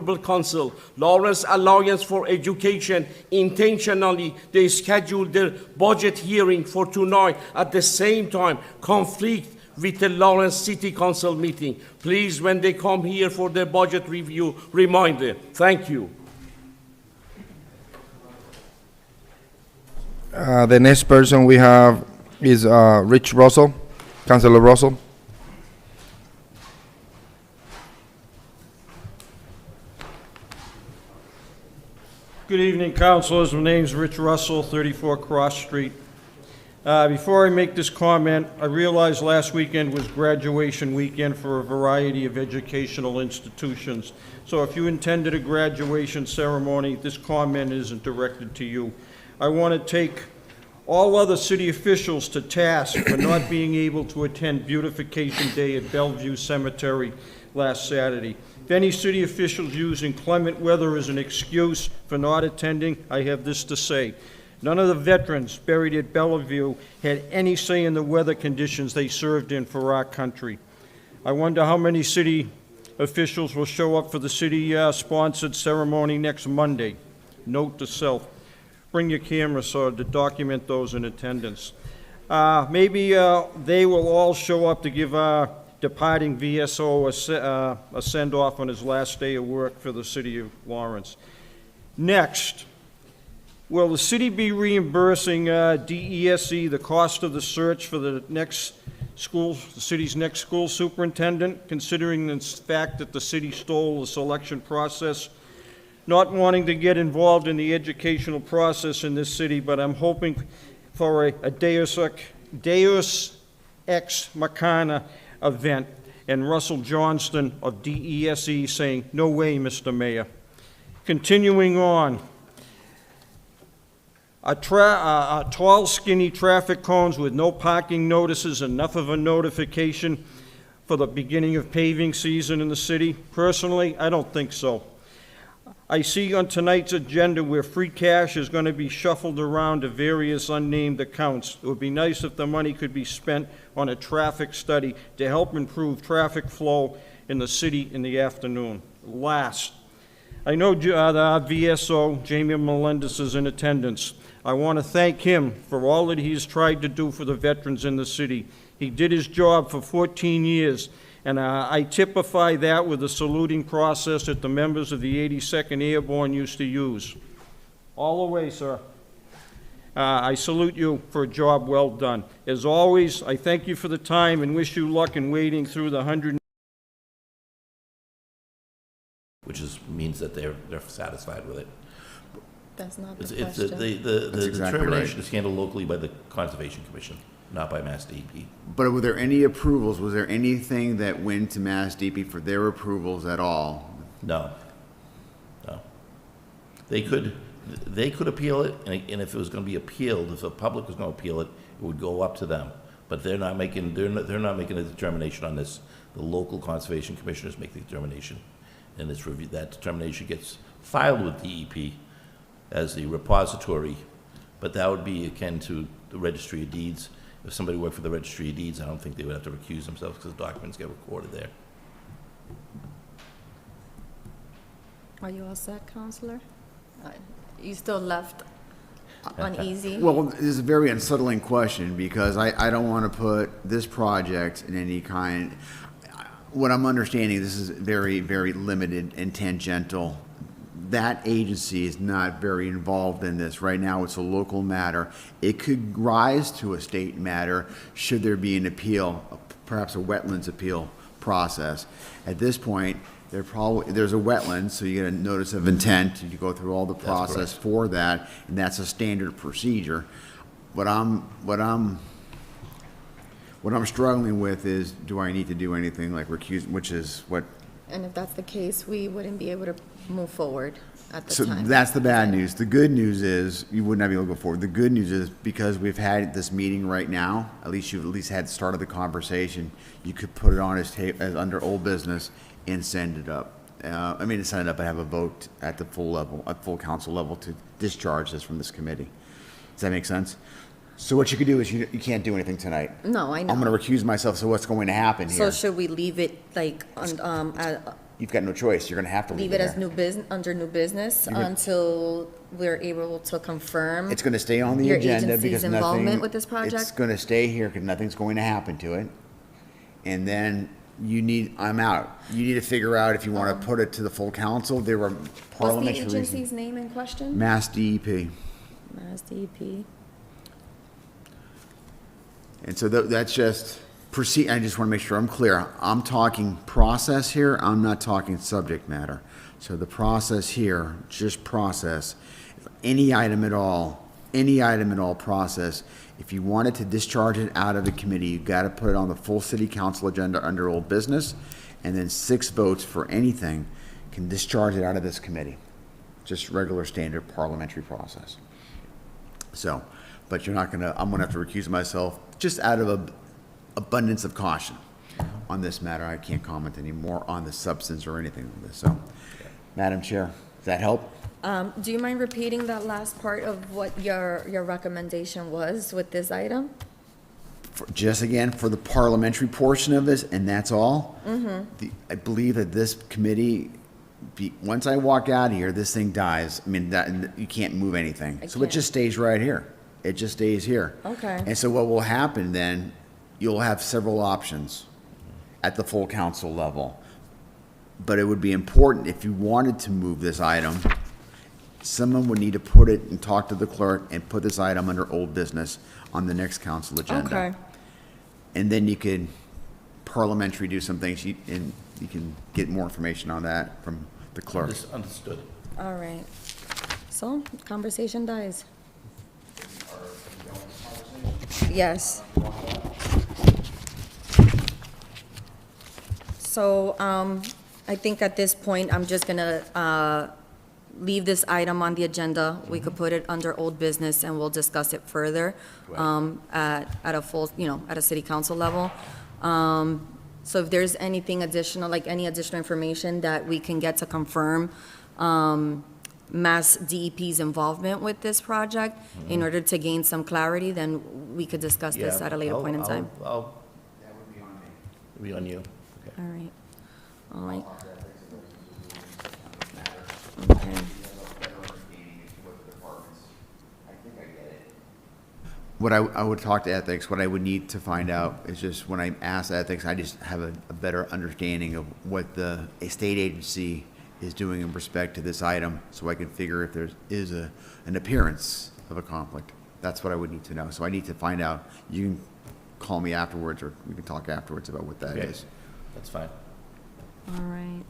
Council, Lawrence Alliance for Education, intentionally they scheduled their budget hearing for tonight at the same time, conflict with the Lawrence City Council meeting. Please, when they come here for their budget review, remind them. Thank you. The next person we have is Rich Russell, Councilor Russell. Good evening, councilors. My name's Rich Russell, 34 Cross Street. Before I make this comment, I realized last weekend was graduation weekend for a variety of educational institutions. So if you attended a graduation ceremony, this comment isn't directed to you. I want to take all other city officials to task for not being able to attend Beautification Day at Bellevue Cemetery last Saturday. If any city officials use inclement weather as an excuse for not attending, I have this to say. None of the veterans buried at Bellevue had any say in the weather conditions they served in for our country. I wonder how many city officials will show up for the city-sponsored ceremony next Monday. Note to self, bring your camera so to document those in attendance. Maybe they will all show up to give our departing VSO a send-off on his last day of work for the city of Lawrence. Next, will the city be reimbursing DESE the cost of the search for the city's next school superintendent, considering the fact that the city stole the selection process? Not wanting to get involved in the educational process in this city, but I'm hoping for a Deus Ex Machina event, and Russell Johnston of DESE saying, "No way, Mr. Mayor." Continuing on, tall, skinny traffic cones with no parking notices, enough of a notification for the beginning of paving season in the city? Personally, I don't think so. I see on tonight's agenda where free cash is going to be shuffled around to various unnamed accounts. It would be nice if the money could be spent on a traffic study to help improve traffic flow in the city in the afternoon. Last, I know the VSO, Jamie Melendez, is in attendance. I want to thank him for all that he's tried to do for the veterans in the city. He did his job for 14 years. And I typify that with the saluting process that the members of the 82nd Airborne used to use. All the way, sir. I salute you for a job well done. As always, I thank you for the time and wish you luck in wading through the 100. Which means that they're satisfied with it. That's not the It's question. the exactly determination right. is handled locally by the Conservation Commission, not by Mass DEP. But were there any approvals? Was there anything that went to Mass DP for their approvals at all? No. They could appeal it, and if it was going to be appealed, if the public was going to appeal it, it would go up to them. But they're not making a determination on this. The local Conservation Commissioners make the determination, and it's review. That determination gets filed with DEP as the repository, but that would be akin to the Registry of Deeds. If somebody worked for the Registry of Deeds, I don't think they would have to recuse themselves because the documents get recorded there. Are you all set, Counselor? You still left uneasy? Well, this is a very unsettling question because I don't want to put this project in any kind. What I'm understanding, this is very, very limited and tangential. That agency is not very involved in this. Right now, it's a local matter. It could rise to a state matter should there be an appeal, perhaps a wetlands appeal process. At this point, there's a wetland, so you get a notice of intent. You go through all the process for that, and that's a standard procedure. What I'm struggling with is, do I need to do anything like recuse, which is what. And if that's the case, we wouldn't be able to move forward at the So time. that's the bad news. The good news is you would not be able to go forward. The good news is because we've had this meeting right now, at least you've had the start of the conversation, you could put it on as under old business and send it up. Send it up and have a vote at the full level, at full council level to discharge this from this committee. Does that make sense? So what you could do is you can't do anything tonight. No, I know. I'm going to recuse myself, so what's going to happen here? So should we leave it like you've got no choice. You're gonna have to leave leave it it as there. new business, under new business until we're able to confirm? It's gonna stay on the your agenda agency's because involvement nothing. with this project? It's gonna stay here because nothing's going to happen to it. And then I'm out. You need to figure out if you wanna put it to the full council. There were What's the parliamentary reasons. agency's name in question? Mass DEP. Mass DEP. And so that's just proceed, I just want to make sure I'm clear. I'm talking process here, I'm not talking subject matter. So the process here, just process, any item at all, process, if you wanted to discharge it out of the committee, you've got to put it on the full city council agenda under old business, and then 6 votes for anything can discharge it out of this committee. Just regular standard parliamentary process. So, but you're not gonna, I'm gonna have to recuse myself, just out of abundance of caution on this matter. I can't comment anymore on the substance or anything of this, so. Madam Chair, does that help? Do you mind repeating that last part of what your recommendation was with this item? Just again, for the parliamentary portion of this, and that's all. I believe that this committee, once I walk out here, this thing dies. I mean, you can't move anything. So it can't. just stays right here. It just stays here. Okay. And so what will happen then, you'll have several options at the full council level. But it would be important, if you wanted to move this item, someone would need to put it and talk to the clerk and put this item under old business on the next council agenda. Okay. And then you could parliamentary do some things, and you can get more information on that from the clerk. Understood. All right. So, conversation dies. Yes. So, I think at this point, I'm just gonna, leave this item on the agenda. We could put it under old business and we'll discuss it further, at a full, at a city council level. So if there's anything additional, like any additional information that we can get to confirm, Mass DEP's involvement with this project in order to gain some clarity, then we could discuss this Yeah, at a later point in time. That would be on me. It'll be on you. Okay. All right. All right. Okay. What I would talk to ethics, what I would need to find out is just when I ask ethics, I just have a better understanding of what the state agency is doing in respect to this item, so I can figure if there is an appearance of a conflict. That's what I would need to know. So I need to find out. You can call me afterwards, or we can talk afterwards about what that Okay. is. That's fine. All right.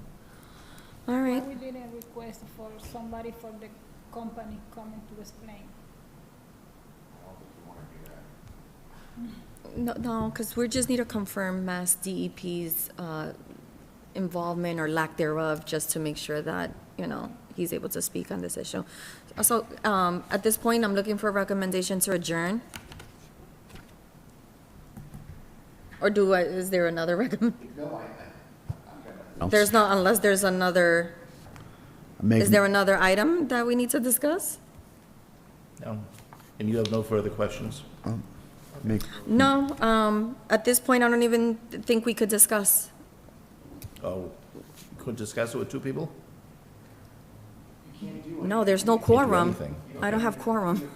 All right. We didn't request for somebody for the company coming to explain. No, because we just need to confirm Mass DEP's involvement or lack thereof, just to make sure that, he's able to speak on this issue. So, at this point, I'm looking for a recommendation to adjourn. Or is there another recommend? There's not, unless there's another, is there another item that we need to discuss? No? And you have no further questions? No, at this point, I don't even think we could discuss. Oh, could discuss it with 2 people? No, there's no Can't do quorum. anything. I don't have quorum.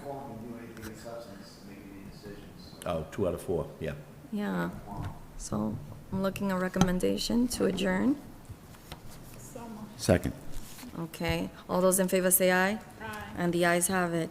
Oh, 2 out of 4, yeah. Yeah, so I'm looking a recommendation to adjourn. Second. Okay, all those in favor say aye. Aye. And the ayes have it.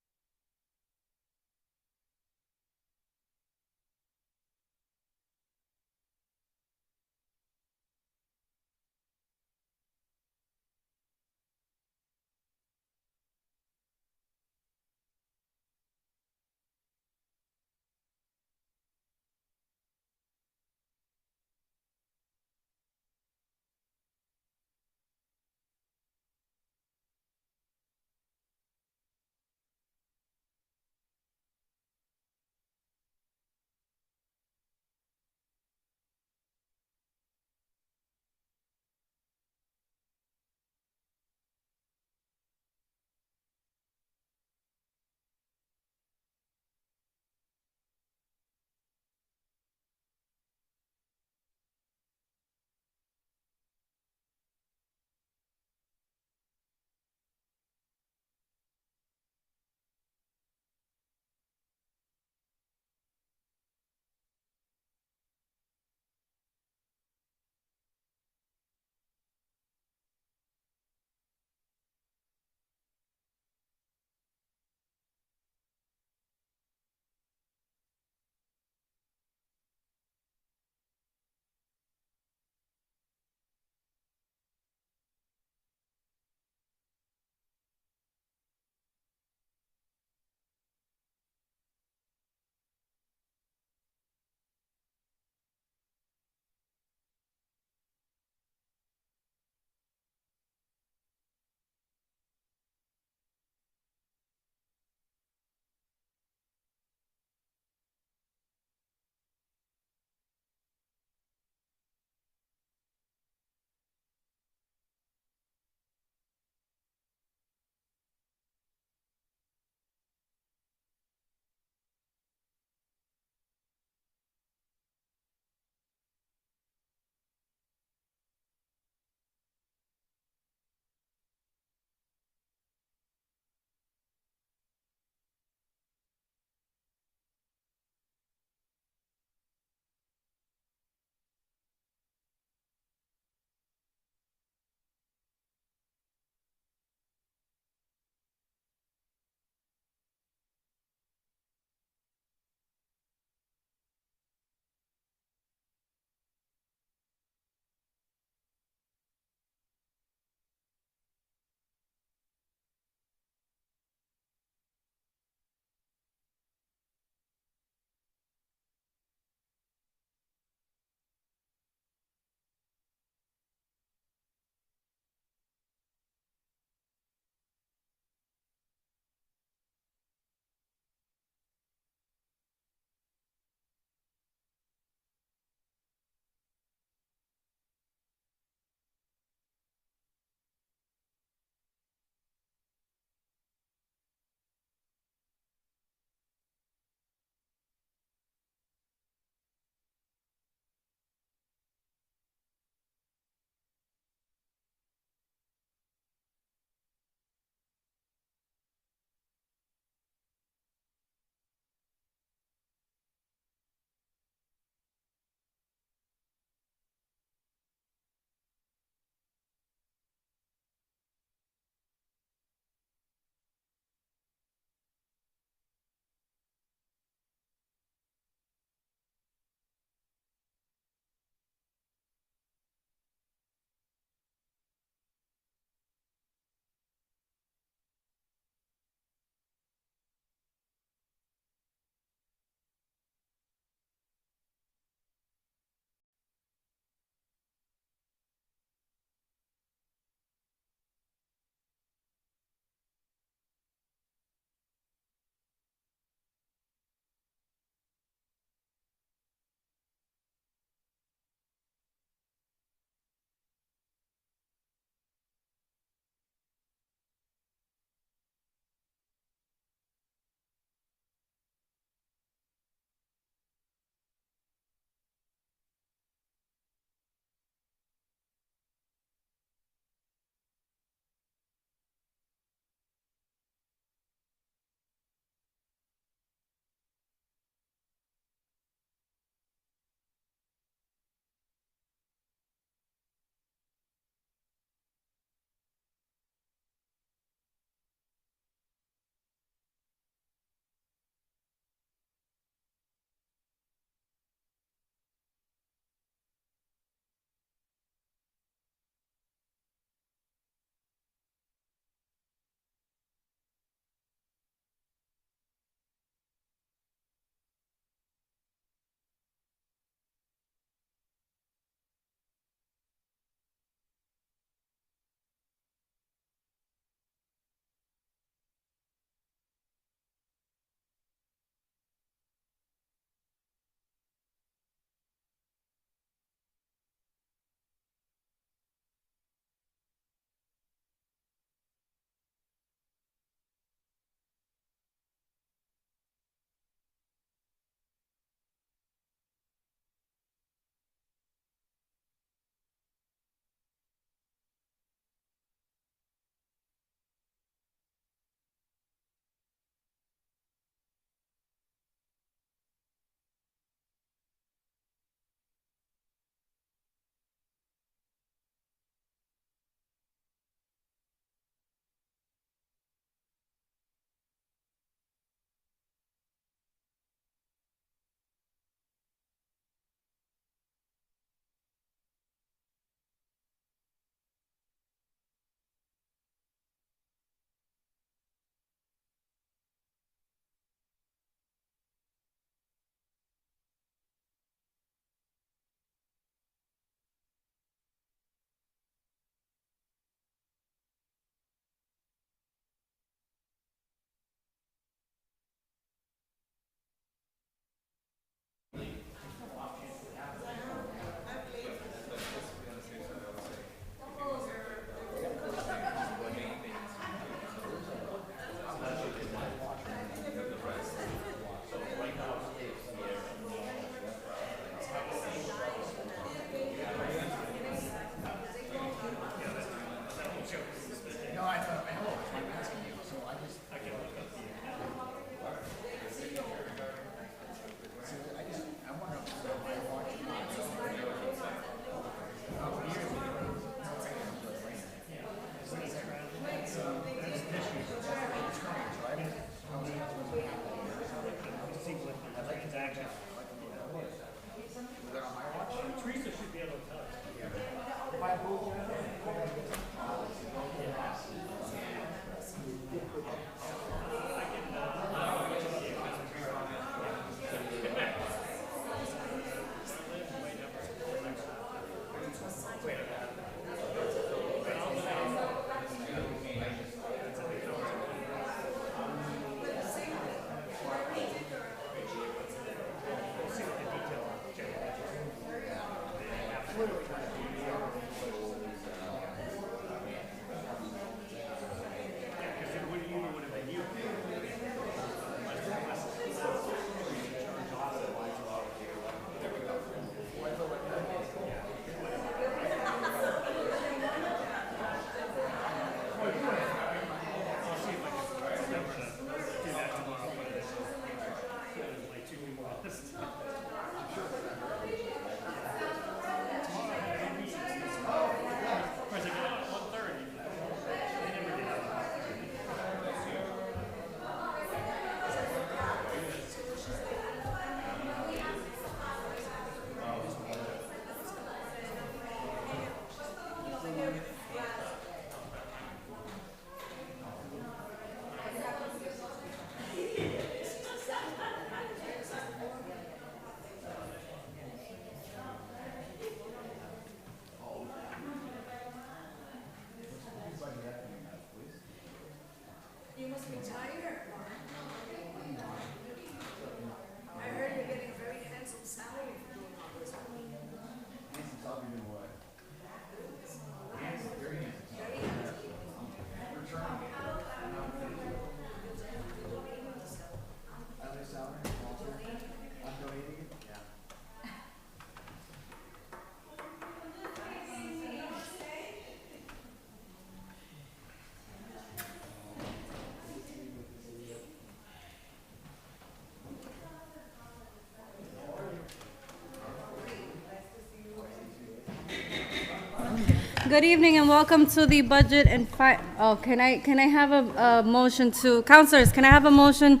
Good evening and welcome to the budget and can I have a motion to, counselors, can I have a motion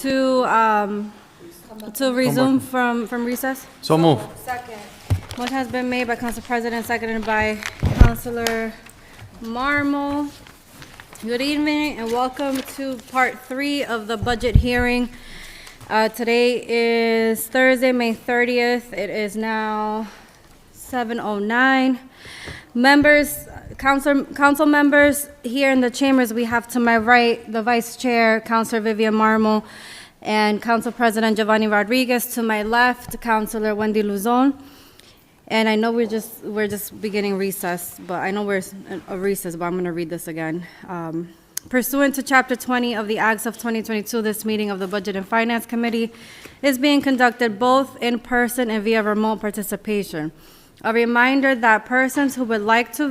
to resume from recess? So move. Second. Motion has been made by Council President, seconded by Councilor Marmo. Good evening and welcome to part 3 of the budget hearing. Today is Thursday, May 30th. It is now 7:09. Members, council members here in the chambers, we have to my right, the Vice Chair, Councilor Vivian Marmo, and Council President Giovanni Rodriguez. To my left, Councilor Wendy Luzon. And I know we're just beginning recess, but I know we're a recess, but I'm gonna read this again. Pursuant to Chapter 20 of the Acts of 2022, this meeting of the Budget and Finance Committee is being conducted both in person and via remote participation. A reminder that persons who would like to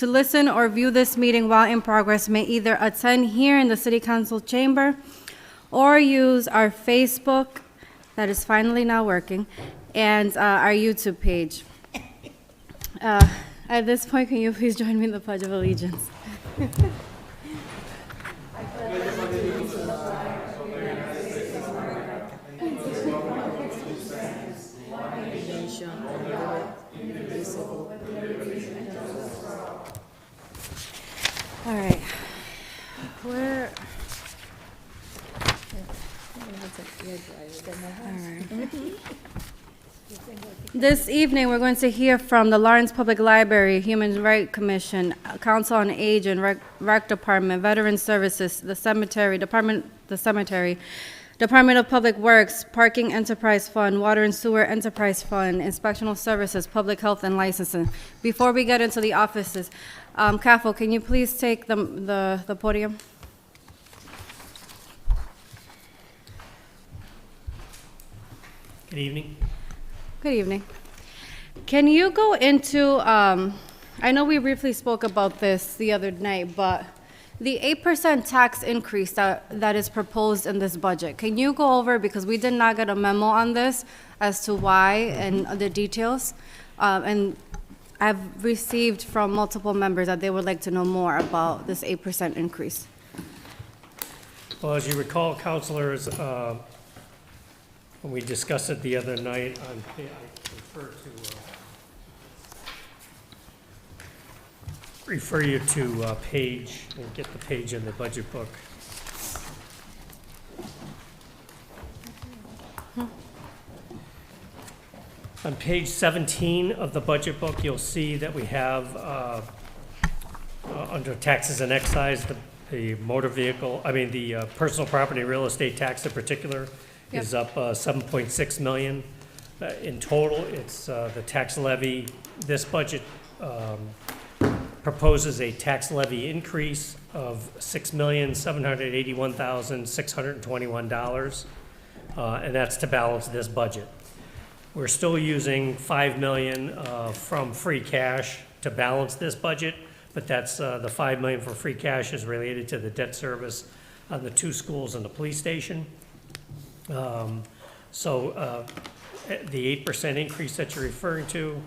listen or view this meeting while in progress may either attend here in the City Council chamber or use our Facebook, that is finally now working, and our YouTube page. At this point, can you please join me in the Pledge of Allegiance? All right. Where? All right. This evening, we're going to hear from the Lawrence Public Library, Human Rights Commission, Council on Aging, Rec Department, Veteran Services, the Cemetery, Department of Public Works, Parking Enterprise Fund, Water and Sewer Enterprise Fund, Inspectional Services, Public Health and Licensing. Before we get into the offices, CAFO, can you please take the podium? Good evening. Good evening. Can you go into, I know we briefly spoke about this the other night, but the 8% tax increase that is proposed in this budget, can you go over, because we did not get a memo on this as to why and the details? And I've received from multiple members that they would like to know more about this 8% increase. Well, as you recall, councilors, when we discussed it the other night, I refer you to page, and get the page in the budget book. On page 17 of the budget book, you'll see that we have, under taxes and excise, the motor vehicle, the personal property real estate tax in particular is up 7.6 million. In total, it's the tax levy. This budget proposes a tax levy increase of $6,781,621, and that's to balance this budget. We're still using $5 million from free cash to balance this budget, but that's the $5 million for free cash is related to the debt service on the 2 schools and the police station. So the 8% increase that you're referring to,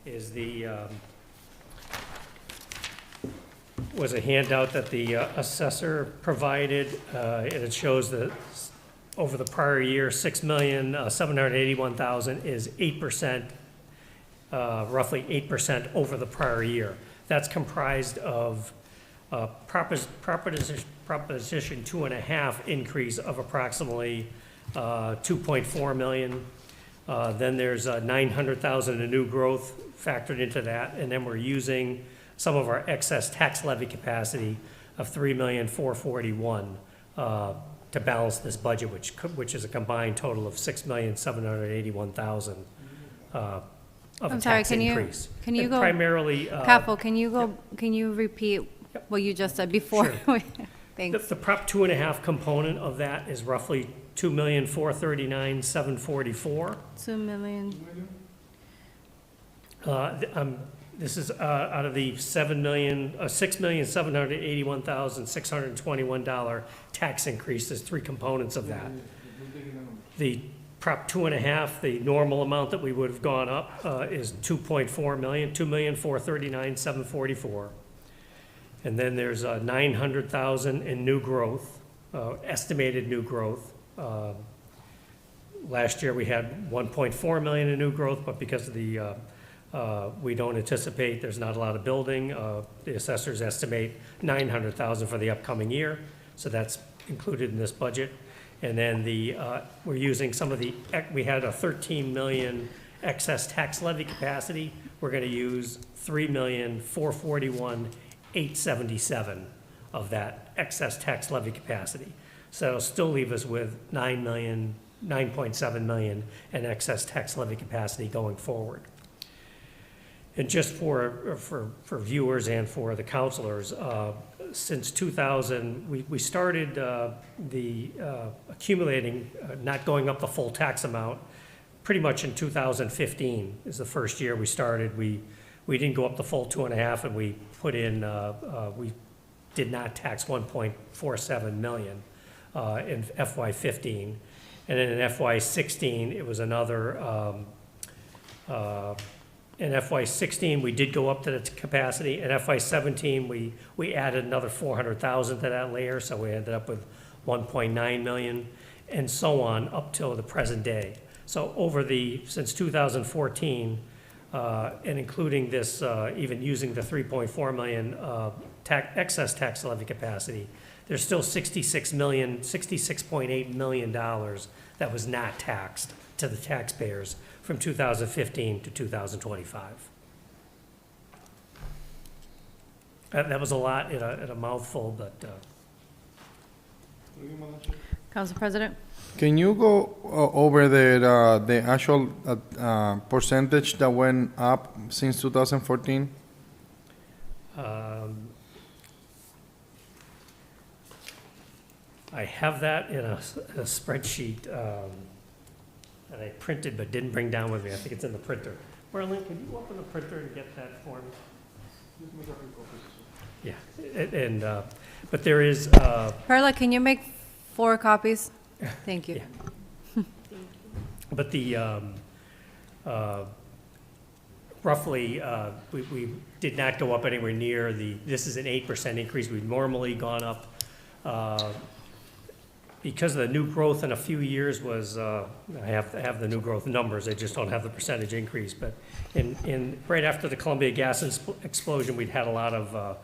is was a handout that the assessor provided, and it shows that over the prior year, $6,781,000 is 8%, roughly 8% over the prior year. That's comprised of Proposition 2.5 increase of approximately 2.4 million. Then there's 900,000 in new growth factored into that, and then we're using some of our excess tax levy capacity of 3,441,000 to balance this budget, which is a combined total of 6,781,000 of a tax increase. Can you go primarily? Capo, can you repeat what you just said before? Sure. Thanks. The Prop 2.5 component of that is roughly 2,439,744. 2 million. This is out of the $6,781,621 tax increase. There's three components of that. The Prop 2.5, the normal amount that we would have gone up is 2.4 million, 2,439,744. And then there's 900,000 in new growth, estimated new growth. Last year, we had 1.4 million in new growth, but because of the, we don't anticipate, there's not a lot of building, the assessors estimate 900,000 for the upcoming year, so that's included in this budget. And then we're using some of the, we had a 13 million excess tax levy capacity. We're gonna use 3,441,877 of that excess tax levy capacity. So it'll still leave us with 9.7 million in excess tax levy capacity going forward. And just for viewers and for the counselors, since 2000, we started accumulating, not going up the full tax amount, pretty much in 2015 is the first year we started. We didn't go up the full 2.5, and we put in, we did not tax 1.47 million in FY15. And then in FY16, it was another, in FY16, we did go up to the capacity. In FY17, we added another 400,000 to that layer, so we ended up with 1.9 million, and so on up till the present day. So since 2014, and including this, even using the 3.4 million excess tax levy capacity, there's still $66.8 million that was not taxed to the taxpayers from 2015 to 2025. That was a lot in a mouthful, but. Council President? Can you go over the actual percentage that went up since 2014? I have that in a spreadsheet that I printed but didn't bring down with me. I think it's in the printer. Marlene, can you open the printer and get that for me? Yeah, and, but there is, Perla, can you make 4 copies? Thank you. Yeah. But the, roughly, we did not go up anywhere near this is an 8% increase. We've normally gone up, because of the new growth in a few years was, I have the new growth numbers, I just don't have the percentage increase. But right after the Columbia Gas explosion, we'd had a lot of,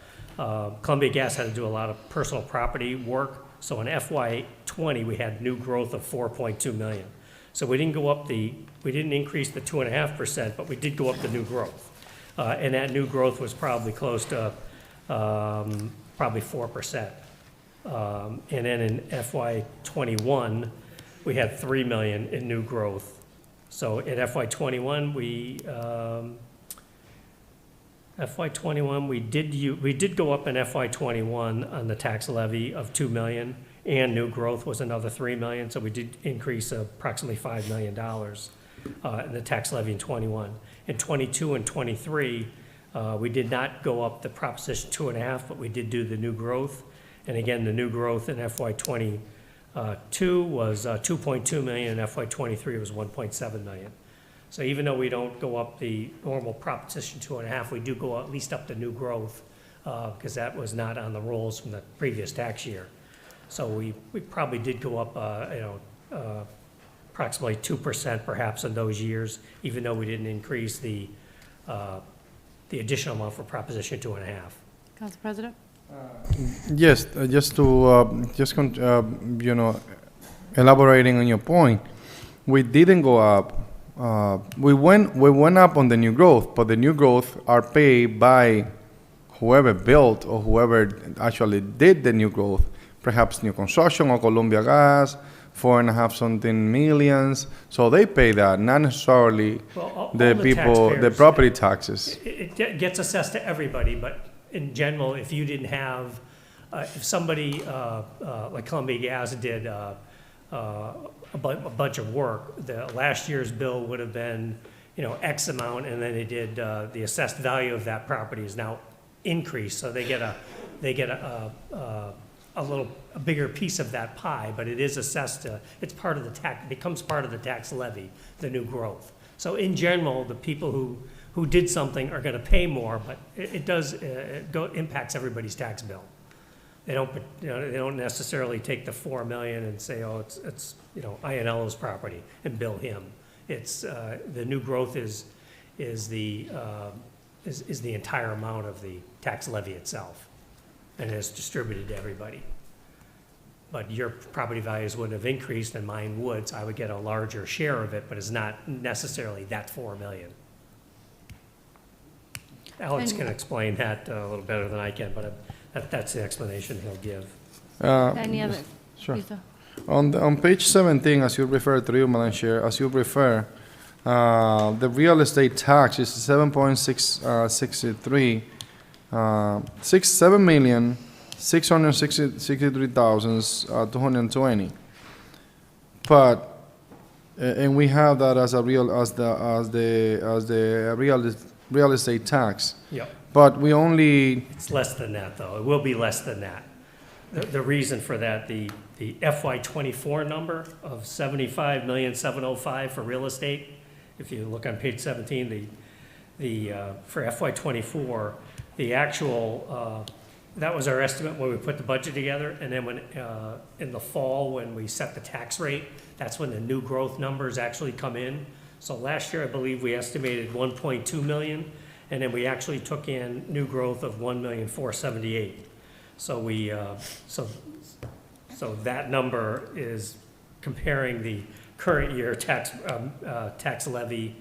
Columbia Gas had to do a lot of personal property work. So in FY20, we had new growth of 4.2 million. So we didn't increase the 2.5%, but we did go up the new growth. And that new growth was probably close to, probably 4%. And then in FY21, we had 3 million in new growth. So in FY21, we did go up in FY21 on the tax levy of 2 million, and new growth was another 3 million, so we did increase approximately $5 million in the tax levy in 21. In 22 and 23, we did not go up the Proposition 2.5, but we did do the new growth. And again, the new growth in FY22 was 2.2 million, and FY23 was 1.7 million. So even though we don't go up the normal Proposition 2.5, we do go at least up the new growth, because that was not on the rolls from the previous tax year. So we probably did go up, approximately 2% perhaps in those years, even though we didn't increase the additional amount for Proposition 2.5. Council President? Yes, just to, elaborating on your point, we didn't go up. We went up on the new growth, but the new growth are paid by whoever built or whoever actually did the new growth, perhaps New Construction or Columbia Gas, 4.5 something millions. So they pay that, not necessarily Well, the all people, the taxpayers, property taxes. It gets assessed to everybody, but in general, if you didn't have, if somebody like Columbia Gas did a bunch of work, the last year's bill would have been, X amount, and then they did, the assessed value of that property is now increased, so they get a bigger piece of that pie, but it is assessed, it's part of the tax, becomes part of the tax levy, the new growth. So in general, the people who did something are gonna pay more, but it does, impacts everybody's tax bill. They don't, they don't necessarily take the 4 million and say, oh, it's Ionello's property and bill him. It's, the new growth is the entire amount of the tax levy itself, and it's distributed to everybody. But your property values wouldn't have increased and mine would, so I would get a larger share of it, but it's not necessarily that 4 million. Alex can explain that a little better than I can, but that's the explanation he'll give. Any other? Sure. Lisa? On page 17, as you refer to, Madam Chair, as you refer, the real estate tax is 7.63, 7,663,220. But and we have that as a real estate tax. Yep. But we only It's less than that, though. It will be less than that. The reason for that, the FY '24 number of 75,705,000 for real estate, if you look on page 17, for FY '24, the actual, that was our estimate when we put the budget together, and then when, in the fall, when we set the tax rate, that's when the new growth numbers actually come in. So last year, I believe we estimated 1.2 million, and then we actually took in new growth of 1,478,000. So we, so that number is comparing the current year tax levy,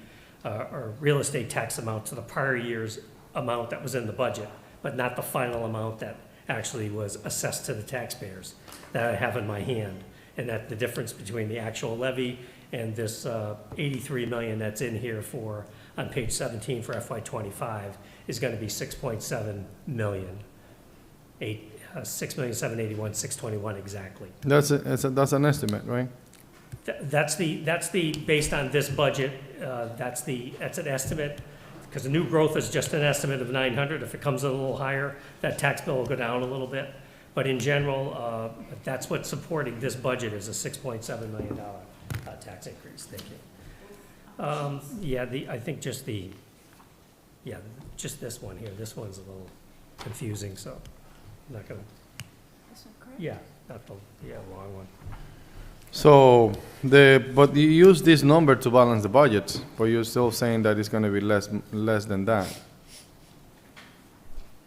or real estate tax amount to the prior year's amount that was in the budget, but not the final amount that actually was assessed to the taxpayers that I have in my hand. And that the difference between the actual levy and this 83 million that's in here for, on page 17 for FY '25 is gonna be 6.7 million. 6,781,621 exactly. that's an estimate, right? That's the, based on this budget, that's an estimate, because the new growth is just an estimate of 900. If it comes in a little higher, that tax bill will go down a little bit. But in general, that's what's supporting this budget is a $6.7 million tax increase. Thank you. Yeah, I think just this one here. This one's a little confusing, so I'm not gonna. Yeah, not the, wrong one. So but you use this number to balance the budget, but you're still saying that it's going to be less than that.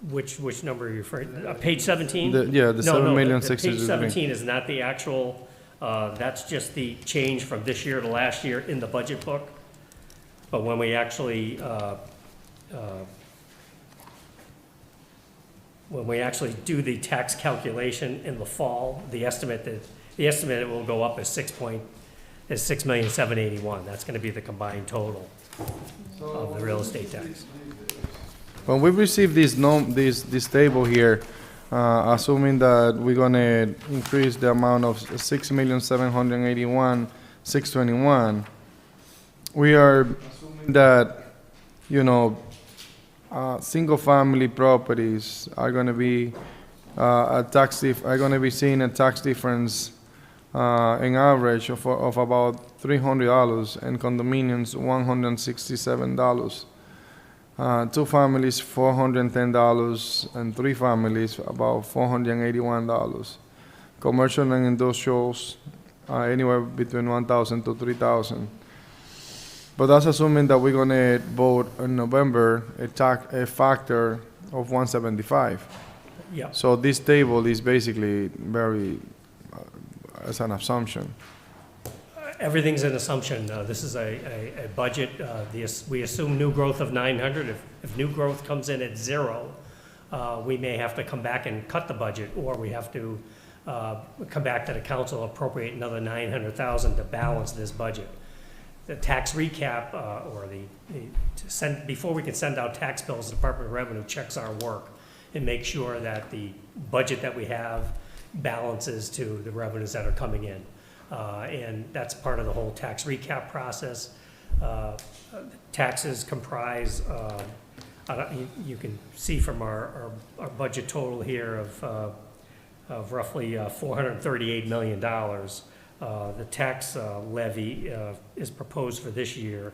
Which number are you referring to? Page 17? The 7,063,000. Page 17 is not the actual, that's just the change from this year to last year in the budget book. But when we actually, do the tax calculation in the fall, the estimate it will go up is 6,781,000. That's gonna be the combined total of the real estate tax. When we receive this table here, assuming that we're gonna increase the amount of 6,781,621, we are assuming that, single-family properties are gonna be seeing a tax difference in average of about $300, and condominiums $167. Two families $410, and three families about $481. Commercial and industrials anywhere between $1,000 to $3,000. But that's assuming that we're gonna vote in November a factor of 175. Yeah. So this table is basically very, as an assumption. Everything's an assumption. This is a budget. We assume new growth of 900. If new growth comes in at 0, we may have to come back and cut the budget, or we have to come back to the council, appropriate another 900,000 to balance this budget. The tax recap, before we can send out tax bills, the Department of Revenue checks our work and makes sure that the budget that we have balances to the revenues that are coming in. And that's part of the whole tax recap process. Taxes comprise, you can see from our budget total here of roughly $438 million. The tax levy is proposed for this year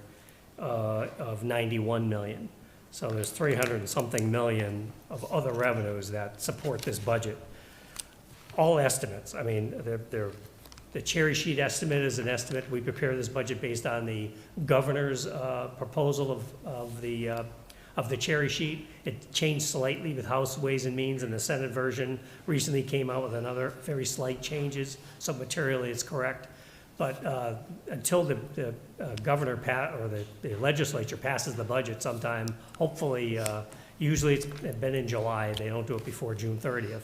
of 91 million. So there's 300 and something million of other revenues that support this budget. All estimates, I mean, the cherry sheet estimate is an estimate. We prepare this budget based on the governor's proposal of the cherry sheet. It changed slightly with House Ways and Means, and the Senate version recently came out with another very slight changes, so materially it's correct. But until the governor or the legislature passes the budget sometime, hopefully, usually it's been in July, they don't do it before June 30th.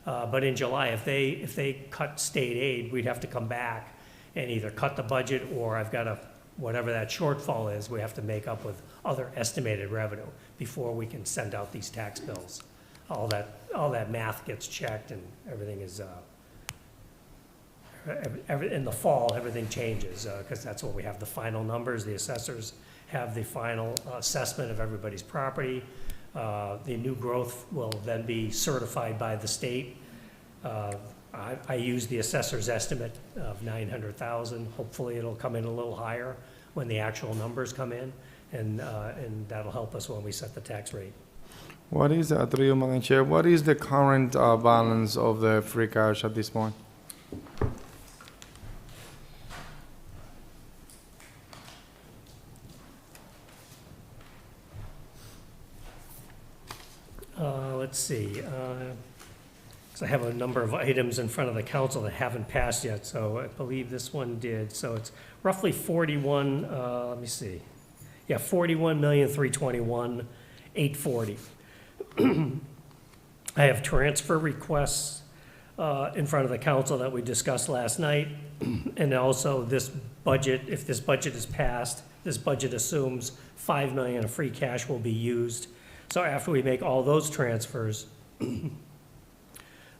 But in July, if they cut state aid, we'd have to come back and either cut the budget, or I've got whatever that shortfall is, we have to make up with other estimated revenue before we can send out these tax bills. All that math gets checked and everything is, in the fall, everything changes, because that's when we have the final numbers. The assessors have the final assessment of everybody's property. The new growth will then be certified by the state. I use the assessor's estimate of 900,000. Hopefully it'll come in a little higher when the actual numbers come in, and that'll help us when we set the tax rate. What is, through you, Madam Chair, what is the current balance of the free cash at this point? Let's see, so I have a number of items in front of the council that haven't passed yet, so I believe this one did. So it's roughly 41, let me see. Yeah, 41,321,840. I have transfer requests in front of the council that we discussed last night. And also this budget, if this budget is passed, this budget assumes 5 million of free cash will be used. So after we make all those transfers, we'll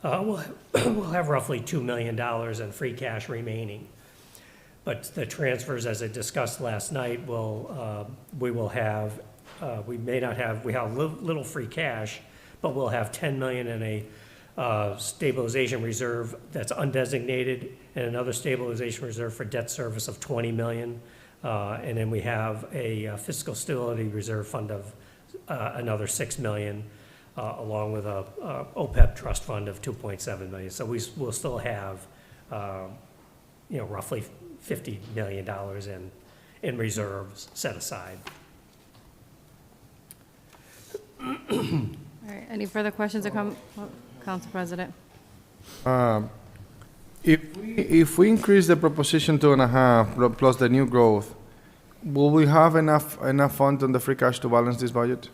have roughly $2 million in free cash remaining. But the transfers, as I discussed last night, we have little free cash, but we'll have 10 million in a stabilization reserve that's undesignated, and another stabilization reserve for debt service of 20 million. And then we have a fiscal stability reserve fund of another 6 million, along with a OPEB trust fund of 2.7 million. So we'll still have, roughly $50 million in reserves set aside. All right, any further questions or comments? Council President. If we increase the proposition 2.5 plus the new growth, will we have enough funds on the free cash to balance this budget?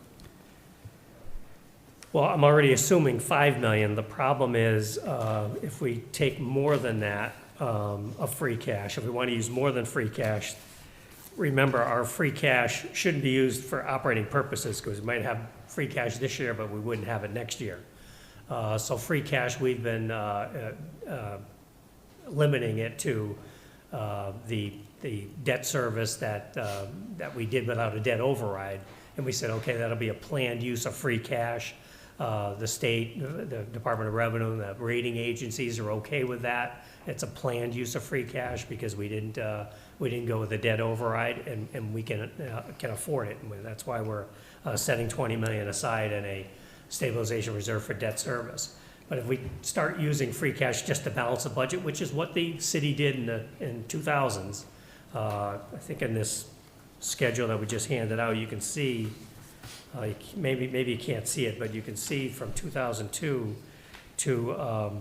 Well, I'm already assuming 5 million. The problem is, if we take more than that of free cash, if we want to use more than free cash, remember, our free cash shouldn't be used for operating purposes, because we might have free cash this year, but we wouldn't have it next year. So free cash, we've been limiting it to the debt service that we did without a debt override. And we said, okay, that'll be a planned use of free cash. The state, the Department of Revenue, the rating agencies are okay with that. It's a planned use of free cash because we didn't go with a debt override, and we can afford it. And that's why we're setting 20 million aside in a stabilization reserve for debt service. But if we start using free cash just to balance the budget, which is what the city did in 2000s, I think in this schedule that we just handed out, you can see, maybe you can't see it, but you can see from 2002 to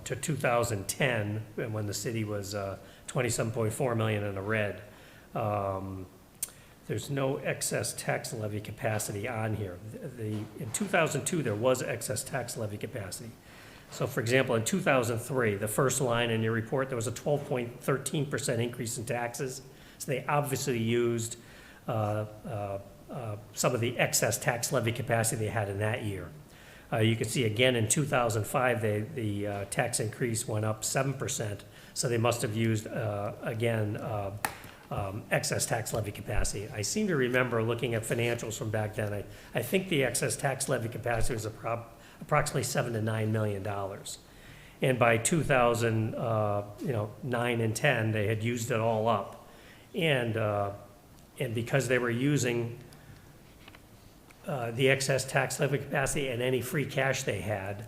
2010, and when the city was 27.4 million in the red. There's no excess tax levy capacity on here. In 2002, there was excess tax levy capacity. So for example, in 2003, the first line in your report, there was a 12.13% increase in taxes. So they obviously used some of the excess tax levy capacity they had in that year. You can see again in 2005, the tax increase went up 7%. So they must have used, again, excess tax levy capacity. I seem to remember looking at financials from back then. I think the excess tax levy capacity was approximately $7 to $9 million. And by 2009 and 10, they had used it all up. And because they were using the excess tax levy capacity and any free cash they had,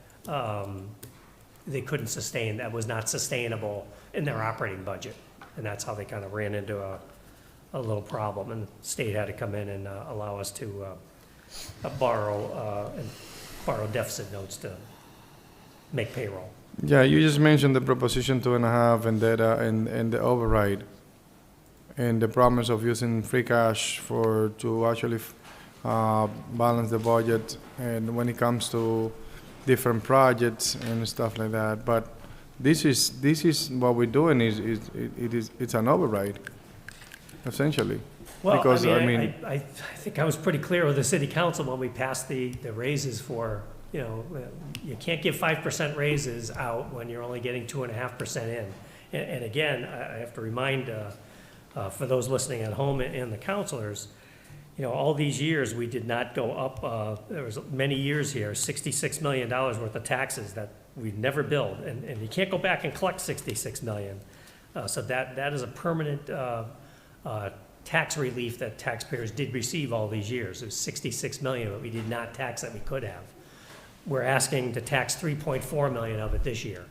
they couldn't sustain, that was not sustainable in their operating budget. And that's how they kind of ran into a little problem. And the state had to come in and allow us to borrow deficit notes to make payroll. Yeah, you just mentioned the proposition 2.5 and that, and the override, and the promise of using free cash to actually balance the budget, and when it comes to different projects and stuff like that. But this is what we're doing it's an override, essentially. Well, Because, I think I was pretty clear with the city council when we passed the raises for, you can't give 5% raises out when you're only getting 2.5% in. And again, I have to remind, for those listening at home and the counselors, all these years, we did not go up, there was many years here, $66 million worth of taxes that we've never billed, and you can't go back and collect $66 million. So that is a permanent tax relief that taxpayers did receive all these years. It was $66 million, but we did not tax that we could have. We're asking to tax $3.4 million of it this year.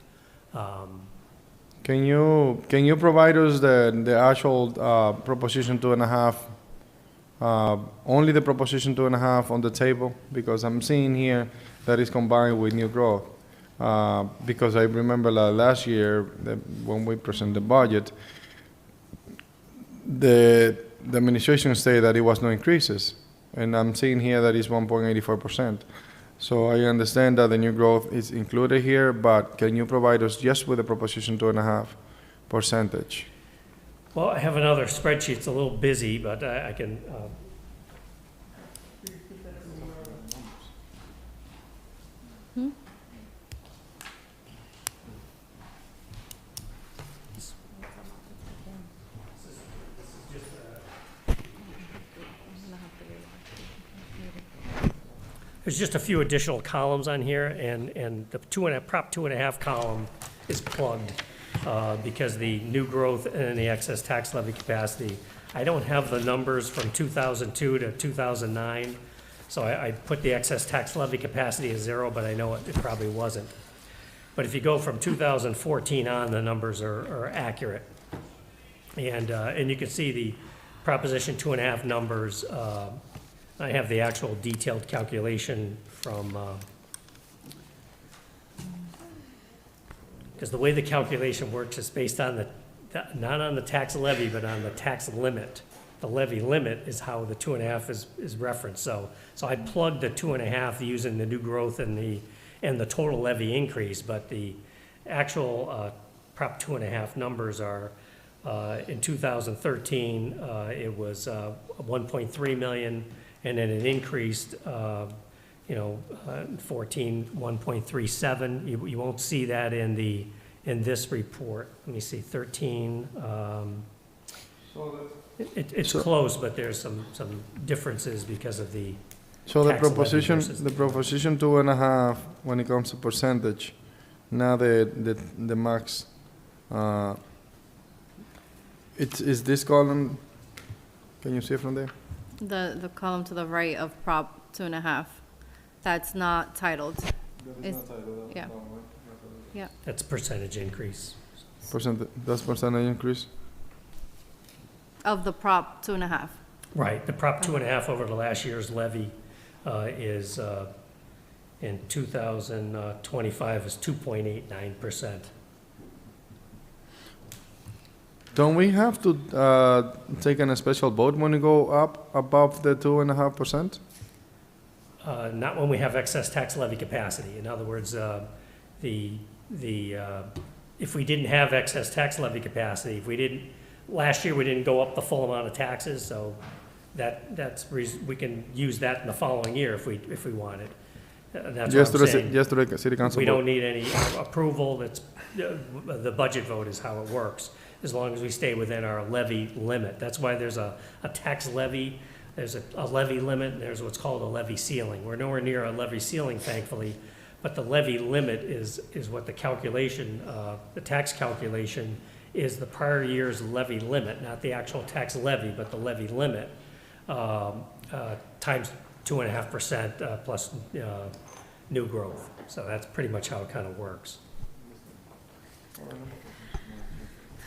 Can you provide us the actual proposition 2.5? Only the proposition 2.5 on the table, because I'm seeing here that is combined with new growth. Because I remember last year when we presented the budget, the administration stated that it was no increases, and I'm seeing here that it's 1.84%. So I understand that the new growth is included here, but can you provide us just with the proposition 2.5 percentage? Well, I have another spreadsheet, it's a little busy, but I can, there's just a few additional columns on here, and the Prop 2.5 column is plugged because the new growth and the excess tax levy capacity, I don't have the numbers from 2002 to 2009, so I put the excess tax levy capacity as 0, but I know it probably wasn't. But if you go from 2014 on, the numbers are accurate. And you can see the Proposition 2.5 numbers. I have the actual detailed calculation from, because the way the calculation works is based on not on the tax levy, but on the tax limit. The levy limit is how the 2.5 is referenced. So I plugged the 2.5 using the new growth and the total levy increase, but the actual Prop 2.5 numbers are, in 2013, it was 1.3 million. And then it increased, 14, 1.37. You won't see that in this report. Let me see, 13. It's close, but there's some differences because of the So the tax levy proposition, versus- the proposition 2.5, when it comes to percentage, now the max, is this column, can you see it from there? The column to the right of Prop 2.5, that's not titled. Yeah. Yeah. That's percentage increase. That's percentage increase? Of the Prop 2.5. Right, the Prop 2.5 over the last year's levy is, in 2025, is 2.89%. Don't we have to take a special vote when we go up above the 2.5%? Not when we have excess tax levy capacity. In other words, if we didn't have excess tax levy capacity, last year we didn't go up the full amount of taxes, so we can use that in the following year if we wanted. That's what I'm saying. Just to the city council We vote. don't need any approval, the budget vote is how it works. as long as we stay within our levy limit. That's why there's a tax levy, there's a levy limit, and there's what's called a levy ceiling. We're nowhere near a levy ceiling, thankfully, but the levy limit is what the calculation, the tax calculation is the prior year's levy limit, not the actual tax levy, but the levy limit, times 2.5% plus new growth. So that's pretty much how it kind of works.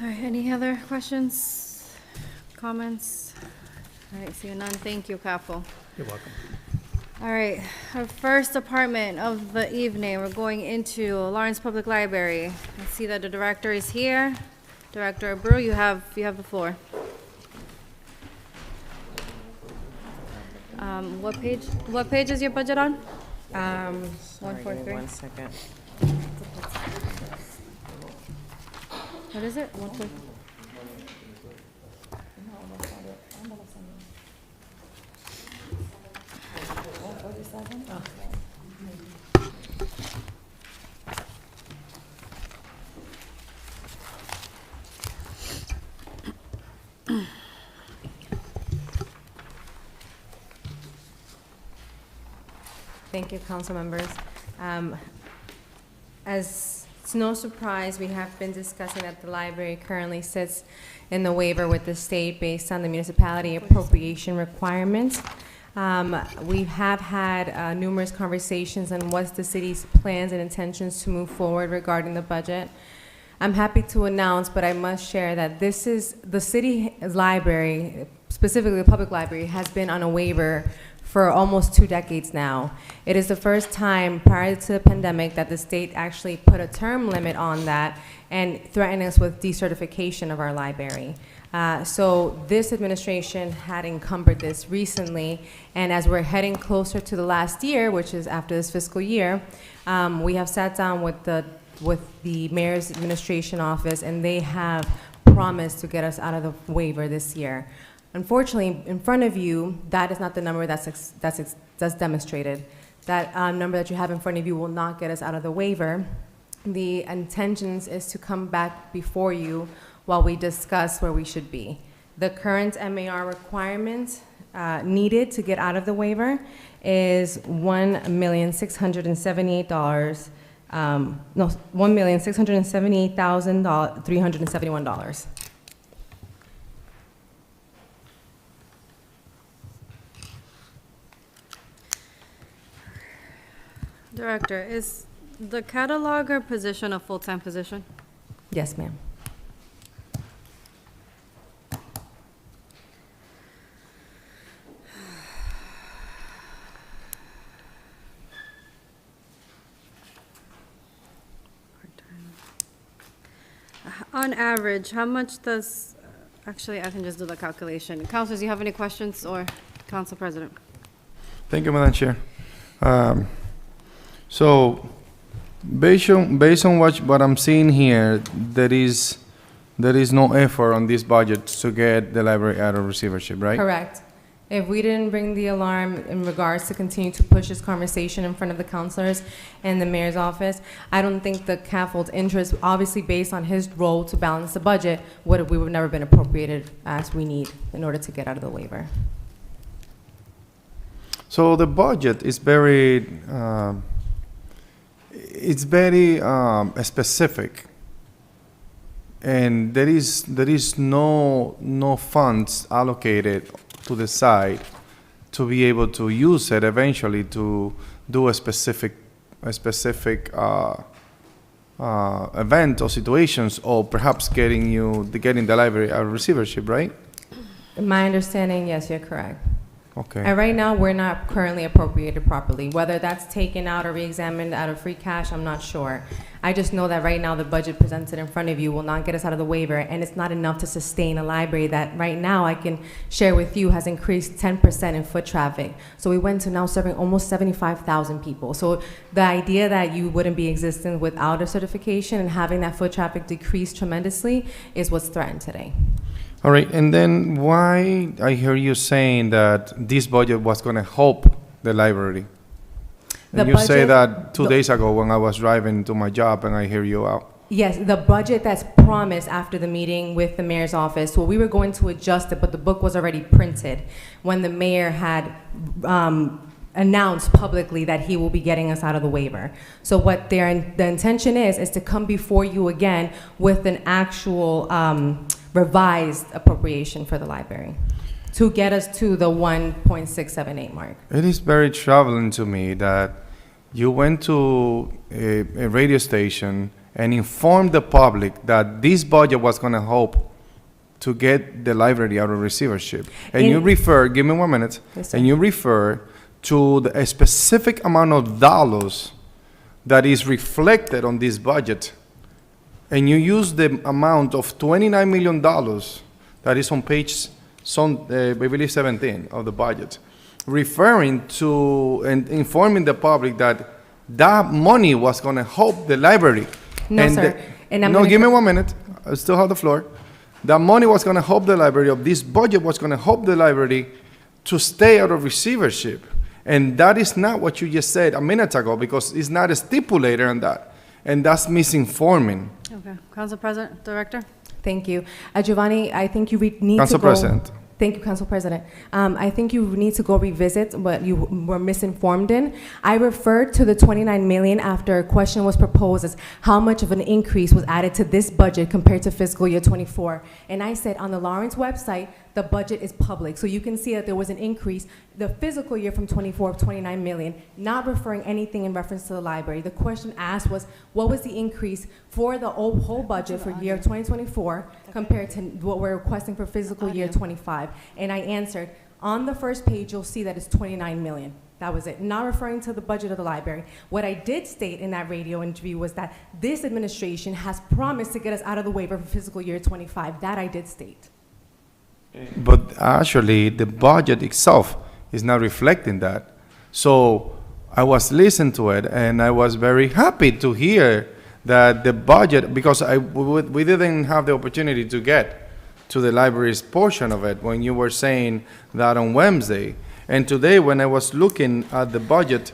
All right, any other questions, comments? All right, seeing none, thank you, Capo. You're welcome. All right, our first department of the evening, we're going into Lawrence Public Library. I see that the director is here. Director Abreu, you have the floor. What page is your budget on? Sorry, give me 1 second. What is it? 1.4. Thank you, council members. As it's no surprise, we have been discussing that the library currently sits in the waiver with the state based on the municipality appropriation requirements. We have had numerous conversations on what's the city's plans and intentions to move forward regarding the budget. I'm happy to announce, but I must share that this is, the city library, specifically the public library, has been on a waiver for almost 2 decades now. It is the first time prior to the pandemic that the state actually put a term limit on that and threatened us with decertification of our library. So this administration had encumbered this recently, and as we're heading closer to the last year, which is after this fiscal year, we have sat down with the mayor's administration office, and they have promised to get us out of the waiver this year. Unfortunately, in front of you, that is not the number that's demonstrated. That number that you have in front of you will not get us out of the waiver. The intentions is to come back before you while we discuss where we should be. The current MAR requirement needed to get out of the waiver is $1,678,371. Director, is the cataloger position a full-time position? Yes, ma'am. On average, how much does, actually, I can just do the calculation. Councilors, you have any questions, or Council President? Thank you, Madam Chair. So, based on what I'm seeing here, there is no effort on this budget to get the library out of receivership, right? Correct. If we didn't bring the alarm in regards to continue to push this conversation in front of the councilors and the mayor's office, I don't think the CAFOL's interest, obviously based on his role to balance the budget, we would have never been appropriated as we need in order to get out of the waiver. So the budget is very, specific, and there is no funds allocated to the side to be able to use it eventually to do a specific event or situations, or perhaps getting the library out of receivership, right? In my understanding, yes, you're correct. Okay. And right now, we're not currently appropriated properly. Whether that's taken out or re-examined out of free cash, I'm not sure. I just know that right now, the budget presented in front of you will not get us out of the waiver, and it's not enough to sustain a library that right now, I can share with you, has increased 10% in foot traffic. So we went to now serving almost 75,000 people. So the idea that you wouldn't be existing without a certification and having that foot traffic decrease tremendously is what's threatened today. All right, and then why I hear you saying that this budget was going to help the library? And The you say budget- that 2 days ago when I was driving to my job, and I hear you out. Yes, the budget that's promised after the meeting with the mayor's office, well, we were going to adjust it, but the book was already printed when the mayor had announced publicly that he will be getting us out of the waiver. So what the intention is to come before you again with an actual revised appropriation for the library to get us to the 1.678 mark. It is very troubling to me that you went to a radio station and informed the public that this budget was going to help to get the library out of receivership. And you refer, give me 1 minute, Yes, sir. and you refer to a specific amount of dollars that is reflected on this budget. And you use the amount of $29 million that is on page, I believe 17 of the budget, referring to and informing the public that that money was going to help the library. No, And sir. And I'm no, gonna give me co- 1 minute. I still have the floor. That money was going to help the library, of this budget was going to help the library to stay out of receivership. And that is not what you just said a minute ago, because it's not stipulated on that. And that's misinforming. Okay, Council President, Director? Thank you. Giovanni, I think you need Council to go. President. Thank you, Council President. I think you need to go revisit what you were misinformed in. I referred to the 29 million after a question was proposed as how much of an increase was added to this budget compared to fiscal year 24. And I said on the Lawrence website, the budget is public. So you can see that there was an increase, the physical year from 24 of 29 million, not referring anything in reference to the library. The question asked was, what was the increase for the whole budget for year 2024 compared to what we're requesting for fiscal year 25? And I answered, on the first page, you'll see that it's 29 million. That was it, not referring to the budget of the library. What I did state in that radio interview was that this administration has promised to get us out of the waiver for fiscal year 25. That I did state. But actually, the budget itself is not reflecting that. So I was listening to it, and I was very happy to hear that the budget, because we didn't have the opportunity to get to the library's portion of it when you were saying that on Wednesday. And today, when I was looking at the budget,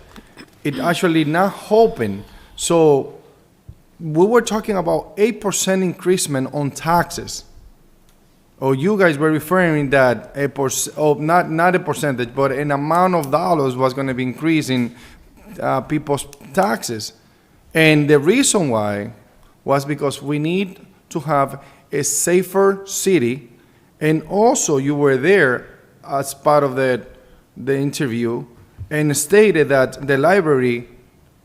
it actually not hoping. So we were talking about 8% increasement on taxes. Or you guys were referring that not a percentage, but an amount of dollars was going to be increasing people's taxes. And the reason why was because we need to have a safer city. And also you were there as part of the interview and stated that the library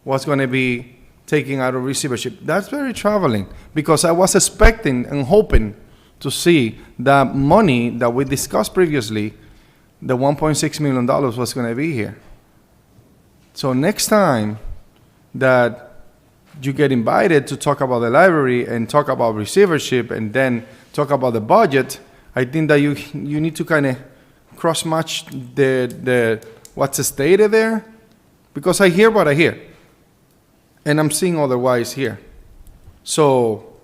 was going to be taken out of receivership. That's very troubling, because I was expecting and hoping to see that money that we discussed previously, the $1.6 million was going to be here. So next time that you get invited to talk about the library and talk about receivership and then talk about the budget, I think that you need to kind of cross-match the what's stated there, because I hear what I hear, and I'm seeing otherwise here. So,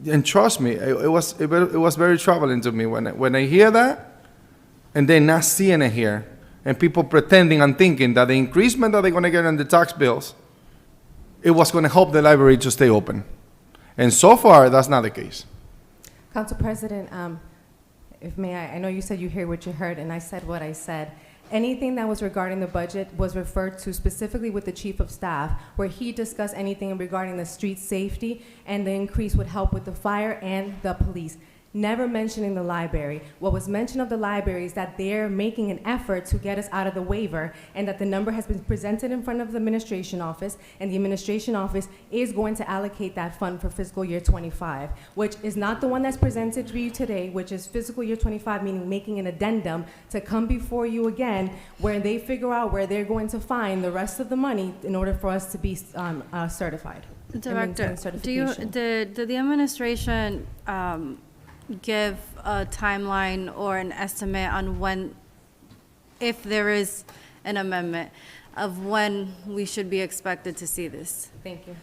and trust me, it was very troubling to me when I hear that, and then not seeing it here, and people pretending and thinking that the increasement that they're going to get on the tax bills, it was going to help the library to stay open. And so far, that's not the case. Council President, if may I know you said you hear what you heard, and I said what I said. Anything that was regarding the budget was referred to specifically with the Chief of Staff, where he discussed anything regarding the street safety, and the increase would help with the fire and the police. Never mentioning the library. What was mentioned of the library is that they're making an effort to get us out of the waiver, and that the number has been presented in front of the administration office, and the administration office is going to allocate that fund for fiscal year 25, which is not the one that's presented to you today, which is fiscal year 25, meaning making an addendum to come before you again, where they figure out where they're going to find the rest of the money in order for us to be certified. and Director, maintain certification. did the administration give a timeline or an estimate on when, if there is an amendment, of when we should be expected to see this? Thank you.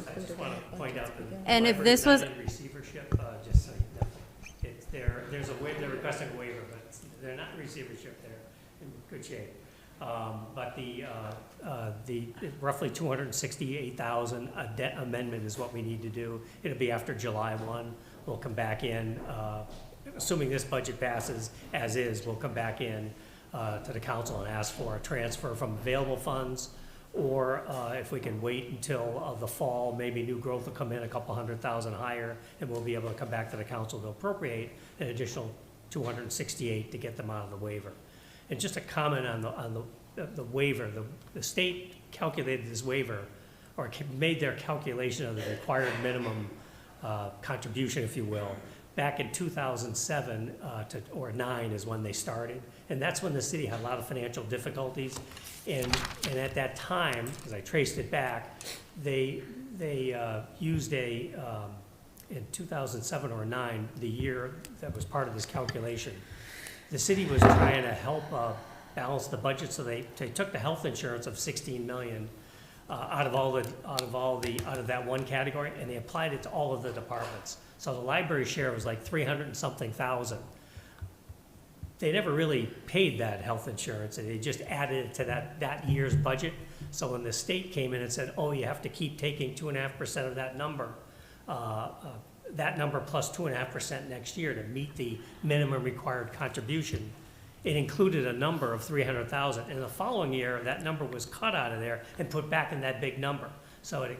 I just want to point out that. And if library's this was- not in receivership, just so you know, there's a way, they're requesting a waiver, but they're not in receivership, they're in good shape. But the roughly 268,000 debt amendment is what we need to do. It'll be after July 1. We'll come back in, assuming this budget passes as is, we'll come back in to the council and ask for a transfer from available funds, or if we can wait until the fall, maybe new growth will come in a couple $100,000 higher, and we'll be able to come back to the council to appropriate an additional 268 to get them out of the waiver. And just a comment on the waiver, the state calculated this waiver, or made their calculation of the required minimum contribution, if you will, back in 2007 or 9 is when they started. And that's when the city had a lot of financial difficulties. And at that time, as I traced it back, they used in 2007 or 9, the year that was part of this calculation, the city was trying to help balance the budget, so they took the health insurance of 16 million out of that one category, and they applied it to all of the departments. So the library share was like 300 and something thousand. They never really paid that health insurance, and they just added it to that year's budget. So when the state came in and said, oh, you have to keep taking 2.5% of that number plus 2.5% next year to meet the minimum required contribution, it included a number of 300,000. And the following year, that number was cut out of there and put back in that big number. So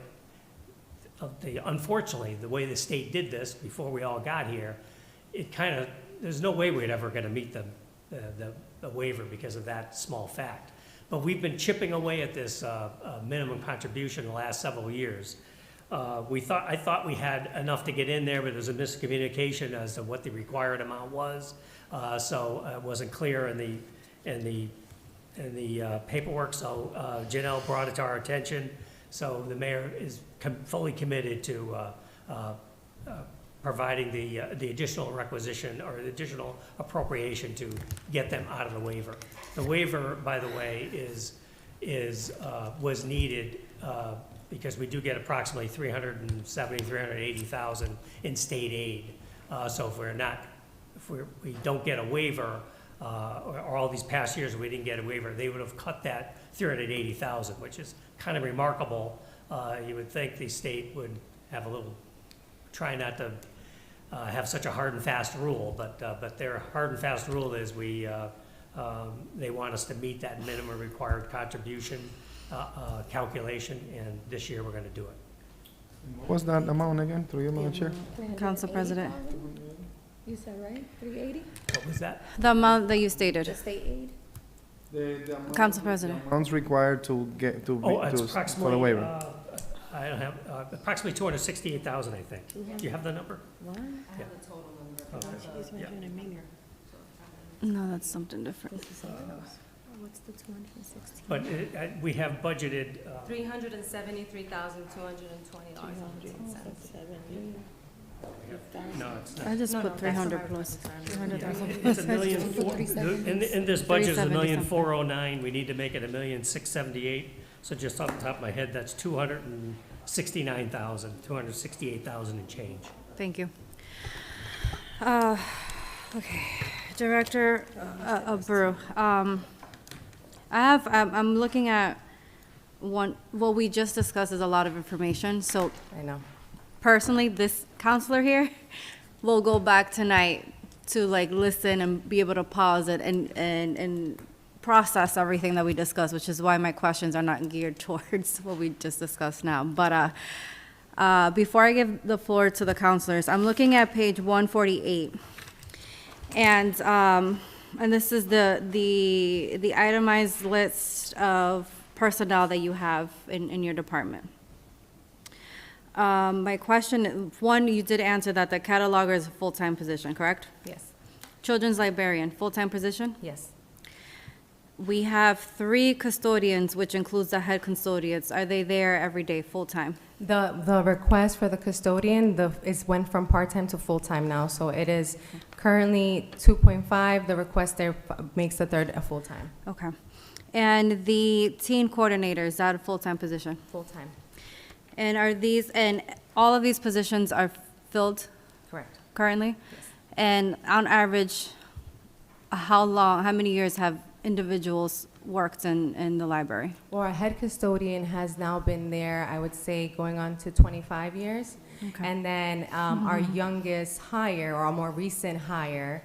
unfortunately, the way the state did this before we all got here, there's no way we're ever going to meet the waiver because of that small fact. But we've been chipping away at this minimum contribution the last several years. I thought we had enough to get in there, but there's a miscommunication as to what the required amount was. So it wasn't clear in the paperwork. So Janelle brought it to our attention. So the mayor is fully committed to providing the additional requisition or the additional appropriation to get them out of the waiver. The waiver, by the way, was needed because we do get approximately 380,000 in state aid. So if we don't get a waiver, or all these past years we didn't get a waiver, they would have cut that 380,000, which is kind of remarkable. You would think the state would have try not to have such a hard and fast rule, but their hard and fast rule is they want us to meet that minimum required contribution calculation, and this year we're going to do it. What was that amount again, through you, Madam Chair? Council President. You said, right? 380? What was that? The amount that you stated. The state aid? Council President. Amounts required to get, to, Oh, it's to, for the approximately, waiver. I don't have, approximately 268,000, I think. Do you have the number? I have the total number. Yeah. No, that's something different. What's the 260? But we have budgeted, $373,220. no, it's not. I just No, put no, 300 that's plus. not 300,000. It's in this budget is 370 1,409,000. We need to make it 1,678,000. So just off the top of my head, that's 268,000 and change. Thank you. Okay, Director Abreu, I'm looking at what we just discussed is a lot of information, so I know. personally, this counselor here will go back tonight to listen and be able to pause it and process everything that we discussed, which is why my questions are not geared towards what we just discussed now. But before I give the floor to the counselors, I'm looking at page 148. And this is the itemized list of personnel that you have in your department. My question, one, you did answer that the cataloger is a full-time position, correct? Yes, Children's librarian, full-time position? yes. We have 3 custodians, which includes the head custodians. Are they there every day, full-time? The request for the custodian went from part-time to full-time now, so it is currently 2.5. The request there makes the third a full-time. Okay. And the teen coordinator, is that a full-time position? Full-time, And all of these positions are filled correct. currently? Yes. And on average, how many years have individuals worked in the library? Well, our head custodian has now been there, I would say, going on to 25 years. Okay. And then our youngest hire, or our more recent hire,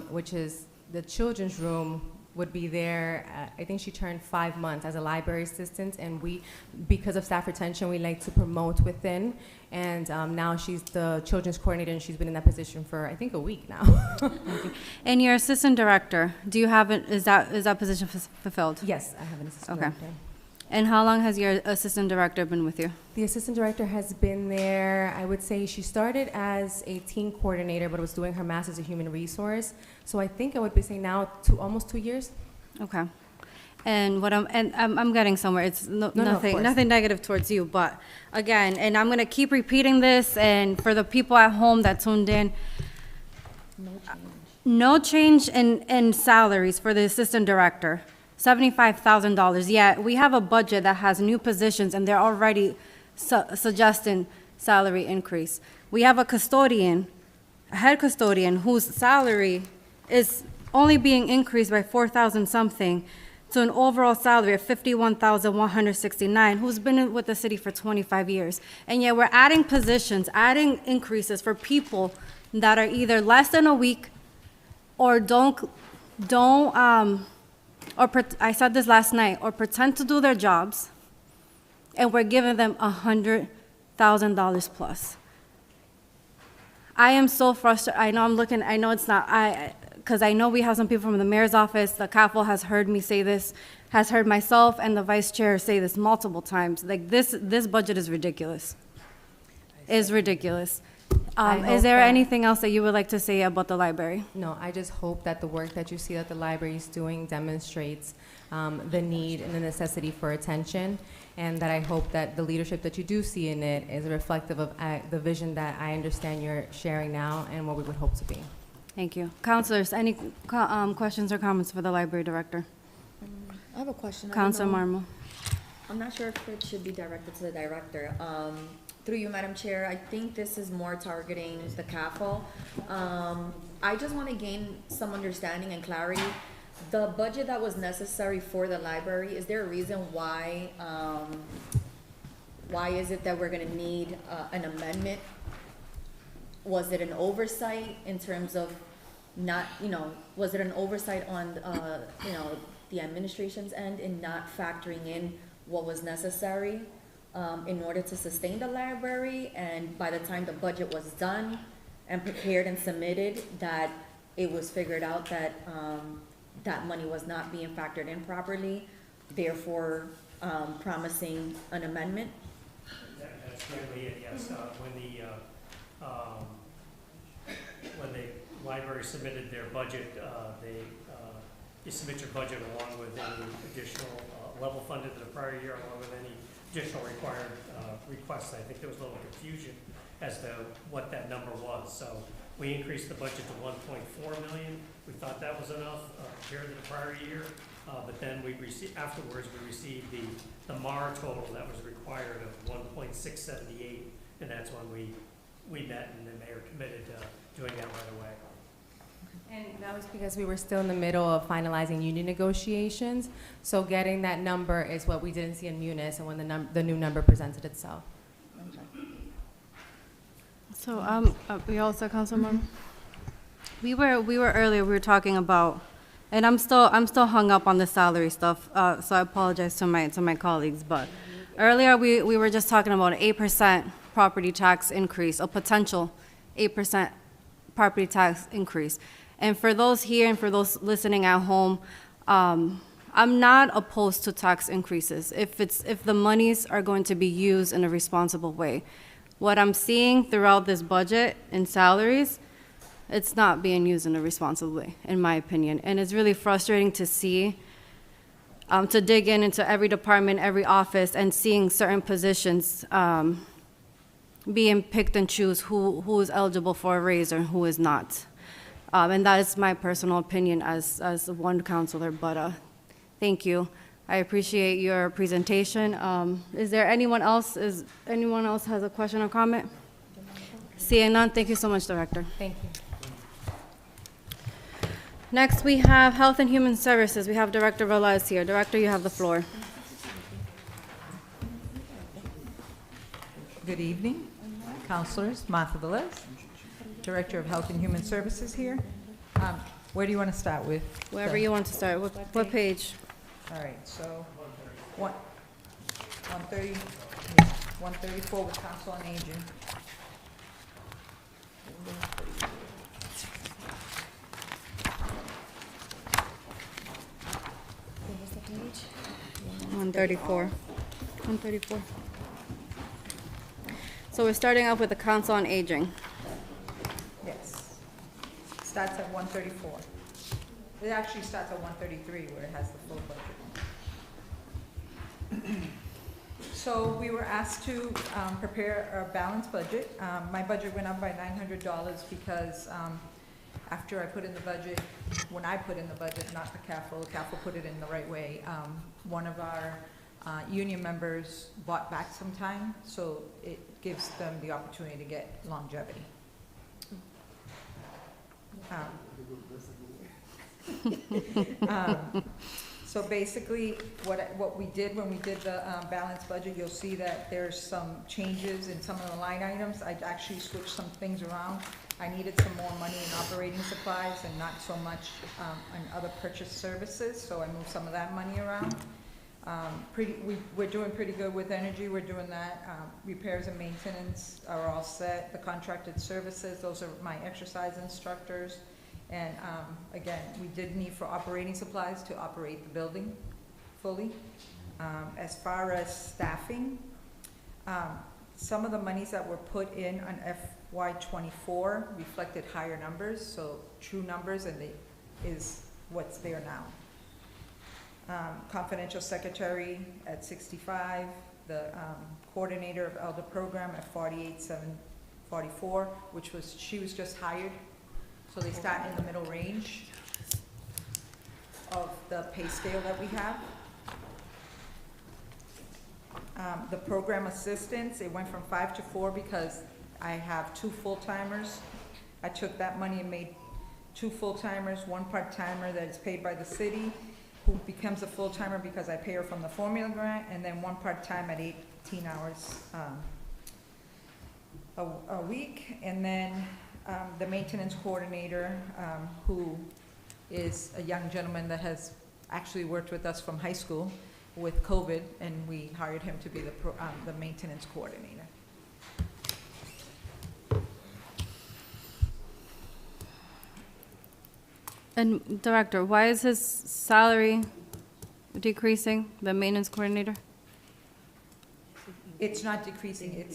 which is the children's room, would be there, I think she turned 5 months as a library assistant, and we, because of staff retention, we like to promote within, and now she's the children's coordinator, and she's been in that position for, I think, a week now. And your assistant director, do you have, is that position fulfilled? Yes, I have an assistant Okay. director. And how long has your assistant director been with you? The assistant director has been there, I would say she started as a teen coordinator, but was doing her master's in human resource. So I think I would be saying now almost 2 years. Okay. And I'm getting somewhere. It's No, of nothing, course. nothing negative towards you, but again, and I'm gonna keep repeating this, and for the people at home that tuned in, no change in salaries for the assistant director. $75,000, yet we have a budget that has new positions and they're already suggesting salary increase. We have a custodian, a head custodian, whose salary is only being increased by 4,000 something to an overall salary of 51,169, who's been with the city for 25 years. And yet we're adding positions, adding increases for people that are either less than a week or I said this last night, or pretend to do their jobs, and we're giving them $100,000 plus. I am so frustrated. I know it's not, because I know we have some people from the mayor's office. The CAFL has heard me say this, has heard myself and the vice chair say this multiple times. Like, this budget is ridiculous. Is ridiculous. I Is hope there that- anything else that you would like to say about the library? No, I just hope that the work that you see that the library is doing demonstrates the need and the necessity for attention, and that I hope that the leadership that you do see in it is reflective of the vision that I understand you're sharing now and what we would hope to be. Thank you. Councilors, any questions or comments for the library director? I have a question. I don't Councilor know. Marmol. I'm not sure if it should be directed to the director. Through you, Madam Chair, I think this is more targeting the CAFL. I just want to gain some understanding and clarity. The budget that was necessary for the library, is there a reason why is it that we're going to need an amendment? Was it an oversight in terms of not, was it an oversight on, the administration's end in not factoring in what was necessary in order to sustain the library, and by the time the budget was done and prepared and submitted, that it was figured out that that money was not being factored in properly, therefore promising an amendment? That's really it, yes. When the library submitted their budget, you submit your budget along with any additional level funded to the prior year, along with any additional required requests. I think there was a little confusion as to what that number was. So we increased the budget to 1.4 million. We thought that was enough compared to the prior year. But then afterwards we received the MAR total that was required of 1.678, and that's when we met and the mayor committed to doing that right away. And that was because we were still in the middle of finalizing union negotiations. So getting that number is what we didn't see in Munis, and when the new number presented itself. So, we also, Councilman? We were earlier, we were talking about, and I'm still hung up on the salary stuff, so I apologize to my colleagues, but earlier we were just talking about an 8% property tax increase, a potential 8% property tax increase. And for those here and for those listening at home, I'm not opposed to tax increases if the monies are going to be used in a responsible way. What I'm seeing throughout this budget in salaries, it's not being used in a responsible way, in my opinion. And it's really frustrating to see, to dig into every department, every office, and seeing certain positions being picked and choose who is eligible for a raise or who is not. And that is my personal opinion as one counselor, but thank you. I appreciate your presentation. Is there anyone else has a question or comment? Seeing none, thank you so much, Director. Thank you. Next, we have Health and Human Services. We have Director Velez here. Director, you have the floor. Good evening, councilors. Martha Velez, Director of Health and Human Services here. Where do you want to start with? Wherever you want to start. What page? All right, so 134 with Council on Aging. What was the page? 134. 134. So we're starting off with the Council on Aging. Yes. Starts at 134. It actually starts at 133 where it has the full budget. So we were asked to prepare a balanced budget. My budget went up by $900 because after I put in the budget, when I put in the budget, not the CAFL put it in the right way, one of our union members bought back some time, so it gives them the opportunity to get longevity. So basically, what we did when we did the balanced budget, you'll see that there's some changes in some of the line items. I actually switched some things around. I needed some more money in operating supplies and not so much on other purchase services, so I moved some of that money around. We're doing pretty good with energy, we're doing that. Repairs and maintenance are all set. The contracted services, those are my exercise instructors. And again, we did need for operating supplies to operate the building fully. As far as staffing, some of the monies that were put in on FY24 reflected higher numbers, so true numbers, and is what's there now. Confidential secretary at 65, the coordinator of elder program at 48,744, she was just hired. So they start in the middle range of the pay scale that we have. The program assistants, it went from 5 to 4 because I have 2 full-timers. I took that money and made 2 full-timers, 1 part-timer that is paid by the city, who becomes a full-timer because I pay her from the formula grant, and then 1 part-time at 18 hours a week. And then the maintenance coordinator, who is a young gentleman that has actually worked with us from high school with COVID, and we hired him to be the maintenance coordinator. And Director, why is his salary decreasing, the maintenance coordinator? It's not decreasing,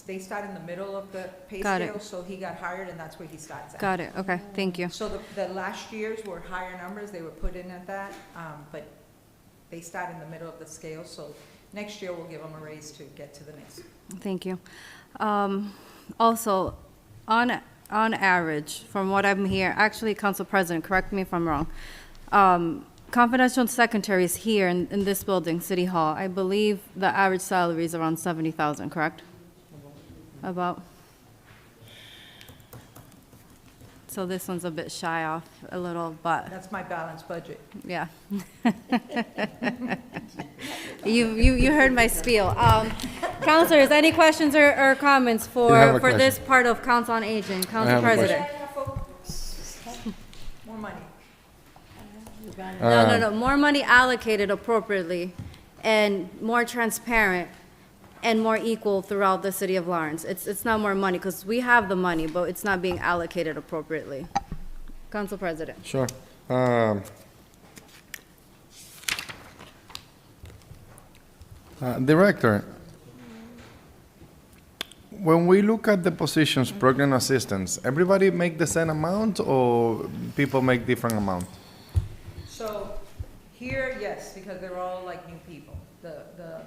they start in the middle of the pay Got it. scale, so he got hired and that's where he starts at. Got it, okay, thank you. So the last years were higher numbers, they were put in at that, but they start in the middle of the scale, so next year we'll give them a raise to get to the next. Thank you. Also, on average, from what I'm hearing, actually, Council President, correct me if I'm wrong, confidential secretaries here in this building, City Hall, I believe the average salary is around 70,000, correct? About? So this one's a bit shy off a little, but, That's my balanced budget. yeah. You heard my spiel. Councilors, any questions or comments have a for this part of Council on Aging? Council have a President? More money. No, more money allocated appropriately and more transparent and more equal throughout the city of Lawrence. It's not more money, because we have the money, but it's not being allocated appropriately. Council President. Sure. Director, when we look at the positions, program assistants, everybody make the same amount or people make different amount? So here, yes, because they're all like new people. The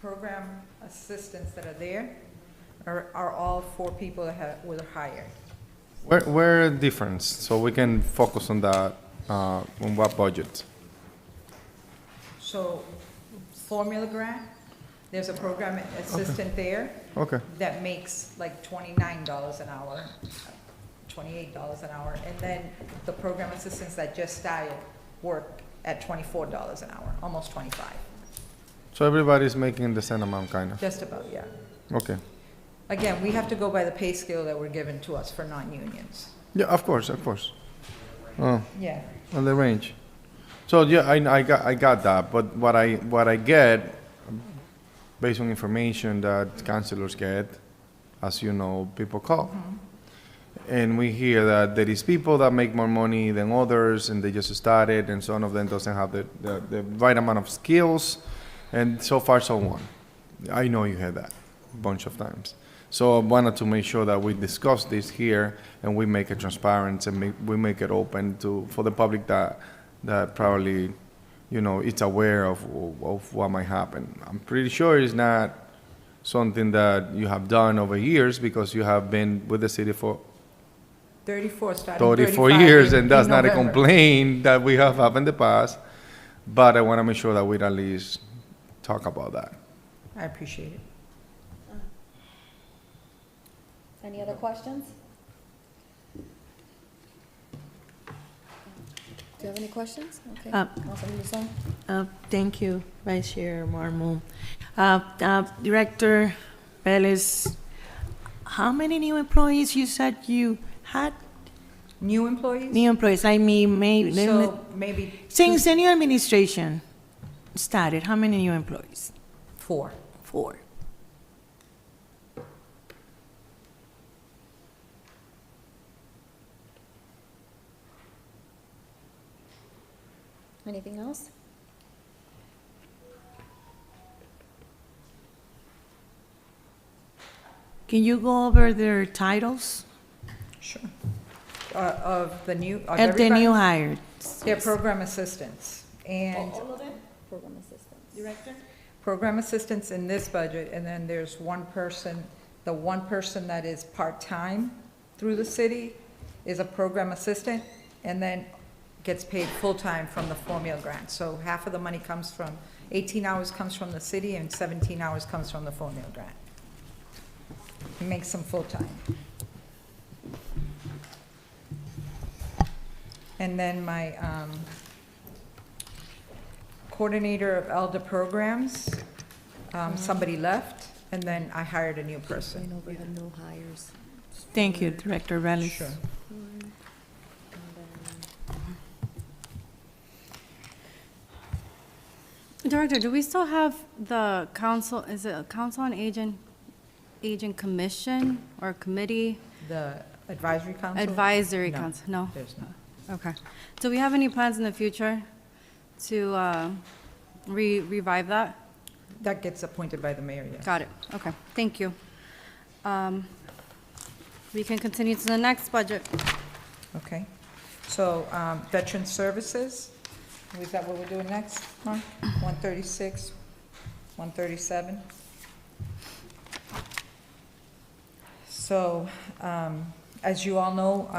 program assistants that are there are all 4 people that were hired. Where difference, so we can focus on that, on what budget? So formula grant, there's a program assistant there Okay, that makes like $29 an hour, $28 an hour. And then the program assistants that just started work at $24 an hour, almost 25, So everybody's making the same amount, kind of. just about, yeah. Okay. Again, we have to go by the pay scale that were given to us for non-unions. Yeah, of course, of course. Oh, Yeah. on the range. So yeah, I got that. But what I get, based on information that councilors get, as you know, people call. And we hear that there is people that make more money than others, and they just started, and some of them doesn't have the right amount of skills, and so far so on. I know you heard that a bunch of times. So I wanted to make sure that we discuss this here, and we make it transparent, and we make it open for the public that probably, you know, it's aware of what might happen. I'm pretty sure it's not something that you have done over years, because you have been with the city for 34 years, and that's not a complaint that we have had in the past. But I want to make sure that we at least talk about that. I appreciate it. Any other questions? Do you have any questions? Okay. Councilman Luzon? Thank you, Vice Chair Marmol. Director Velez, how many new employees you said you had? New employees? New employees, I mean, So maybe since the new administration started, how many new employees? 4. 4. Anything else? Can you go over their titles Sure. Of the new, of of the everybody? new hires? They're program assistants. And Program assistants. Director? program assistants in this budget, and then there's one person, the one person that is part-time through the city is a program assistant, and then gets paid full-time from the formula grant. So half of the money comes from, 18 hours comes from the city, and 17 hours comes from the formula grant. It makes them full-time. And then my coordinator of elder programs, somebody left, and then I hired a new person. Going over the new hires. Thank you, Director Velez. Sure. Director, do we still have the council, is it a council on agent commission or committee? The advisory council? Advisory No, council, no? There's not. Okay. Do we have any plans in the future to revive that? That gets appointed by the mayor, yes. Got it. Okay, thank you. We can continue to the next budget. Okay. So, veteran services, is that what we're doing next, Mark? 136, 137? So, as you all know,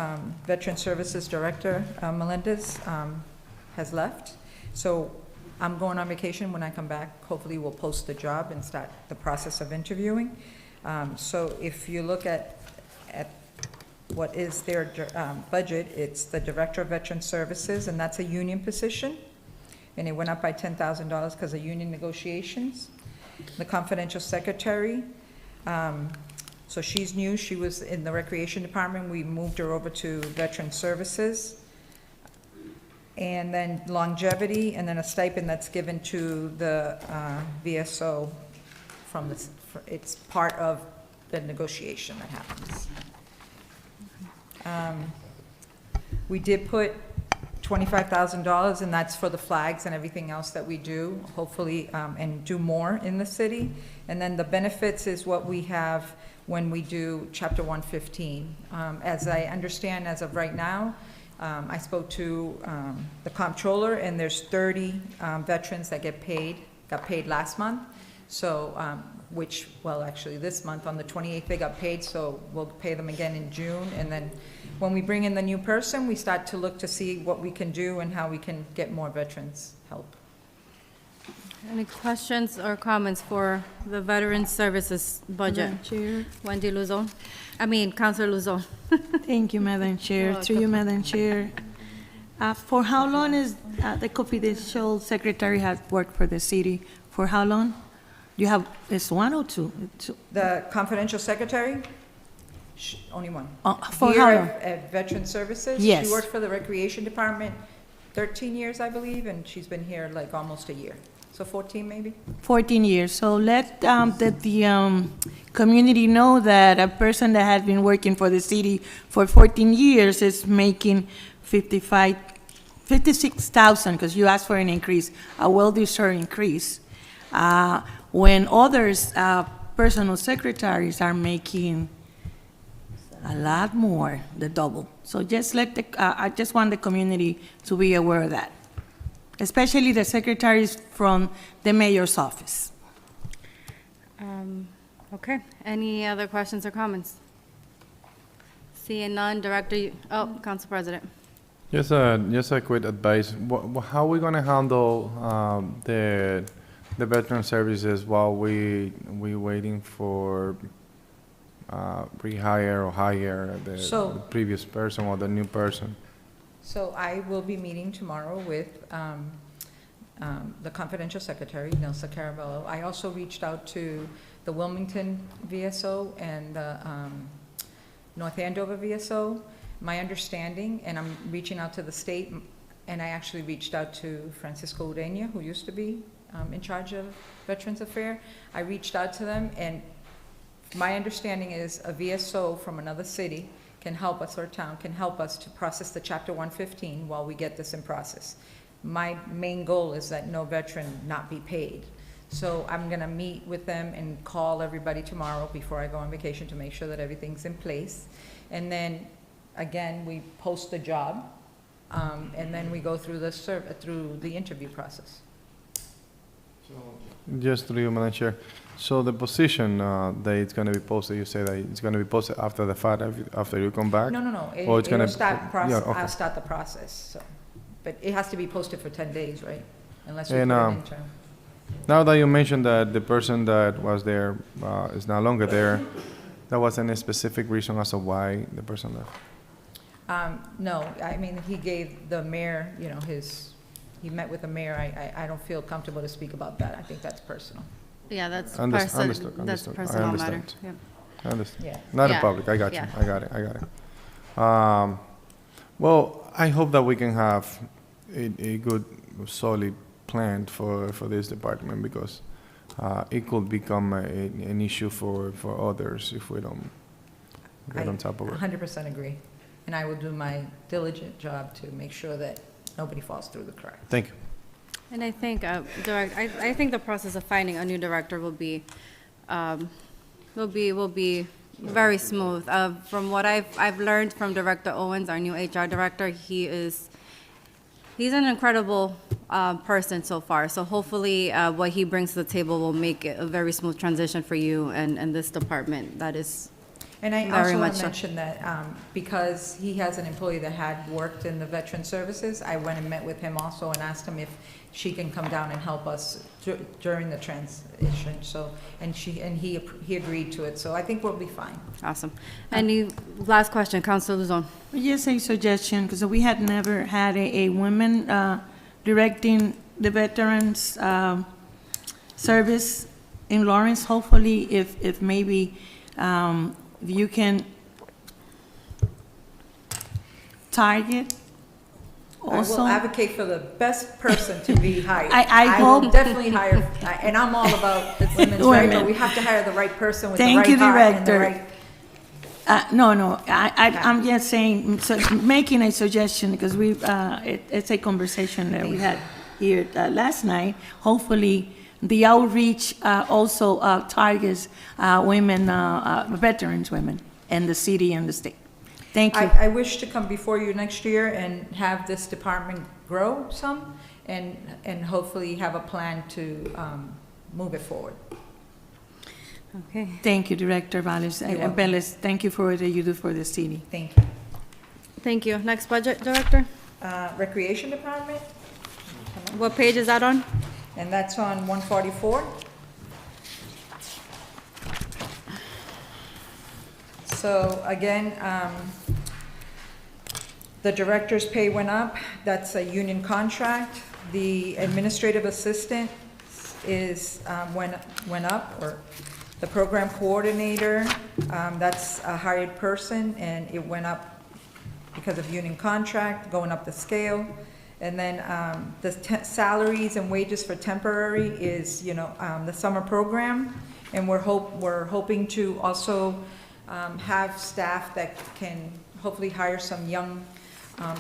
Veteran Services Director Melendez has left. So I'm going on vacation. When I come back, hopefully we'll post the job and start the process of interviewing. So if you look at what is their budget, it's the Director of Veteran Services, and that's a union position. And it went up by $10,000 because of union negotiations. The confidential secretary, so she's new. She was in the Recreation Department. We moved her over to Veteran Services. And then longevity, and then a stipend that's given to the VSO from the, it's part of the negotiation that happens. We did put $25,000, and that's for the flags and everything else that we do, hopefully, and do more in the city. And then the benefits is what we have when we do Chapter 115. As I understand, as of right now, I spoke to the comptroller, and there's 30 veterans that got paid last month. So, which, well, actually this month, on the 28th, they got paid, so we'll pay them again in June. And then when we bring in the new person, we start to look to see what we can do and how we can get more veterans help. Any questions or comments for the Veteran Services budget? Madam Chair. Wendy Luzon? I mean, Councilor Luzon. Thank you, Madam Chair. Through you, Madam Chair. For how long is the confidential secretary has worked for the city? For how long? You have, it's one or two? The confidential secretary? Only one. For Here how at- long? At Veteran Services. Yes. She worked for the Recreation Department 13 years, I believe, and she's been here like almost a year. So 14 maybe? 14 years. So let the community know that a person that has been working for the city for 14 years is making 56,000, because you asked for an increase, a well-deserved increase. When others, personal secretaries are making a lot more, the double. So just I just want the community to be aware of that, especially the secretaries from the mayor's office. Okay, any other questions or comments? Seeing none, Director, Council President. Just a quick advice. How are we gonna handle the veteran services while we waiting for rehire or hire the previous person or the new person? So I will be meeting tomorrow with the confidential secretary, Nelsa Caravello. I also reached out to the Wilmington VSO and the North Andover VSO. My understanding, and I'm reaching out to the state, and I actually reached out to Francisco Ureña, who used to be in charge of Veterans Affairs. I reached out to them, and my understanding is a VSO from another city can help us, or town can help us to process the Chapter 115 while we get this in process. My main goal is that no veteran not be paid. So I'm gonna meet with them and call everybody tomorrow before I go on vacation to make sure that everything's in place. And then, again, we post the job, and then we go through through the interview process. Just through you, Madam Chair. So the position that it's gonna be posted, you say that it's gonna be posted after the fact, after you come back? No. Or it's It'll gonna- start yeah, okay. I'll start the process, so. But it has to be posted for 10 days, right? Unless we put And, an interim. Now that you mentioned that the person that was there is no longer there, there wasn't a specific reason as to why the person left? No, I mean, he gave the mayor, he met with the mayor. I don't feel comfortable to speak about that. I think that's personal. Yeah, that's Understood. that's I personal matter. understand. Yeah. I understand. Yeah. Not in Yeah. public, I got you, Yeah. I got it. Well, I hope that we can have a good, solid plan for this department, because it could become an issue for others if we don't get on top of it. 100% agree. And I will do my diligent job to make sure that nobody falls through the cracks. Thank you. And I think, I think the process of finding a new director will be very smooth. From what I've learned from Director Owens, our new HR director, he's an incredible person so far. So hopefully, what he brings to the table will make it a very smooth transition for you and this department. That is And I very also want much to so. mention that because he has an employee that had worked in the Veteran Services, I went and met with him also and asked him if she can come down and help us during the transition. So, and he agreed to it. So I think we'll be fine. awesome. Any last question, Councilor Luzon? Just a suggestion, because we had never had a woman directing the veterans service in Lawrence. Hopefully, if maybe you can target I also. will advocate for the best person to be hired. I will hope- definitely hire, and I'm all about women's rights, but Women. we have to hire the right person with the Thank right you, heart and the Director. right. No, I'm just saying, so making a suggestion, because it's a conversation that we had here last night. Hopefully, the outreach also targets women, veterans women in the city and the state. Thank you. I wish to come before you next year and have this department grow some, and hopefully have a plan to move it forward. Okay. Thank you, Director Valles. You're welcome. Velez, thank you for what you do for the city. Thank you. Thank you. Next budget, Director? Recreation Department, What page is that on? and that's on 144. So again, The director's pay went up, that's a union contract. The administrative assistant is, went up, or the program coordinator, that's a hired person, and it went up because of union contract, going up the scale. And then the salaries and wages for temporary is, the summer program. And we're hoping to also have staff that can hopefully hire some young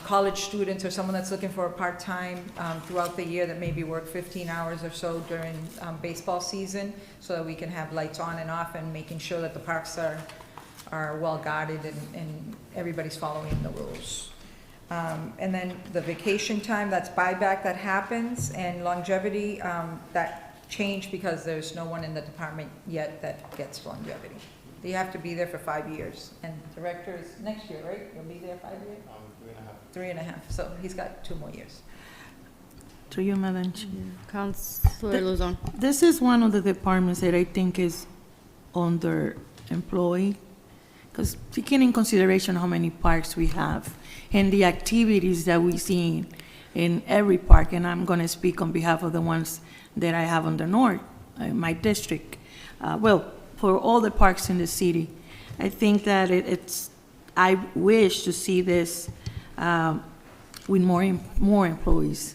college students or someone that's looking for a part-time throughout the year that maybe work 15 hours or so during baseball season, so that we can have lights on and off and making sure that the parks are well guarded and everybody's following the rules. And then the vacation time, that's buyback that happens, and longevity, that changed because there's no one in the department yet that gets longevity. You have to be there for 5 years, and director is next year, right? You'll be there 5 years? 3.5, so he's got 2 more years. To you, Madam Chair. Councilor Luzon. This is one of the departments that I think is underemployed, because taking in consideration how many parks we have and the activities that we see in every park, and I'm going to speak on behalf of the ones that I have on the north, my district. For all the parks in the city, I think that I wish to see this with more employees,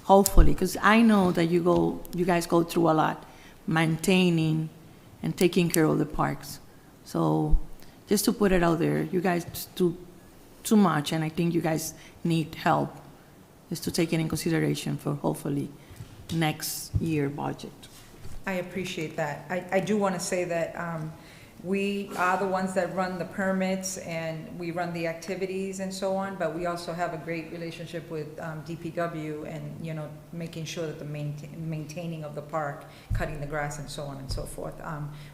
hopefully, because I know that you guys go through a lot, maintaining and taking care of the parks. So just to put it out there, you guys do too much, and I think you guys need help, just to take it in consideration for hopefully next year budget. I appreciate that. I do want to say that we are the ones that run the permits and we run the activities and so on, but we also have a great relationship with DPW and, making sure that the maintaining of the park, cutting the grass and so on and so forth.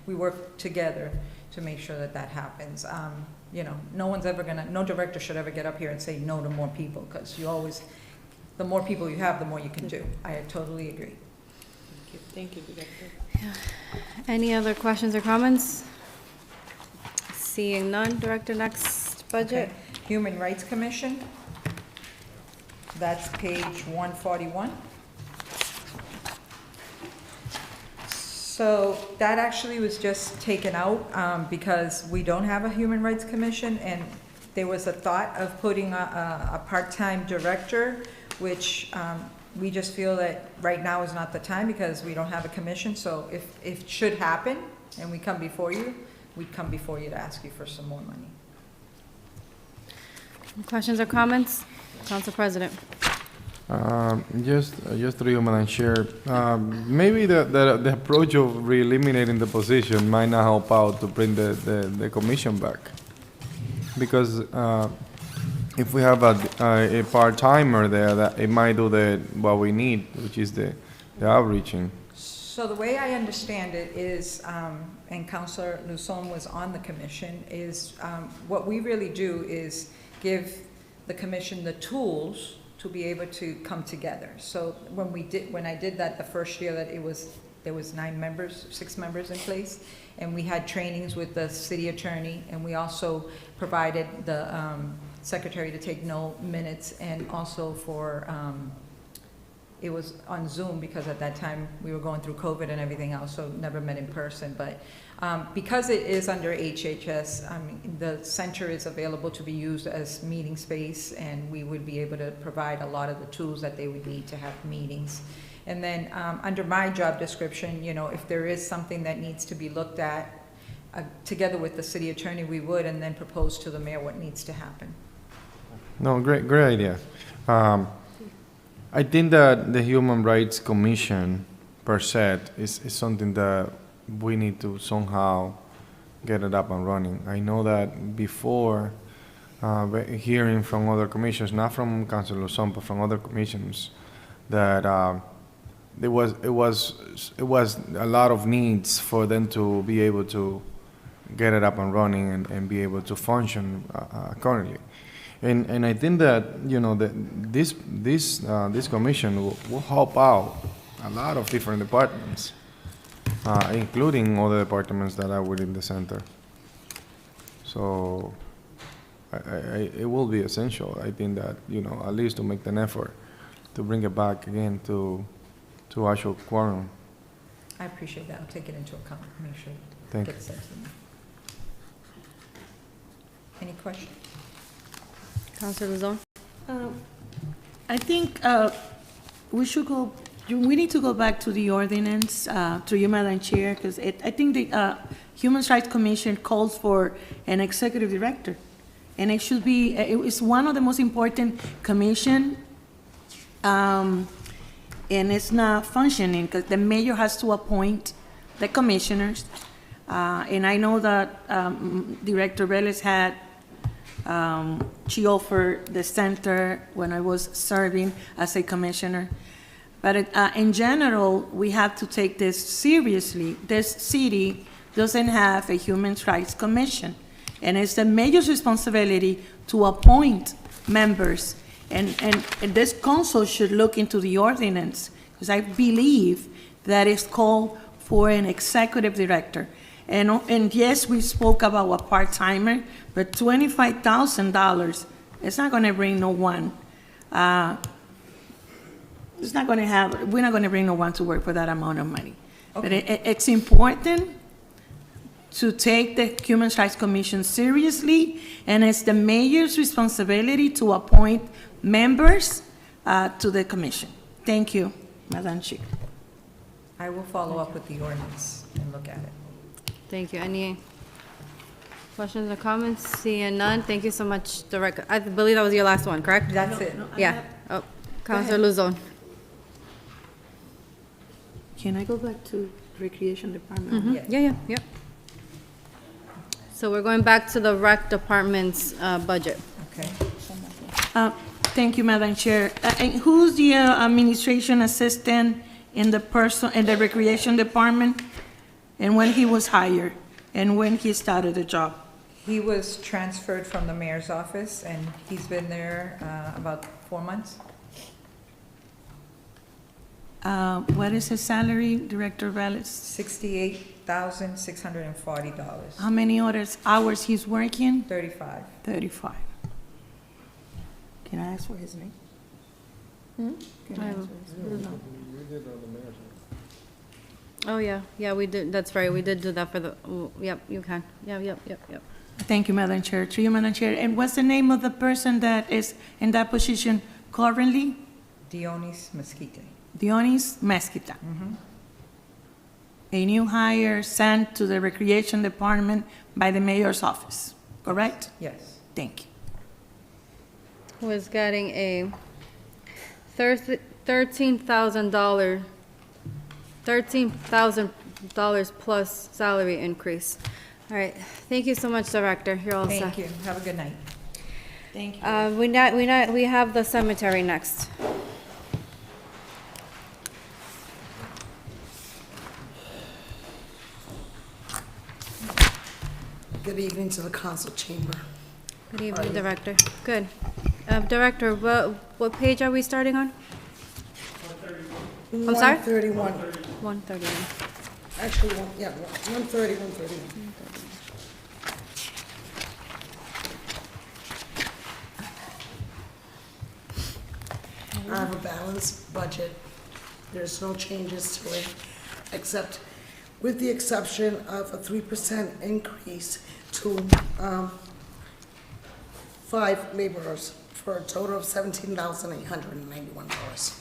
We work together to make sure that that happens. No director should ever get up here and say no to more people, because the more people you have, the more you can do. I totally agree. Thank you, Director. Any other questions or comments? Seeing none, Director, next budget. Okay. Human Rights Commission, that's page 141. So that actually was just taken out because we don't have a Human Rights Commission, and there was a thought of putting a part-time director, which we just feel that right now is not the time because we don't have a commission. So if it should happen and we come before you, we'd come before you to ask you for some more money. Questions or comments? Council President. Just through you, Madam Chair. Maybe the approach of re-eliminating the position might not help out to bring the commission back. Because if we have a part-timer there, that it might do what we need, which is the outreaching. So the way I understand it is, and Councilor Luzon was on the commission, is what we really do is give the commission the tools to be able to come together. So when I did that the first year, that there was 6 members in place, and we had trainings with the city attorney, and we also provided the secretary to take no minutes, and also for it was on Zoom because at that time we were going through COVID and everything else, so never met in person. But because it is under HHS, the center is available to be used as meeting space, and we would be able to provide a lot of the tools that they would need to have meetings. And then under my job description, if there is something that needs to be looked at, together with the city attorney, we would, and then propose to the mayor what needs to happen. No, great idea. I think that the Human Rights Commission, per se, is something that we need to somehow get it up and running. I know that before, hearing from other commissions, not from Councilor Luzon, but from other commissions, that it was a lot of needs for them to be able to get it up and running and be able to function accordingly. And I think that this commission will help out a lot of different departments, including other departments that are within the center. So it will be essential. I think that, you know, at least to make an effort to bring it back again to actual quorum. I appreciate that. I'll take it into account, make sure it Thank gets sent to me. Any questions? Counselor Luzon? I think we need to go back to the ordinance, to you, Madam Chair, because I think the Human Rights Commission calls for an executive director. And it should be, it's one of the most important commission, and it's not functioning because the mayor has to appoint the commissioners. And I know that Director Velez had, she offered the center when I was serving as a commissioner. But in general, we have to take this seriously. This city doesn't have a Human Rights Commission, and it's the mayor's responsibility to appoint members. And this council should look into the ordinance, because I believe that it's called for an executive director. And yes, we spoke about a part-timer, but $25,000, it's not gonna bring no one. It's not gonna have, we're not gonna bring no one to work for that amount of money. But it's important to take the Human Rights Commission seriously, and it's the mayor's responsibility to appoint members to the commission. Thank you, Madam Chair. I will follow up with the ordinance and look at it. Thank you. Any questions or comments? Seeing none, thank you so much, Director. I believe that was your last one, correct? That's it. Yeah. Oh, Counselor Luzon. Can I go back to Recreation Department? Yeah. So we're going back to the rec department's budget. Okay. Thank you, Madam Chair. And who's the administration assistant in the Recreation Department? And when he was hired, and when he started the job? He was transferred from the mayor's office, and he's been there about 4 months. What is his salary, Director Velez? $68,640. How many hours he's working? 35. 35. Can I ask for his name? Can I ask for his name? Oh, yeah, we did, that's right, we did do that for the, yep, you can. Yep. Thank you, Madam Chair. To you, Madam Chair. And what's the name of the person that is in that position currently? Dionis Mesquite. Dionis Mesquita. A new hire sent to the Recreation Department by the mayor's office, correct? Yes. Thank you. Was getting a $13,000 plus salary increase. All right, thank you so much, Director. You're all set. Thank you. Have a good night. Thank you. We have the cemetery next. Good evening to the council chamber. Good evening, Director. Good. Director, what page are we starting on? I'm sorry? 131. 131. Actually, 130, 131. I have a balanced budget. There's no changes to it, except with the exception of a 3% increase to 5 laborers for a total of $17,891.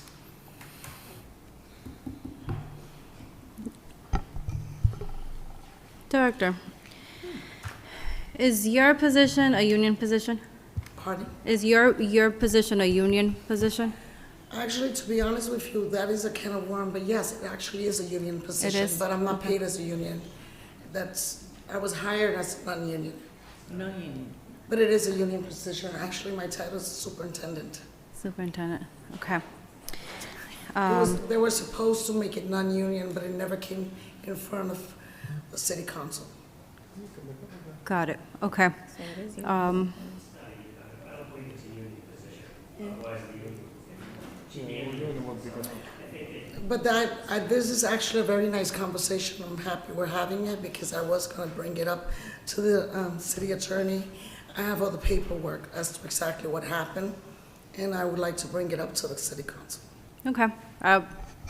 Director, is your position a union position? Pardon? Is your position a union position? Actually, to be honest with you, that is a can of worm, but yes, it actually is a union position. is? But I'm not paid as a union. I was hired as non-union. Non-union. But it is a union position. Actually, my title is superintendent. Superintendent, okay. They were supposed to make it non-union, but it never came in front of the city council. Got it, okay. But this is actually a very nice conversation. I'm happy we're having it because I was going to bring it up to the city attorney. I have all the paperwork as to exactly what happened, and I would like to bring it up to the city council. Okay.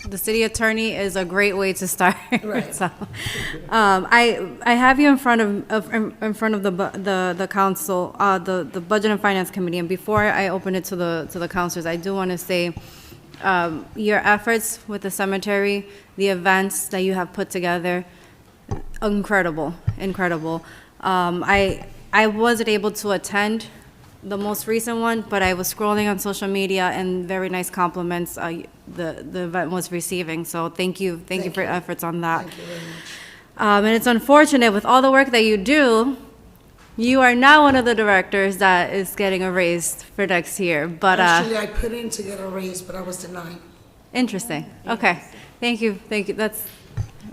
The city attorney is a great way to start. Right. So, I have you in front of the council, the Budget and Finance Committee, and before I open it to the councilors, I do want to say, your efforts with the cemetery, the events that you have put together, incredible. I wasn't able to attend the most recent one, but I was scrolling on social media and very nice compliments the event was receiving. So thank you for your efforts on that. Thank you very much. And it's unfortunate with all the work that you do, you are now one of the directors that is getting a raise for next year. But Actually, I put in to get a raise, but I was denied. interesting. Okay, thank you. That's.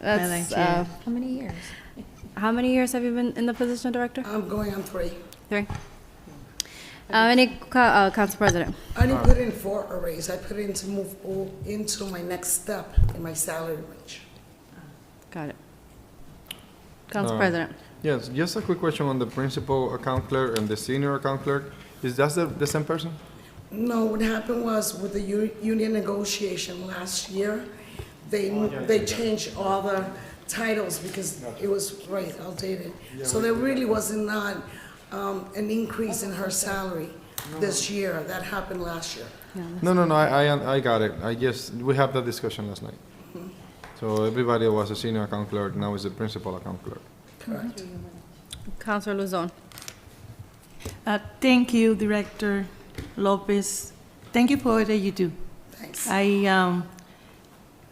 Madam Chair. How many years? How many years have you been in the position of director? I'm going on 3. 3. Council President? I didn't put in for a raise. I put in to move into my next step in my salary range. Got it. Council President? Yes, just a quick question on the principal account clerk and the senior account clerk. Is that the same person? No, what happened was with the union negotiation last year, they changed all the titles because it was outdated. So there really was not an increase in her salary this year. That happened last year. No, I got it. We had that discussion last night. So everybody was a senior account clerk, now is a principal account clerk. Correct. Councilor Luzon? Thank you, Director Lopez. Thank you for what you do. Thanks.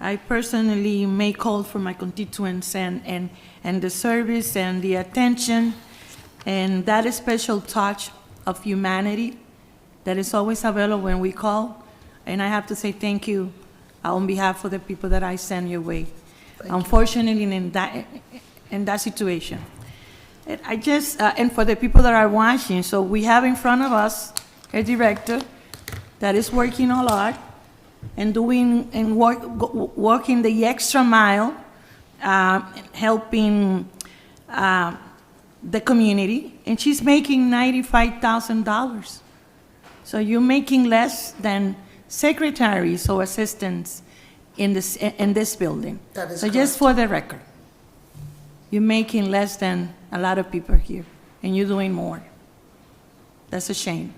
I personally make calls for my constituents and the service and the attention and that special touch of humanity that is always available when we call. And I have to say thank you on behalf of the people that I send your way. Unfortunately, in that situation. And for the people that are watching, so we have in front of us a director that is working a lot and working the extra mile, helping the community, and she's making $95,000. So you're making less than secretaries or assistants in this building. That is so just correct. for the record, you're making less than a lot of people here, and you're doing more. That's a shame.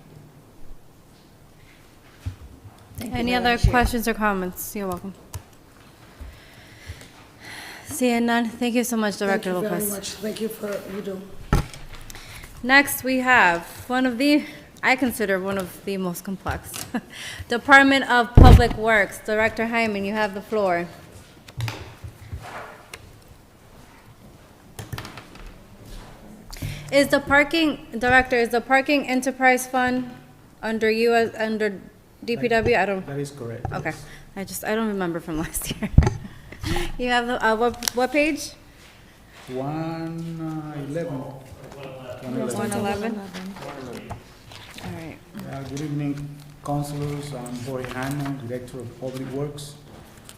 Any other questions or comments? You're welcome. Seeing none, thank you so much, Director Lopez. Thank you very much. Thank you for what you do. Next, we have I consider one of the most complex. Department of Public Works. Director Hyman, you have the floor. Is the parking enterprise fund under under DPW? That is correct. Okay, I don't remember from last year. You have the, what page? 111. 111? All right. Good evening, councilors. I'm Jorge Hyman, Director of Public Works.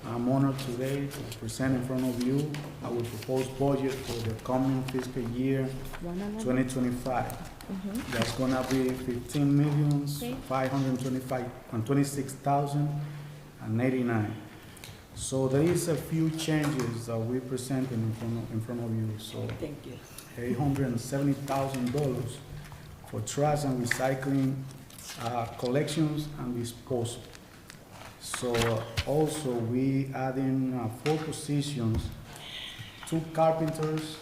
I'm honored today to present in front of you our proposed budget for the coming fiscal year 2025. That's gonna be $15,526,089. So there is a few changes that we present in front of you. So Thank you. $870,000 for trash and recycling, collections and disposal. So also we add in 4 positions, 2 carpenters,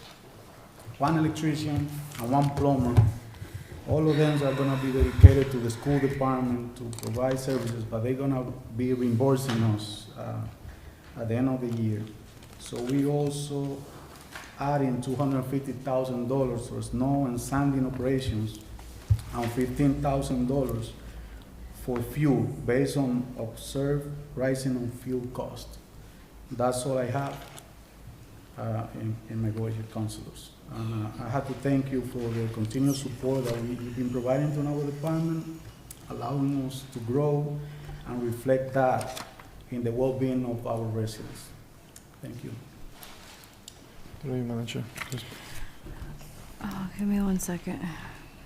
1 electrician, and 1 plumber. All of them are gonna be dedicated to the school department to provide services, but they're gonna be reimbursing us at the end of the year. So we also add in $250,000 for snow and sanding operations and $15,000 for fuel based on observed rising on fuel cost. That's all I have in my budget, councilors. I have to thank you for the continued support that you've been providing to our department, allowing us to grow and reflect that in the well-being of our residents. Thank you. Through you, Madam Chair. Please. Oh, give me 1 second.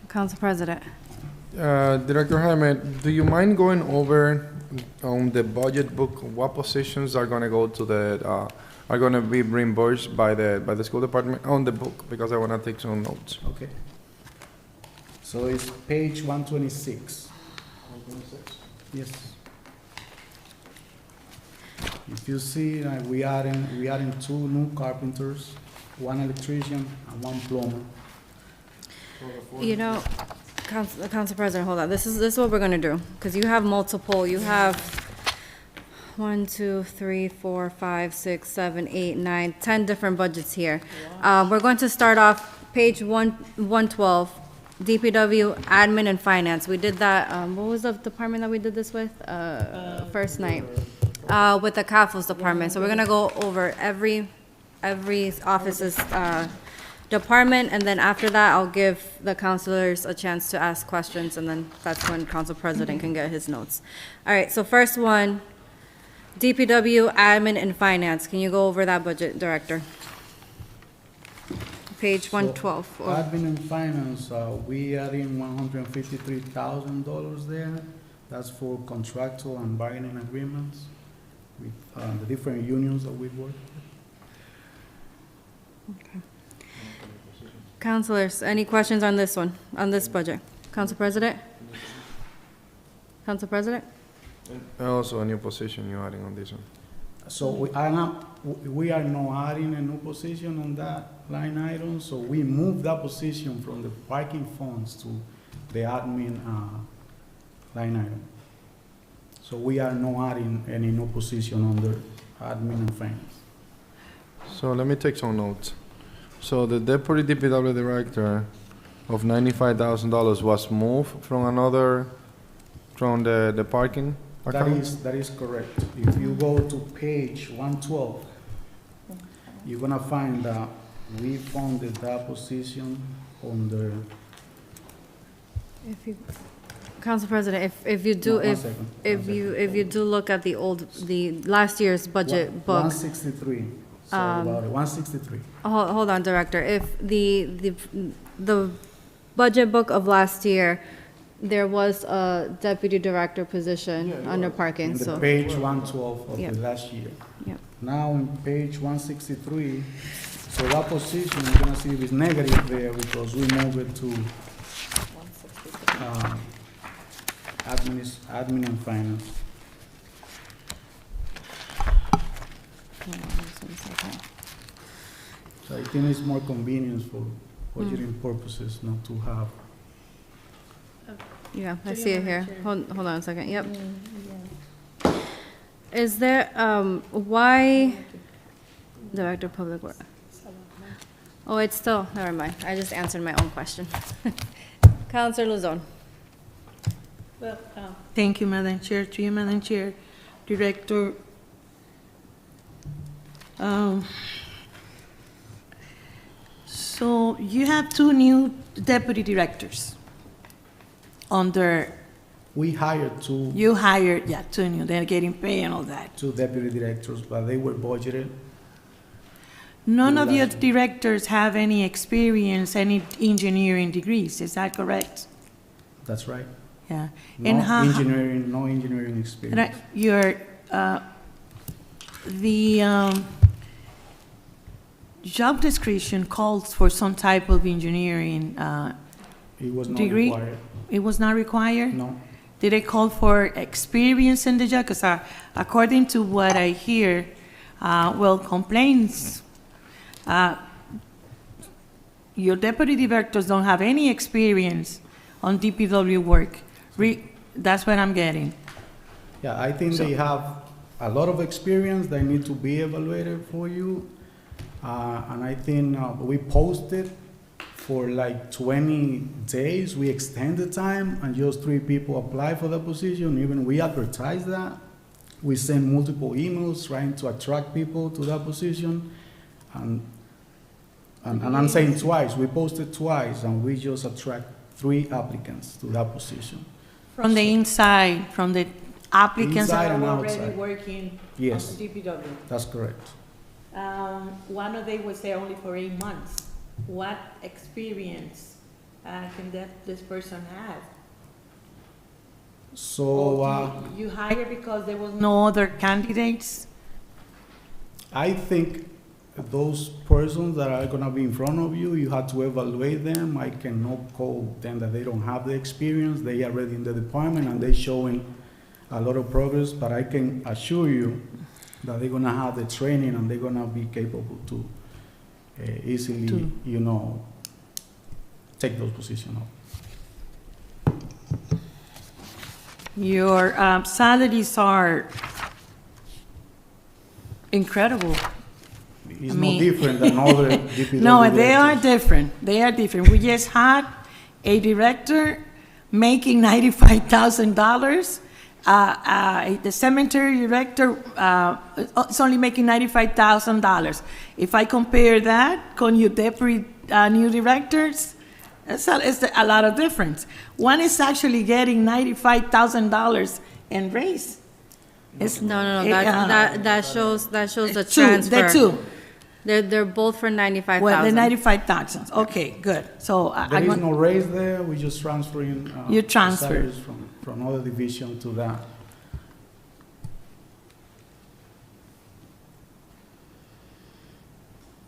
Council President. Director Jaime, do you mind going over on the budget book, what positions are gonna go to the, are gonna be reimbursed by the school department on the book? Because I wanna take some notes. Okay. So it's page 126. Yes. If you see, we adding 2 new carpenters, 1 electrician, and 1 plumber. You know, Council President, hold on. This is what we're gonna do, because you have multiple, you have 1, 2, 3, 4, 5, 6, 7, 8, 9, 10 different budgets here. We're going to start off page 112, DPW, admin and finance. We did that, what was the department that we did this with? First night. With the CAFOS department. So we're gonna go over every office's, department, and then after that, I'll give the councilors a chance to ask questions, and then that's when Council President can get his notes. All right, so first one, DPW, admin and finance. Can you go over that budget, Director? Page 112. So, admin and finance, we adding $153,000 there. That's for contractual and bargaining agreements with the different unions that we work with. Okay. Councilors, any questions on this one, on this budget? Council President? Council President? Also, a new position you're adding on this one. So we are not adding a new position on that line item, so we moved that position from the parking funds to the admin line item. So we are not adding any new position under admin and finance. So let me take some notes. So the deputy DPW director of $95,000 was moved from the parking account? That is correct. If you go to page 112, you're gonna find that we funded that position under. If you, Council President, if you do, if you do look at the last year's budget book. 163. Sorry about it, 163. Hold on, Director. If the budget book of last year, there was a deputy director position under parking, In so. the page 112 of Yep. the last year. Yep. Now in page 163, so that position, you're gonna see it's negative there because we moved it to admin and finance. So I think it's more convenience for budgeting purposes not to have. Yeah, I see it here. Hold on a second, yep. Is there, why, Director of Public Works? Oh, it's still, never mind, I just answered my own question. Counselor Luzon. Well, thank you, Madam Chair. To you, Madam Chair, Director. So you have 2 new deputy directors under. We hired 2. You hired, 2 new. They're getting paid and all that. 2 deputy directors, but they were budgeted. None of your directors have any experience, any engineering degrees. Is that correct? That's right. Yeah. No And how? Right, engineering experience. The job description calls for some type of engineering It was not degree. required. It was not required? No. Did it call for experience in the job? Because according to what I hear, complaints, your deputy directors don't have any experience on DPW work. That's what I'm getting. Yeah, I think they have a lot of experience. They need to be evaluated for you. And I think we posted for like 20 days. We extended time and just 3 people applied for the position. Even we advertised that. We sent multiple emails trying to attract people to that position. And I'm saying twice, we posted twice and we just attract 3 applicants to that position. From the inside, from the applicants Inside that and are already outside. working on Yes. the DPW. That's correct. One of them was there only for 8 months. What experience can this person have? So, Or you hire because there was no other candidates? I think those persons that are gonna be in front of you, you have to evaluate them. I cannot call them that they don't have the experience. They are already in the department and they're showing a lot of progress, but I can assure you that they're gonna have the training and they're gonna be capable to easily, take those positions up. Your salaries are incredible. It's I no mean- different than other DPW No, they are directors. different. They are different. We just had a director making $95,000. The cemetery director is only making $95,000. If I compare that con your deputy new directors, it's a lot of difference. One is actually getting $95,000 in raise. It's No, it, that shows the two, transfer. the two. They're both for 95,000. Well, the 95,000. Okay, good. So There is no raise there, we're just transferring. You transfer. salaries from other division to that.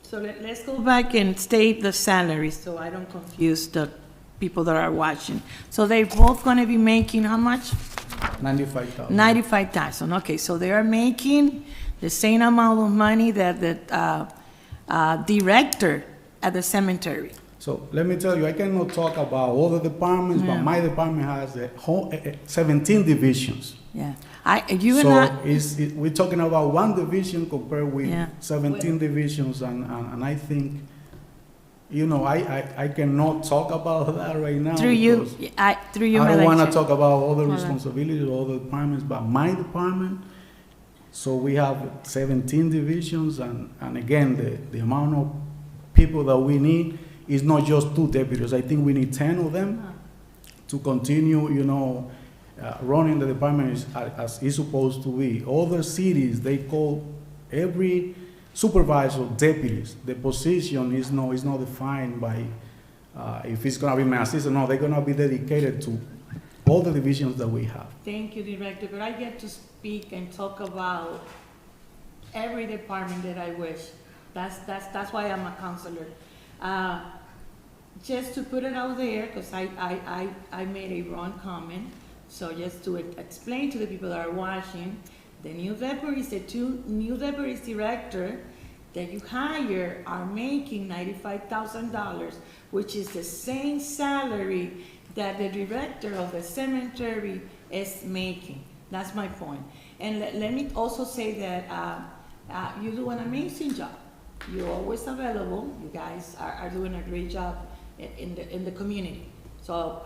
So let's go back and state the salaries, so I don't confuse the people that are watching. So they're both gonna be making how much? 95,000. 95,000, okay, so they are making the same amount of money that the director at the cemetery. So let me tell you, I cannot talk about other departments, but Yeah. my department has 17 divisions. Yeah, you and So I, we're talking about one division compared with Yeah. 17 divisions, and I think, I cannot talk about that right now. through you, because through you, I don't Madam want to Chair. talk about other on. responsibilities or other departments, but my department, so we have 17 divisions, and again, the amount of people that we need is not just 2 deputies. I think we need 10 of them to continue, running the department as it's supposed to be. Other cities, they call every supervisor deputies. The position is not defined by if it's gonna be my assistant. No, they're gonna be dedicated to all the divisions that we have. Thank you, Director, but I get to speak and talk about every department that I wish. That's why I'm a counselor. Just to put it out there, because I made a wrong comment, so just to explain to the people that are watching, the new deputies, the 2 new deputies director that you hire are making $95,000, which is the same salary that the director of the cemetery is making. That's my point. And let me also say that you do an amazing job. You're always available. You guys are doing a great job in the community. So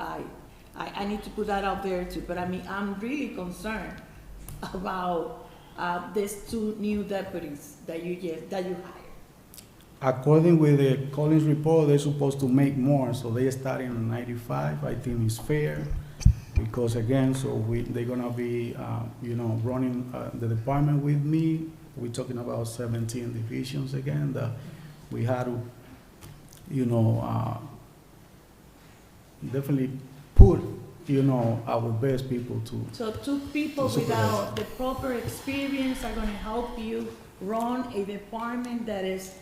I need to put that out there too. But I mean, I'm really concerned about these 2 new deputies that you hire. According with the Collins report, they're supposed to make more, so they starting on 95. I think it's fair, because again, they're gonna be, running the department with me. We're talking about 17 divisions again, that we had to, definitely put, our best people to. So 2 people without the proper experience are gonna help you run a department that is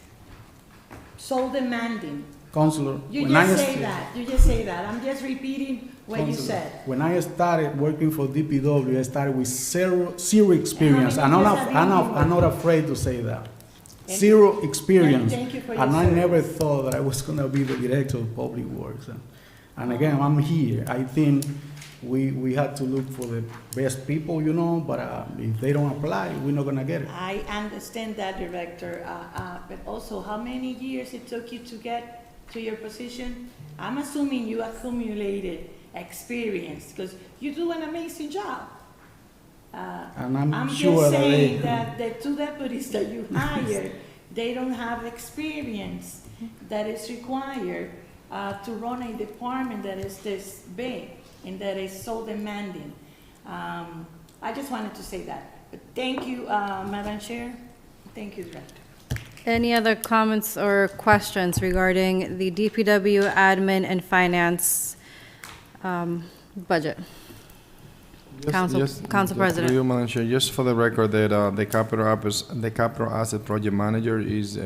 so demanding. Counselor, You when I just say st- that, you just say that. I'm just repeating what you Counselor, said. when I started working for DPW, I started with zero experience. And how I'm many years have you I'm not afraid to say that. Zero experience. Thank you for your And I service. never thought that I was gonna be the director of public works. And again, I'm here. I think we had to look for the best people, but if they don't apply, we're not gonna get it. I understand that, Director, but also how many years it took you to get to your position? I'm assuming you accumulated experience, because you do an amazing job. And I'm just sure that saying that the 2 deputies that you hired, they don't have experience that is required to run a department that is this big and that is so demanding. I just wanted to say that. But thank you, Madam Chair. Thank you, Director. Any other comments or questions regarding the DPW admin and finance budget? Council President. Through you, Madam Chair, just for the record that the capital asset project manager is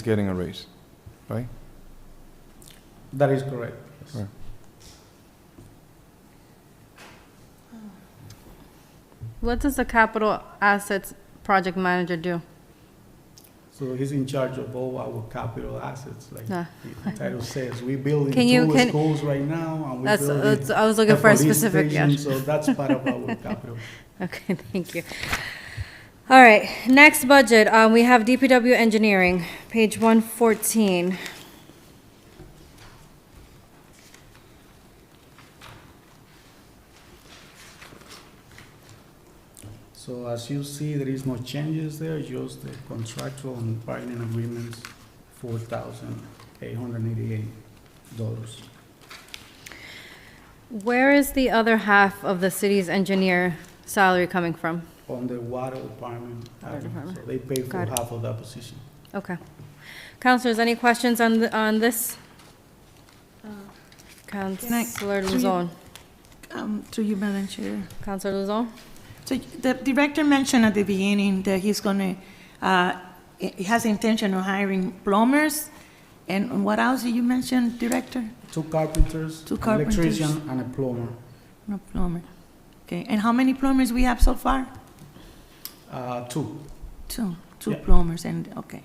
getting a raise, right? That is correct. Yes. Right. What does the capital assets project manager do? So he's in charge of all our capital assets, like Yeah. the title says. We're building Can you- two schools right now, and we're building I was looking a for a police specific, station, yeah. so that's part of our capital. Okay, thank you. All right, next budget, we have DPW engineering, page 114. So as you see, there is no changes there, just the contractual and bargaining agreements, $4,888. Where is the other half of the city's engineer salary coming from? On the water department, department. so they pay for Got it. half of that position. Okay. Counselors, any questions on this? Counselor through you- Luzon. To you, Madam Chair. Counselor Luzon? So the director mentioned at the beginning that he's gonna, he has intention of hiring plumbers. And what else did you mention, Director? Two carpenters, Two an carpenters. electrician, and a plumber. No plumber. Okay, and how many plumbers we have so far? Two. Two Yeah. plumbers, and, okay.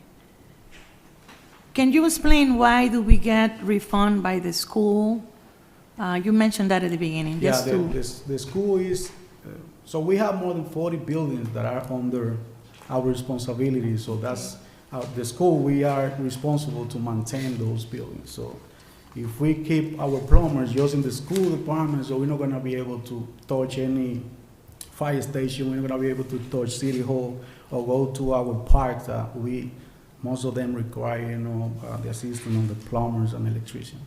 Can you explain why do we get refund by the school? You mentioned that at the beginning, Yeah, just to, the school is, so we have more than 40 buildings that are under our responsibility, so that's, the school, we are responsible to maintain those buildings. So if we keep our plumbers just in the school department, so we're not gonna be able to touch any fire station, we're not gonna be able to touch City Hall or go to our parks that most of them require, the assistance of the plumbers and electricians.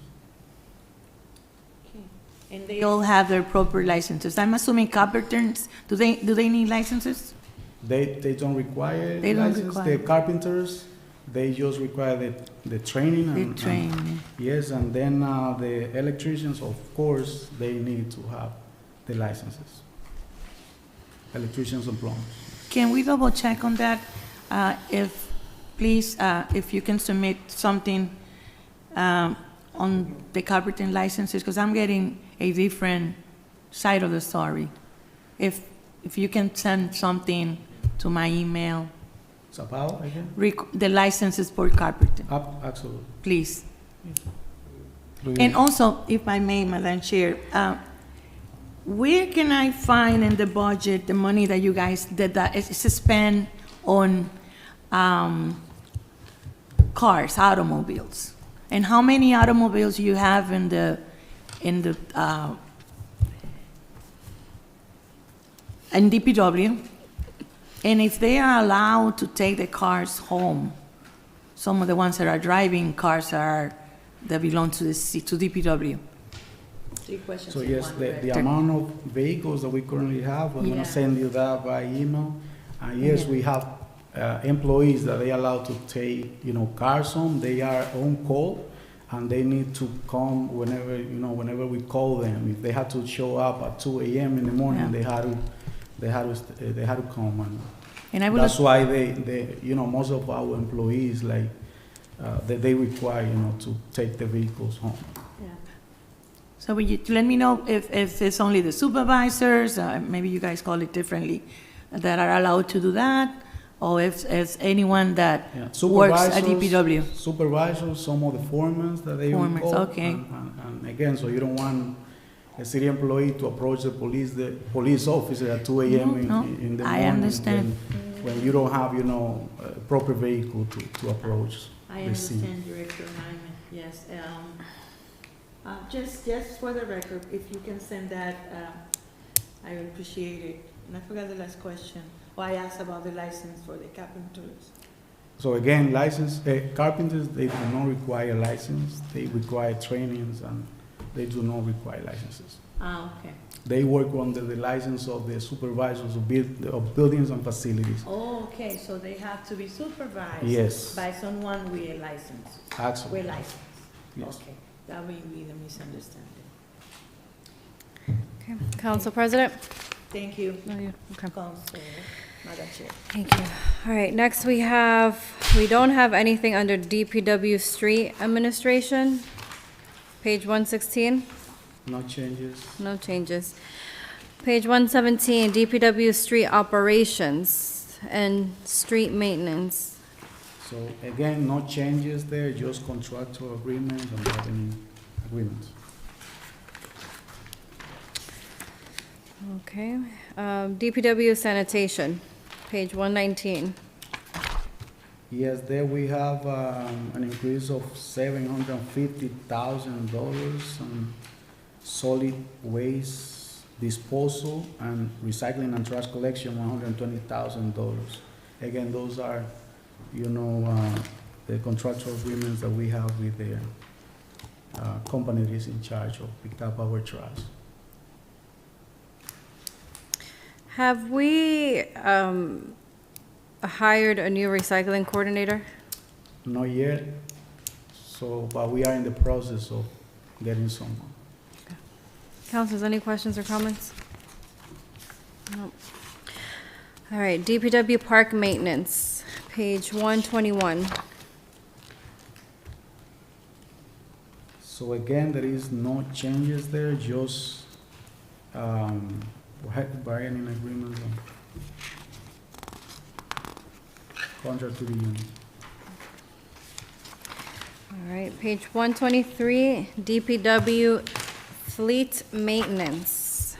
and they all have their proper licenses. I'm assuming carpenters, do they need licenses? They don't require They don't license. require. The carpenters, they just require the training. They and- train. Yes, and then the electricians, of course, they need to have the licenses. Electricians and plumbers. Can we double check on that? If, please, if you can submit something on the carpentry licenses, because I'm getting a different side of the story. If you can send something to my email, It's about, again? the licenses for carpenter, Absolutely. please. Through And you- also, if I may, Madam Chair, where can I find in the budget the money that you guys, that is spent on cars, automobiles? And how many automobiles you have in DPW? And if they are allowed to take the cars home, some of the ones that are driving cars that belong to to DPW. Three questions. So in yes, one, the Director. amount of vehicles that we currently have, I'm Yeah. gonna send you that by email. And yes, we have employees that they allowed to take, cars home. They are on call, and they need to come whenever we call them. If they had to show up at 2 a.m. in the morning, Yeah. they had to come. And I would That's why most of our employees, they require, to take the vehicles home. So will you let me know if it's only the supervisors, maybe you guys call it differently, that are allowed to do that, or if it's anyone that works at DPW? Supervisors, some of the foremen that they Foremans, recall. okay. And again, so you don't want a city employee to approach the police officer at 2 a.m. No, in the morning. I understand. When you don't have, a proper vehicle to approach the scene. Director Hyman, yes. Just for the record, if you can send that, I would appreciate it. And I forgot the last question. I asked about the license for the carpenters. So again, carpenters, they do not require license. They require trainings, and they do not require licenses. Okay. They work under the license of the supervisors of buildings and facilities. Oh, okay, so they have to be supervised? Yes. By someone with a license? Absolutely. With license? Yes. Okay, that may be the misunderstanding. Okay. Council President? Thank you. No, you, okay. Council, Madam Chair. Thank you. All right, next we don't have anything under DPW Street Administration. Page 116, No changes. no changes. Page 117, DPW Street Operations and Street Maintenance. So again, no changes there, just contractual agreements and revenue agreements. Okay, DPW Sanitation, page 119. Yes, there we have an increase of $750,000 on solid waste disposal and recycling and trash collection, $120,000. Again, those are, the contractual agreements that we have with the company that is in charge of picking up our trash. Have we hired a new recycling coordinator? Not yet, but we are in the process of getting someone. Councilors, any questions or comments? Nope. All right, DPW Park Maintenance, page 121. So again, there is no changes there, just bargaining agreements on contract to the union. All right, page 123, DPW Fleet Maintenance.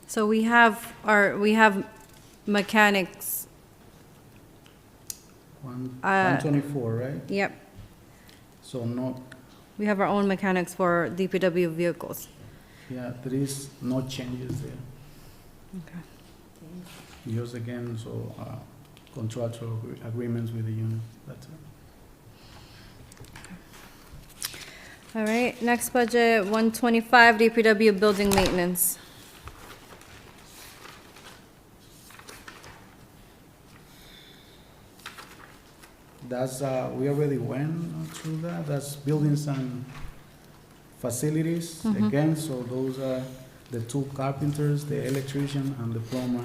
So we have mechanics. 124, right? Yep, So no, we have our own mechanics for DPW vehicles. yeah, there is no changes there. Okay. Just again, contractual agreements with the union, that's it. All right, next budget, 125, DPW Building Maintenance. That's, we already went through that, that's buildings and facilities. Again, so those are the two carpenters, the electrician and the plumber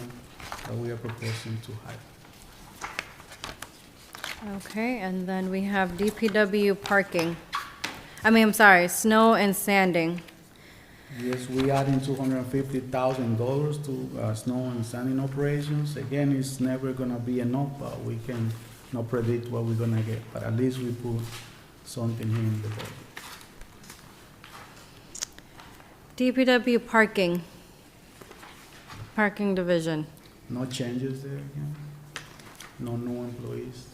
that we are proposing to hire. Okay, and then we have DPW Parking. I'm sorry, Snow and Sanding. Yes, we adding $250,000 to snow and sanding operations. Again, it's never gonna be enough, but we can not predict what we're gonna get, but at least we put something here in the budget. DPW Parking. Parking Division. No changes there again, no new employees.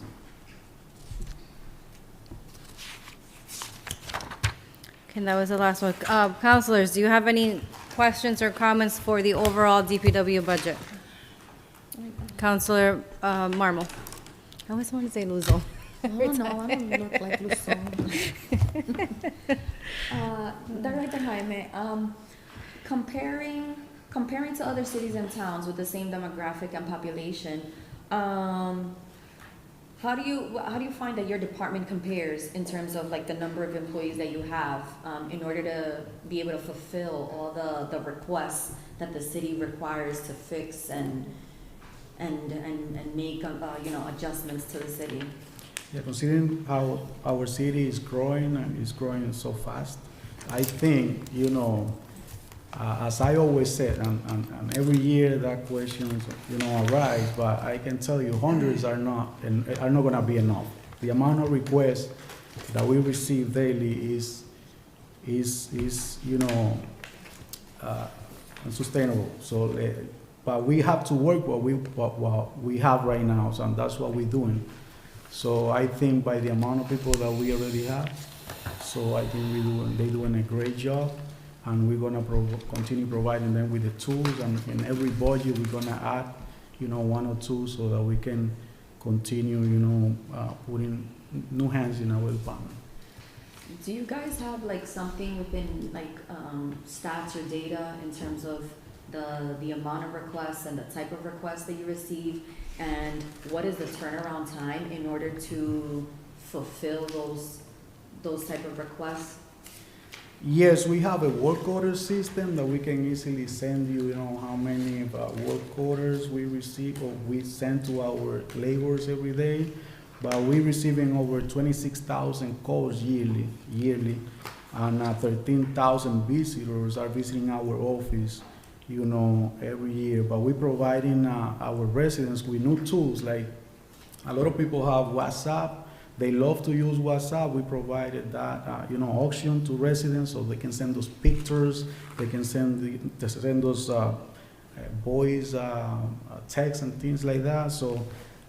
Okay, that was the last one. Councilors, do you have any questions or comments for the overall DPW budget? Councilor Marmol. I always want to say Luzo. No, I don't look like Luzon. Director Jaime, comparing to other cities and towns with the same demographic and population, how do you find that your department compares in terms of like the number of employees that you have in order to be able to fulfill all the requests that the city requires to fix and make adjustments to the city? Yeah, considering how our city is growing and is growing so fast, I think, as I always said, and every year that question, arise, but I can tell you hundreds are not gonna be enough. The amount of requests that we receive daily is unsustainable. So, but we have to work what we have right now, so and that's what we're doing. So I think by the amount of people that we already have, so I think they're doing a great job, and we're gonna continue providing them with the tools, and in every budget we're gonna add, one or two, so that we can continue, putting new hands in our department. Do you guys have like something within like stats or data in terms of the amount of requests and the type of requests that you receive? And what is the turnaround time in order to fulfill those type of requests? Yes, we have a work order system that we can easily send you, you know, how many work orders we receive or we send to our laborers every day. But we're receiving over 26,000 calls yearly, and 13,000 visitors are visiting our office, you know, every year. But we're providing our residents with new tools, like a lot of people have WhatsApp. They love to use WhatsApp. We provided that, you know, option to residents so they can send us pictures. They can send us voice texts and things like that. So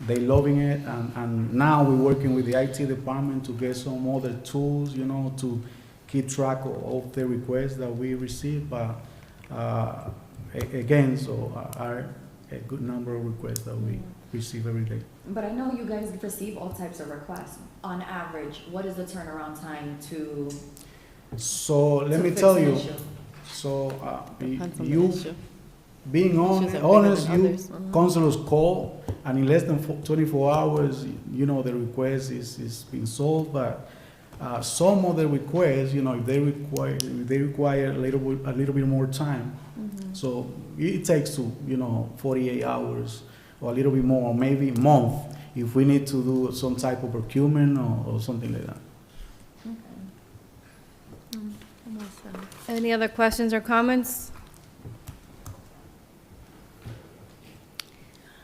they loving it. And now we're working with the IT department to get some other tools, you know, to keep track of the requests that we receive. But again, so are a good number of requests that we receive every day. But I know you guys receive all types of requests. On average, what is the turnaround time to? So let to me fix tell an you, issue? so Depends on the you, issue. being Issues are bigger honest, than you others. counselors call, and in less than 24 hours, you know, the request is being solved. But some of the requests, you know, if they require a little bit more time. So it takes to, you know, 48 hours or a little bit more, or maybe a month, if we need to do some type of procurement or something like that. Any other questions or comments?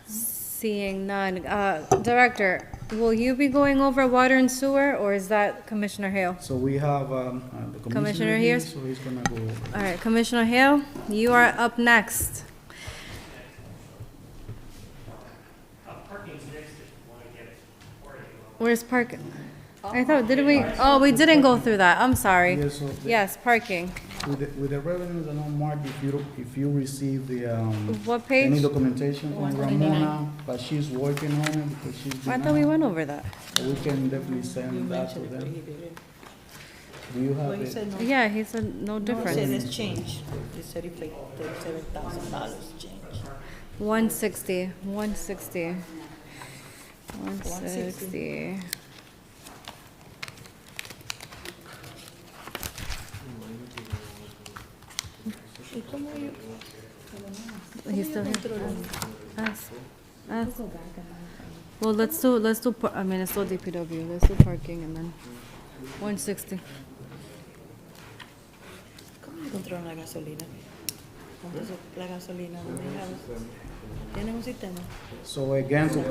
Seeing none. Director, will you be going over water and sewer, or is that Commissioner Hale? So we have the Commissioner commissioner here? here, so he's gonna go over. All right, Commissioner Hale, you are up next. Parking's next, if you want to get it. Or you want- Where's parking? I thought, did we, oh, we didn't go through that, I'm sorry. Yes, so the- Yes, parking. With the revenues, I know, Mark, if you receive the, What any page? documentation from 129. Ramona, but she's working on it because she's I been thought we out. went over that. We can definitely send that to them. Do you have it? Yeah, he said no difference. change. They said it's like $37,000 change. 160, 160. 160. He's still here. Ask. Well, let's do, I mean, it's still DPW, let's do parking and then 160. ¿Cómo encontraron la gasolina? Entonces, la gasolina, ¿tienen un sistema? So again, to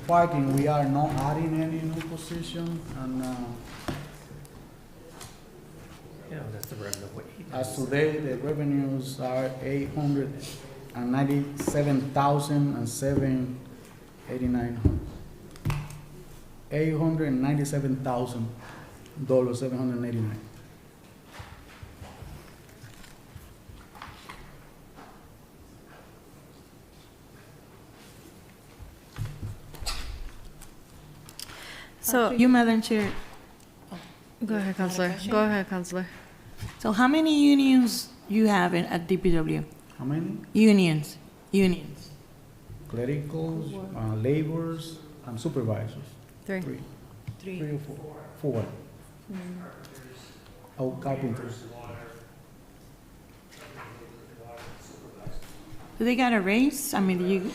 parking, we are not adding any new position, and Yeah, that's the revenue. as today, the revenues are $897,789. $897,789. So, You, Madam Chair, go ahead, Counselor, go ahead, Counselor. so how many unions you have at DPW? How many? Unions. Clericals, laborers, and supervisors. Three. Three or four? Four. Oh, carpenters. Do they got a raise? I mean,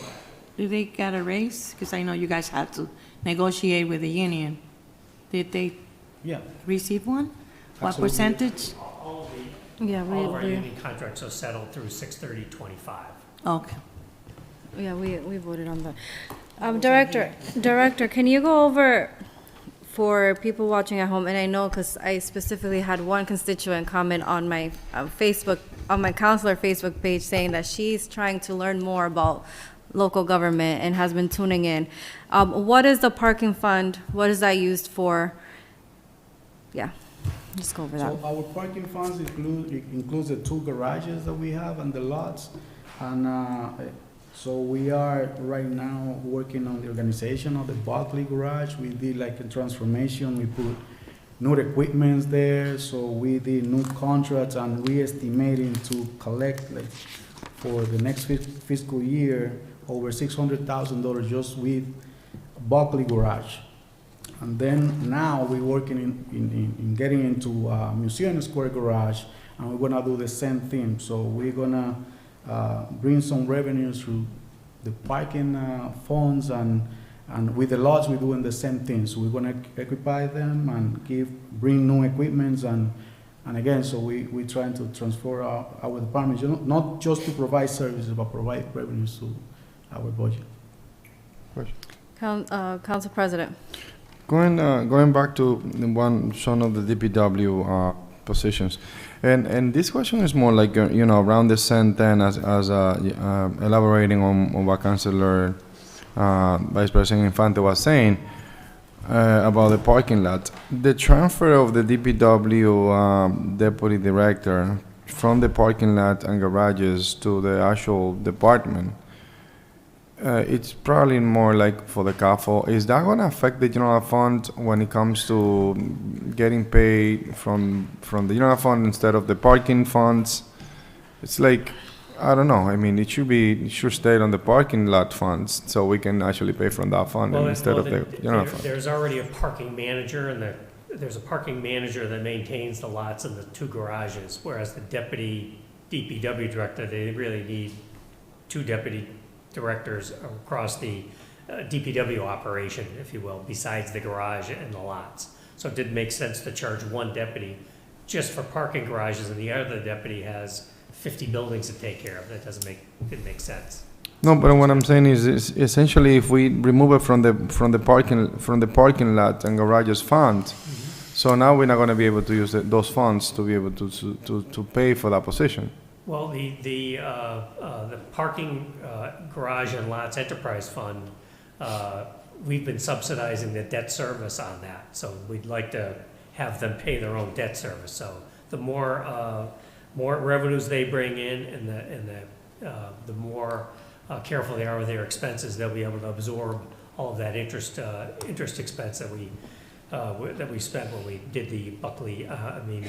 do they got a raise? Because I know you guys had to negotiate with the union. Did they Yeah. receive one? What Absolutely. percentage? Yeah, All of our we, union contracts are settled through 6/30/25. Okay. yeah, we voted on that. Director, can you go over for people watching at home, and I know because I specifically had one constituent comment on my Facebook, on my counselor Facebook page saying that she's trying to learn more about local government and has been tuning in. What is the parking fund? What is that used for? Yeah, just go over that. So our parking funds includes the two garages that we have and the lots. And so we are right now working on the organization of the Barclay garage. We did like a transformation. We put new equipment there, so we did new contracts, and we estimating to collect, like, for the next fiscal year, over $600,000 just with Buckley Garage. And then now we're working in getting into Museum Square Garage, and we're gonna do the same thing. So we're gonna bring some revenues through the parking funds, and with the lots, we're doing the same thing. So we're gonna equipy them and bring new equipments, and again, so we're trying to transfer our departments, not just to provide services, but provide revenues to our budget. Council President. Going back to the one shown of the DPW positions, and this question is more like around the same thing as elaborating on what Councilor Vice President Infante was saying about the parking lot. The transfer of the DPW deputy director from the parking lot and garages to the actual department. It's probably more like for the CAFO. Is that going to affect the general fund when it comes to getting paid from the general fund instead of the parking funds? It's like, I don't know. I mean, it should stay on the parking lot funds, so we can actually pay from that fund instead of the general fund. There's already a parking manager, and there's a parking manager that maintains the lots and the two garages, whereas the deputy DPW director, they really need two deputy directors across the DPW operation, if you will, besides the garage and the lots. So it didn't make sense to charge one deputy just for parking garages, and the other deputy has 50 buildings to take care of. That didn't make sense. No, but what I'm saying is essentially if we remove it from the parking lot and garages fund, so now we're not going to be able to use those funds to be able to pay for that position. Well, the parking garage and lots enterprise fund, we've been subsidizing the debt service on that. So we'd like to have them pay their own debt service. So the more revenues they bring in, and the more careful they are with their expenses, they'll be able to absorb all of that interest expense that we spent when we did the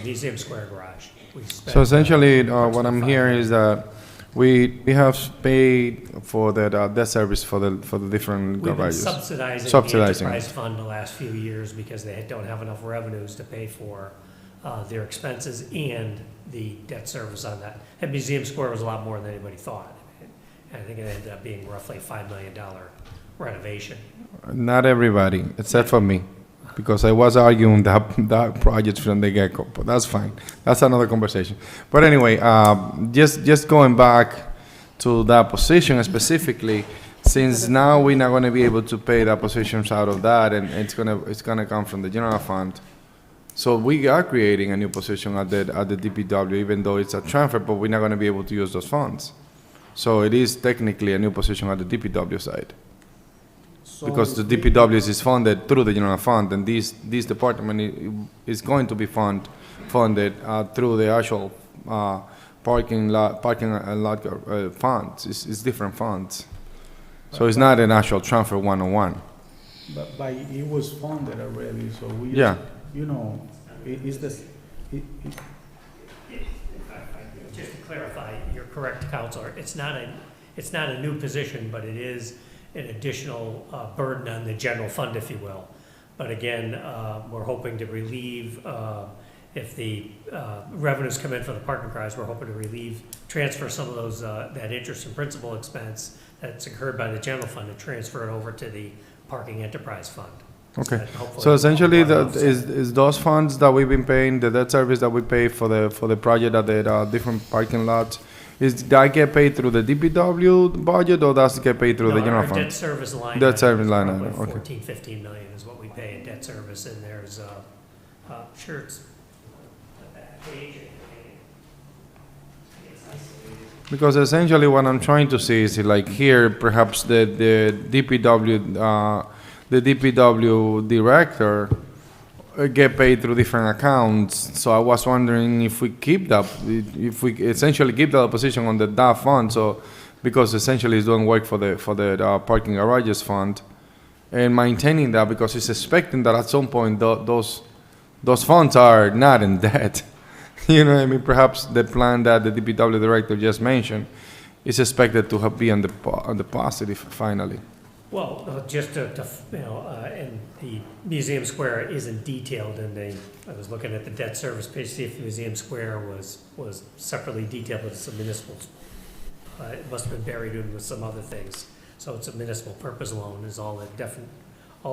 Museum Square Garage. So essentially, what I'm hearing is that we have paid for the debt service for the different garages. We've been subsidizing the enterprise fund the last few years because they don't have enough revenues to pay for their expenses and the debt service on that. And Museum Square was a lot more than anybody thought. I think it ended up being roughly $5 million renovation. Not everybody, except for me, because I was arguing that project from the get-go, but that's fine. That's another conversation. But anyway, just going back to that position specifically, since now we're not going to be able to pay that positions out of that, and it's gonna come from the general fund. So we are creating a new position at the DPW, even though it's a transfer, but we're not going to be able to use those funds. So it is technically a new position at the DPW side. So because the DPW is funded through the general fund, and this department is going to be funded through the actual parking lot funds. It's different funds. So it's not an actual transfer 101. But it was funded already, so we Yeah. Is this? Just to clarify, you're correct, Counselor. It's not a new position, but it is an additional burden on the general fund, if you will. But again, we're hoping to relieve, if the revenues come in for the parking garage, we're hoping to transfer some of those, that interest and principal expense that's incurred by the general fund, and transfer it over to the parking enterprise fund. Okay, so essentially, is those funds that we've been paying, the debt service that we pay for the project at the different parking lots, is that get paid through the DPW budget, or does it get paid through the general fund? Debt service line. Debt service line item, item, okay. 14, 15 million is what we pay in debt service, and there's, sure, it's the back page. Because essentially what I'm trying to see is like here, perhaps the DPW director get paid through different accounts. So I was wondering if we keep that, if we essentially keep that position on that fund. So because essentially it's doing work for the parking garages fund, and maintaining that because it's expecting that at some point those those funds are not in debt. You know what I mean? Perhaps the plan that the DPW director just mentioned is expected to be on the positive finally. Well, just and the Museum Square isn't detailed in I was looking at the debt service page, see if Museum Square was separately detailed, but it's a municipal, it must have been buried in with some other things. So it's a municipal purpose loan is all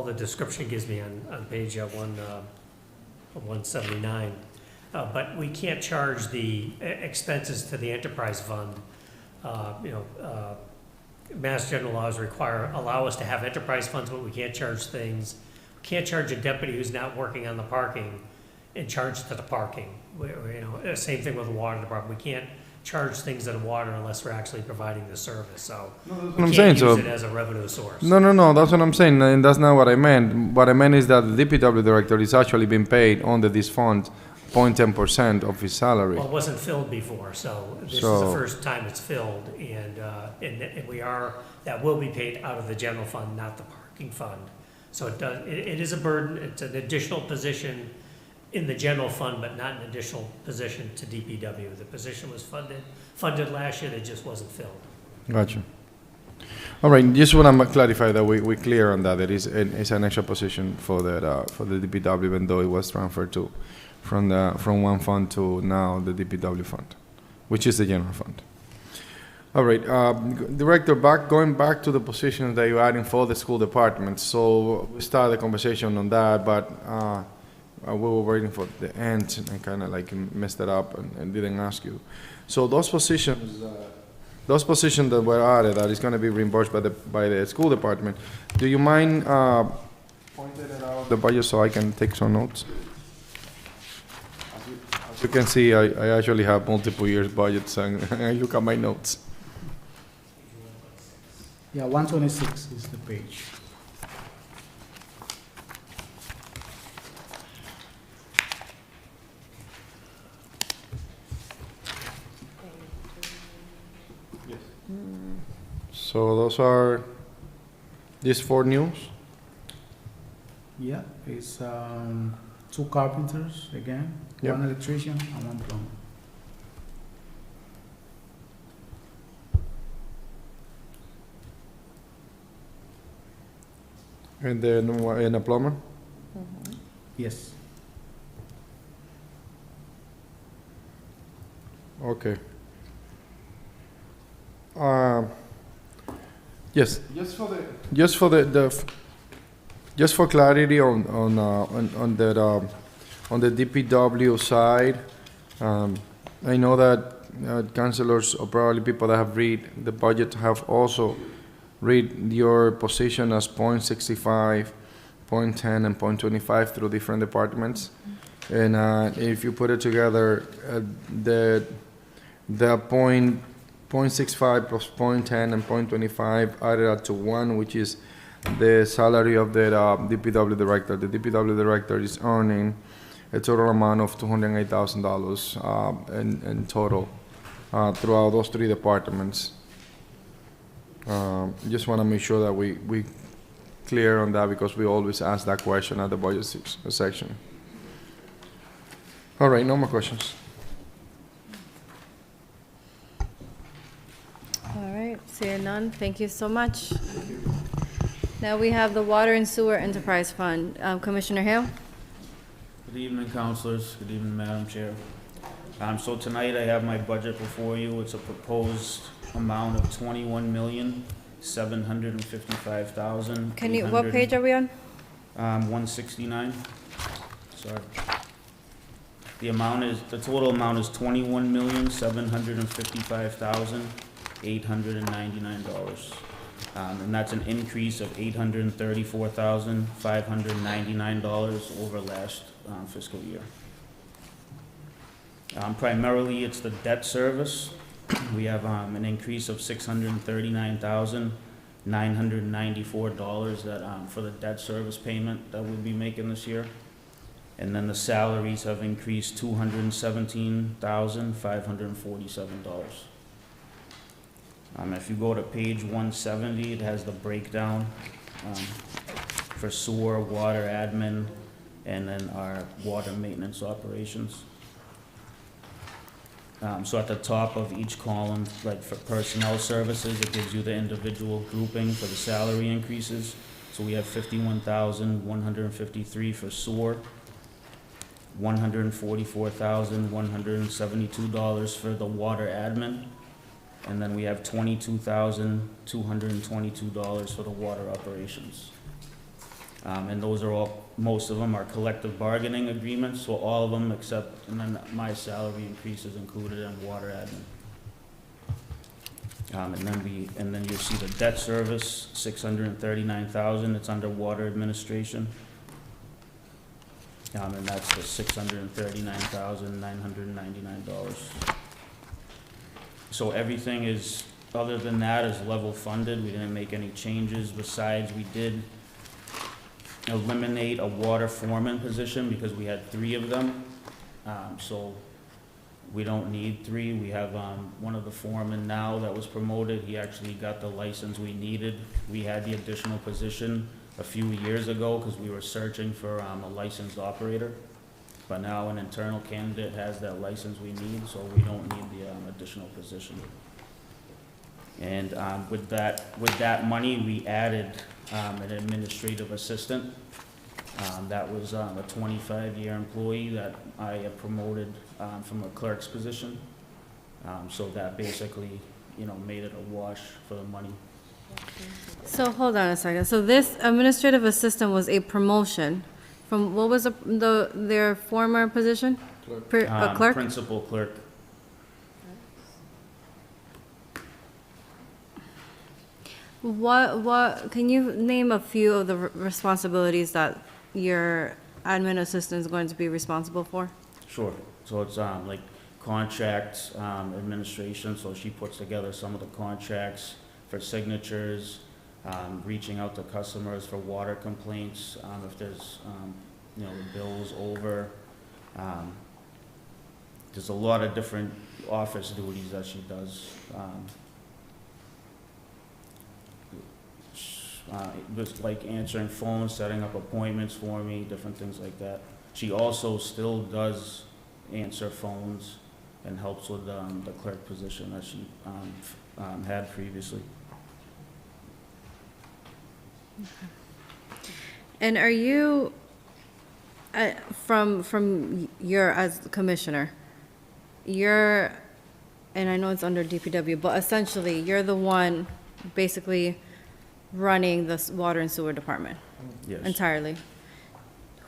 the description gives me on page 179. But we can't charge the expenses to the enterprise fund. Mass general laws allow us to have enterprise funds, but we can't charge things. We can't charge a deputy who's not working on the parking and charge to the parking. Same thing with the water department. We can't charge things to the water unless we're actually providing the service. So we can't use it as a revenue source. No, that's what I'm saying, and that's not what I meant. What I meant is that the DPW director is actually being paid under this fund 0.10% of his salary. Well, it wasn't filled before, so this is the first time it's filled, and that will be paid out of the general fund, not the parking fund. So it is a burden, it's an additional position in the general fund, but not an additional position to DPW. The position was funded last year, it just wasn't filled. Gotcha. All right, just want to clarify that we're clear on that. There is an extra position for the DPW, even though it was transferred from one fund to now the DPW fund, which is the general fund. All right, Director, going back to the positions that you're adding for the school department. So we started the conversation on that, but we were waiting for the end and kind of like messed it up and didn't ask you. So those positions that were added that is going to be reimbursed by the school department. Do you mind pointing it out the budget so I can take some notes? As you can see, I actually have multiple years budgets and I look at my notes. Yeah, 126 is the page. So those are these 4 news? Yeah, it's 2 carpenters again, Yep. 1 electrician and 1 plumber. And then and a plumber? Yes. Okay. Yes. Just for clarity on the DPW side, I know that councilors or probably people that have read the budget have also read your position as 0.65, 0.10, and 0.25 through different departments. And if you put it together, the 0.65 plus 0.10 and 0.25 added up to 1, which is the salary of the DPW director. The DPW director is earning a total amount of $208,000 in total throughout those 3 departments. Just want to make sure that we clear on that because we always ask that question at the budget section. All right, no more questions. All right, seeing none, thank you so much. Now we have the Water and Sewer Enterprise Fund. Commissioner Hale? Good evening, councilors. Good evening, Madam Chair. So tonight I have my budget before you. It's a proposed amount of $21,755,000. Can you, what page are we on? 169. Sorry. The total amount is $21,755,899. And that's an increase of $834,599 over last fiscal year. Primarily, it's the debt service. We have an increase of $639,994 that for the debt service payment that we'll be making this year. And then the salaries have increased $217,547. If you go to page 170, it has the breakdown for sewer, water, admin, and then our water maintenance operations. So at the top of each column, like for personnel services, it gives you the individual grouping for the salary increases. So we have $51,153 for sewer, $144,172 for the water admin, and then we have $22,222 for the water operations. And those are all, most of them are collective bargaining agreements, so all of them except, and then my salary increase is included in water admin. And then you see the debt service, $639,000, it's under water administration. And that's the $639,999. So everything is, other than that, is level funded. We didn't make any changes. Besides, we did eliminate a water foreman position because we had 3 of them. So we don't need 3. We have one of the foremen now that was promoted. He actually got the license we needed. We had the additional position a few years ago because we were searching for a licensed operator. But now an internal candidate has that license we need, so we don't need the additional position. And with that money, we added an administrative assistant. That was a 25-year employee that I had promoted from a clerk's position. So that basically, made it a wash for the money. So hold on a second. So this administrative assistant was a promotion from, what was their former position? A clerk? Principal clerk. What, can you name a few of the responsibilities that your admin assistant is going to be responsible for? Sure. So it's like contracts administration, so she puts together some of the contracts for signatures, reaching out to customers for water complaints, if there's, the bills over. There's a lot of different office duties that she does. Just like answering phones, setting up appointments for me, different things like that. She also still does answer phones and helps with the clerk position that she had previously. And are you, from your, as the commissioner, you're, and I know it's under DPW, but essentially, you're the one basically running the water and sewer department? Yes. Entirely?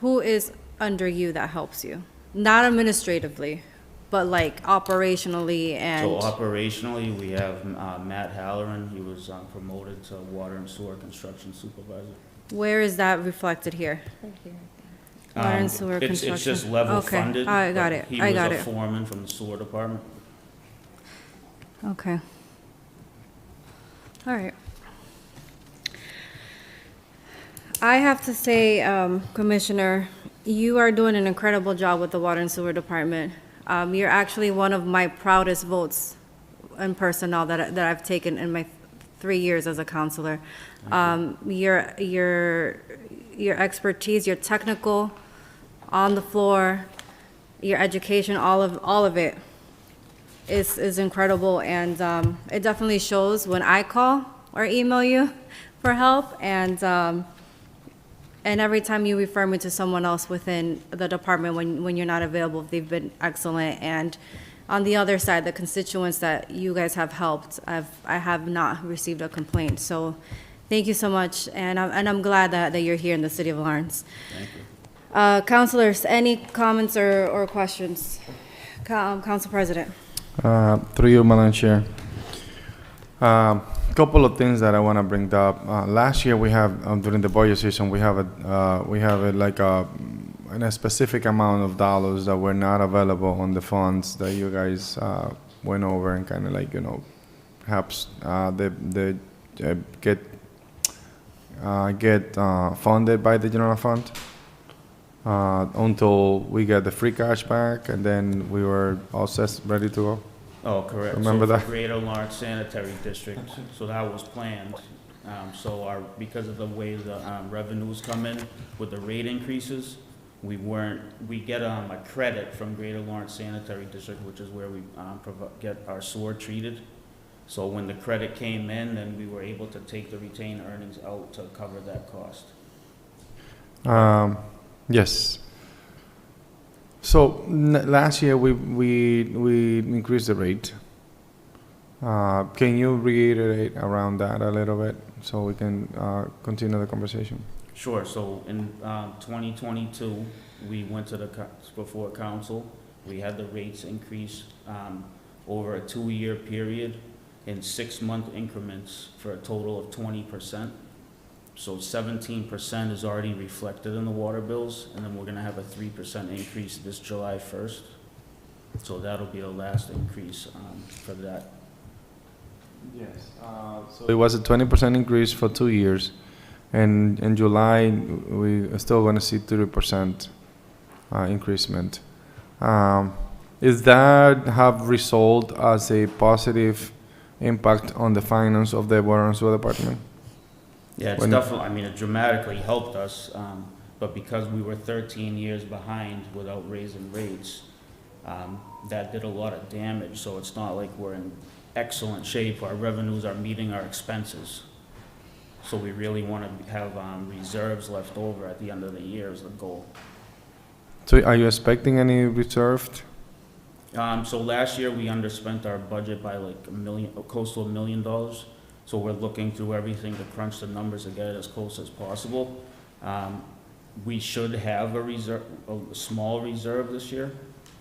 Who is under you that helps you? Not administratively, but like operationally and... So operationally, we have Matt Halloran. He was promoted to water and sewer construction supervisor. Where is that reflected here? Water and sewer construction. It's just level Okay, funded. I got but it, He I was got a it. foreman from the sewer department. Okay. All right. I have to say, Commissioner, you are doing an incredible job with the Water and Sewer Department. You're actually one of my proudest votes in personnel that I've taken in my 3 years as a counselor. Your expertise, your technical, on the floor, your education, all of it is incredible, and it definitely shows when I call or email you for help, and every time you refer me to someone else within the department when you're not available, they've been excellent. And on the other side, the constituents that you guys have helped, I have not received a complaint. So thank you so much, and I'm glad that you're here in the city of Lawrence. Thank you. Councilors, any comments or questions? Council President. Through you, Madam Chair. Couple of things that I want to bring up. Last year, we have during the budget season, we have a specific amount of dollars that were not available on the funds that you guys went over and kind of helps get funded by the general fund until we get the free cash back, and then we were all set, ready to go. Oh, correct. Remember So that? for Greater Lawrence Sanitary District, so that was planned. Because of the way the revenues come in with the rate increases, we get a credit from Greater Lawrence Sanitary District, which is where we get our sewer treated. So when the credit came in, then we were able to take the retained earnings out to cover that cost. Yes. So last year we increased the rate. Can you reiterate around that a little bit so we can continue the conversation? Sure, so in 2022, we went to before council. We had the rates increase over a 2-year period in 6-month increments for a total of 20%. So 17% is already reflected in the water bills, and then we're gonna have a 3% increase this July 1st. So that'll be the last increase for that. Yes. So it was a 20% increase for 2 years, and in July we are still going to see 30% increasement. Is that have result as a positive impact on the finance of the water and sewer department? Yeah, it's definitely, I mean, it dramatically helped us, but because we were 13 years behind without raising rates, that did a lot of damage. So it's not like we're in excellent shape. Our revenues are meeting our expenses. So we really want to have reserves left over at the end of the year is the goal. So are you expecting any reserved? So last year we underspent our budget by like close to $1 million. So we're looking through everything to crunch the numbers to get it as close as possible. We should have a small reserve this year.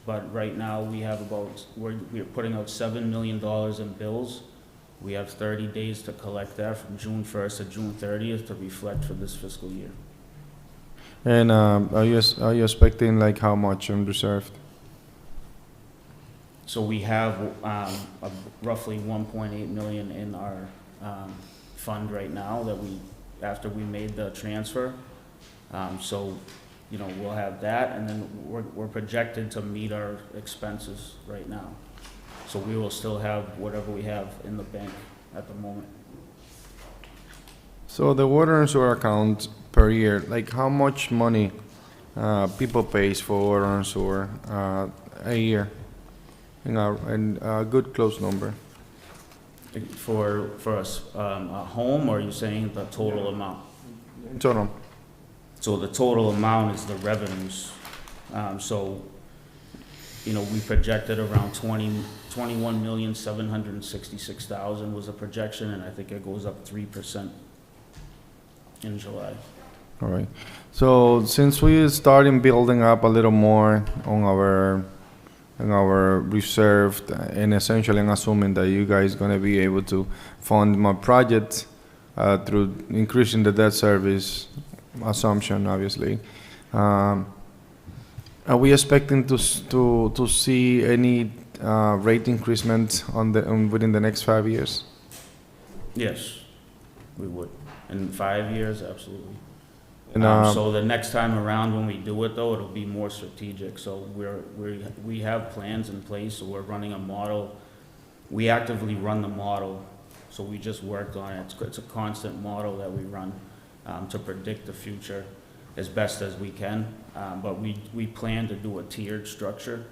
But right now, we have we're putting out $7 million in bills. We have 30 days to collect that from June 1st to June 30th to reflect for this fiscal year. And are you expecting like how much reserved? So we have roughly 1.8 million in our fund right now that after we made the transfer. So, you know, we'll have that, and then we're projected to meet our expenses right now. So we will still have whatever we have in the bank at the moment. So the water and sewer account per year, like how much money people pays for water and sewer a year? In a good close number. For us, a home, or are you saying the total amount? Total. So the total amount is the revenues. So, you know, we projected around 21,766,000 was a projection, and I think it goes up 3% in July. All right. So since we starting building up a little more on our reserved, and essentially I'm assuming that you guys gonna be able to fund my project through increasing the debt service assumption, obviously. Are we expecting to see any rate increasement within the next 5 years? Yes, we would. In 5 years, absolutely. And, so the next time around when we do it, though, it'll be more strategic. So we have plans in place. So we're running a model. We actively run the model. So we just worked on it. It's a constant model that we run to predict the future as best as we can. But we plan to do a tiered structure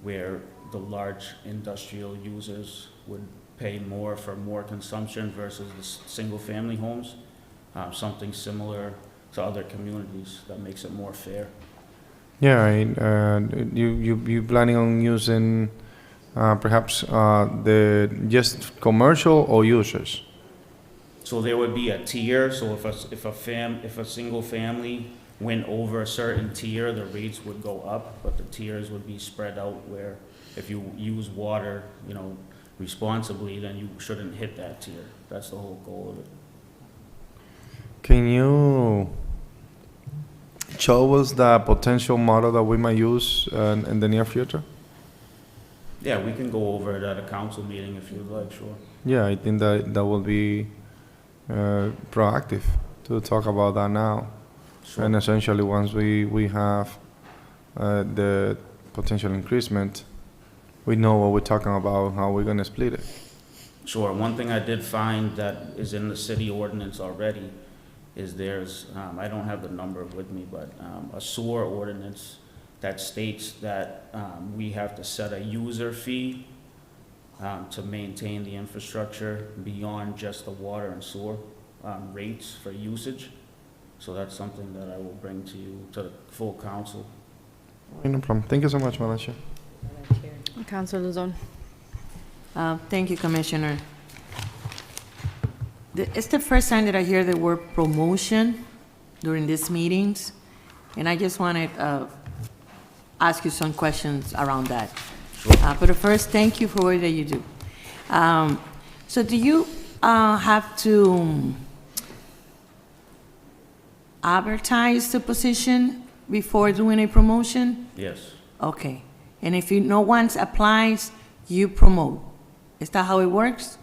where the large industrial users would pay more for more consumption versus the single-family homes. Something similar to other communities that makes it more fair. Yeah, you planning on using perhaps the just commercial or users? So there would be a tier. So if a single family went over a certain tier, the rates would go up, but the tiers would be spread out where if you use water, you know, responsibly, then you shouldn't hit that tier. That's the whole goal of it. Can you show us the potential model that we might use in the near future? Yeah, we can go over it at a council meeting if you'd like, sure. Yeah, I think that will be proactive to talk about that now. Sure. And essentially, once we have the potential increasement, we know what we're talking about, how we're going to split it. Sure. One thing I did find that is in the city ordinance already is there's, I don't have the number with me, but a sewer ordinance that states that we have to set a user fee to maintain the infrastructure beyond just the water and sewer rates for usage. So that's something that I will bring to you, to the full council. No problem. Thank you so much, Madam Chair. Councilor Luzon. Thank you, Commissioner. It's the first time that I hear the word promotion during these meetings, and I just wanted to ask you some questions around that. But first, thank you for what that you do. So do you have to advertise the position before doing a promotion? Yes. Okay. And if no one applies, you promote. Is that how it works?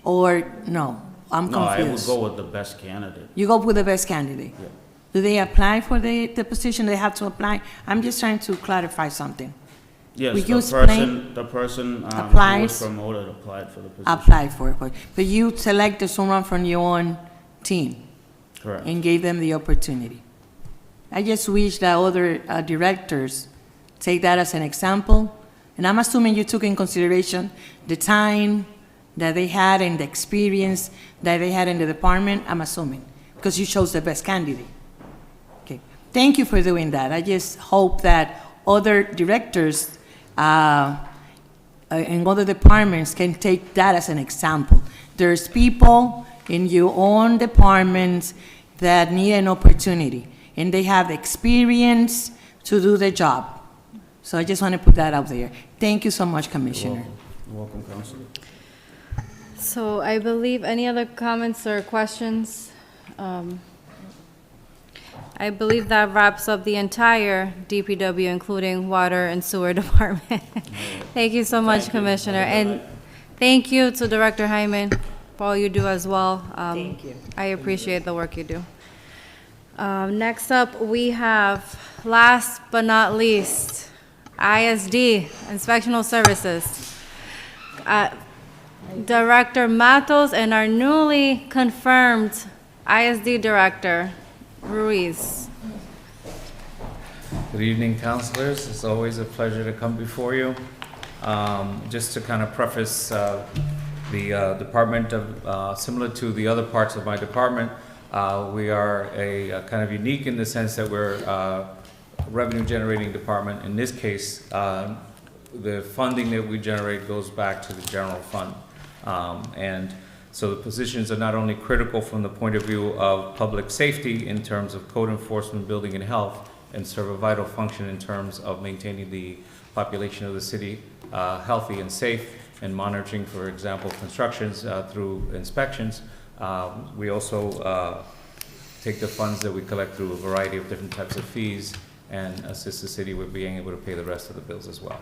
Or no? I'm No, I would confused. go with the best candidate. You go with the best candidate? Yeah. Do they apply for the position? They have to apply? I'm just trying to clarify something. Yes, Will you the person who was applies? promoted applied for the position. Apply for it. But you selected someone from your own team? Correct. And gave them the opportunity. I just wish that other directors take that as an example. And I'm assuming you took in consideration the time that they had and the experience that they had in the department, I'm assuming, because you chose the best candidate. Okay. Thank you for doing that. I just hope that other directors in other departments can take that as an example. There's people in your own departments that need an opportunity, and they have the experience to do the job. So I just want to put that out there. Thank you so much, Commissioner. You're welcome, Councilor. So I believe, any other comments or questions? I believe that wraps up the entire DPW, including water and sewer department. Thank you so much, Commissioner. And thank you to Director Hyman for all you do as well. Thank you. I appreciate the work you do. Next up, we have, last but not least, ISD, Inspectional Services. Director Matos and our newly confirmed ISD Director, Ruiz. Good evening, councilors. It's always a pleasure to come before you. Just to kind of preface the department of, similar to the other parts of my department, we are a kind of unique in the sense that we're a revenue generating department. In this case, the funding that we generate goes back to the general fund. And so the positions are not only critical from the point of view of public safety in terms of code enforcement, building and health, and serve a vital function in terms of maintaining the population of the city healthy and safe, and monitoring, for example, constructions through inspections. We also take the funds that we collect through a variety of different types of fees and assist the city with being able to pay the rest of the bills as well.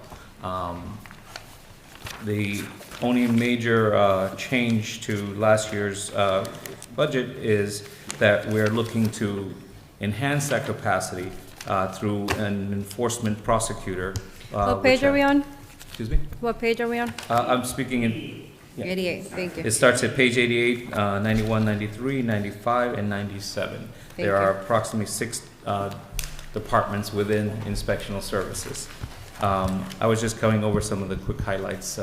The only major change to last year's budget is that we're looking to enhance that capacity through an enforcement prosecutor. What page are we on? Excuse me? What page are we on? I'm speaking in... yeah. 88, thank you. It starts at page 88, 91, 93, 95, and 97. There are approximately 6 departments within inspectional services. I was just going over some of the quick highlights.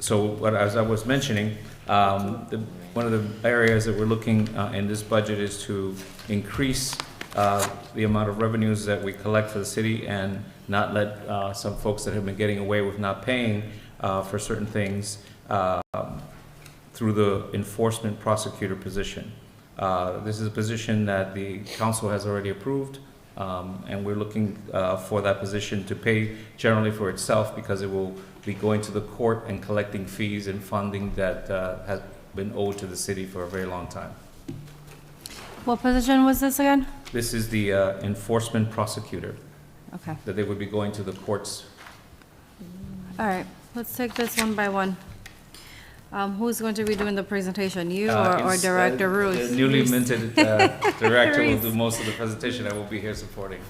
So as I was mentioning, one of the areas that we're looking in this budget is to increase the amount of revenues that we collect for the city and not let some folks that have been getting away with not paying for certain things through the enforcement prosecutor position. This is a position that the council has already approved, and we're looking for that position to pay generally for itself, because it will be going to the court and collecting fees and funding that has been owed to the city for a very long time. What position was this again? This is the enforcement prosecutor. Okay. That they would be going to the courts. All right, let's take this one by one. Who's going to be doing the presentation, you or Director Ruiz? The newly minted director will do most of the presentation. I will be here supporting.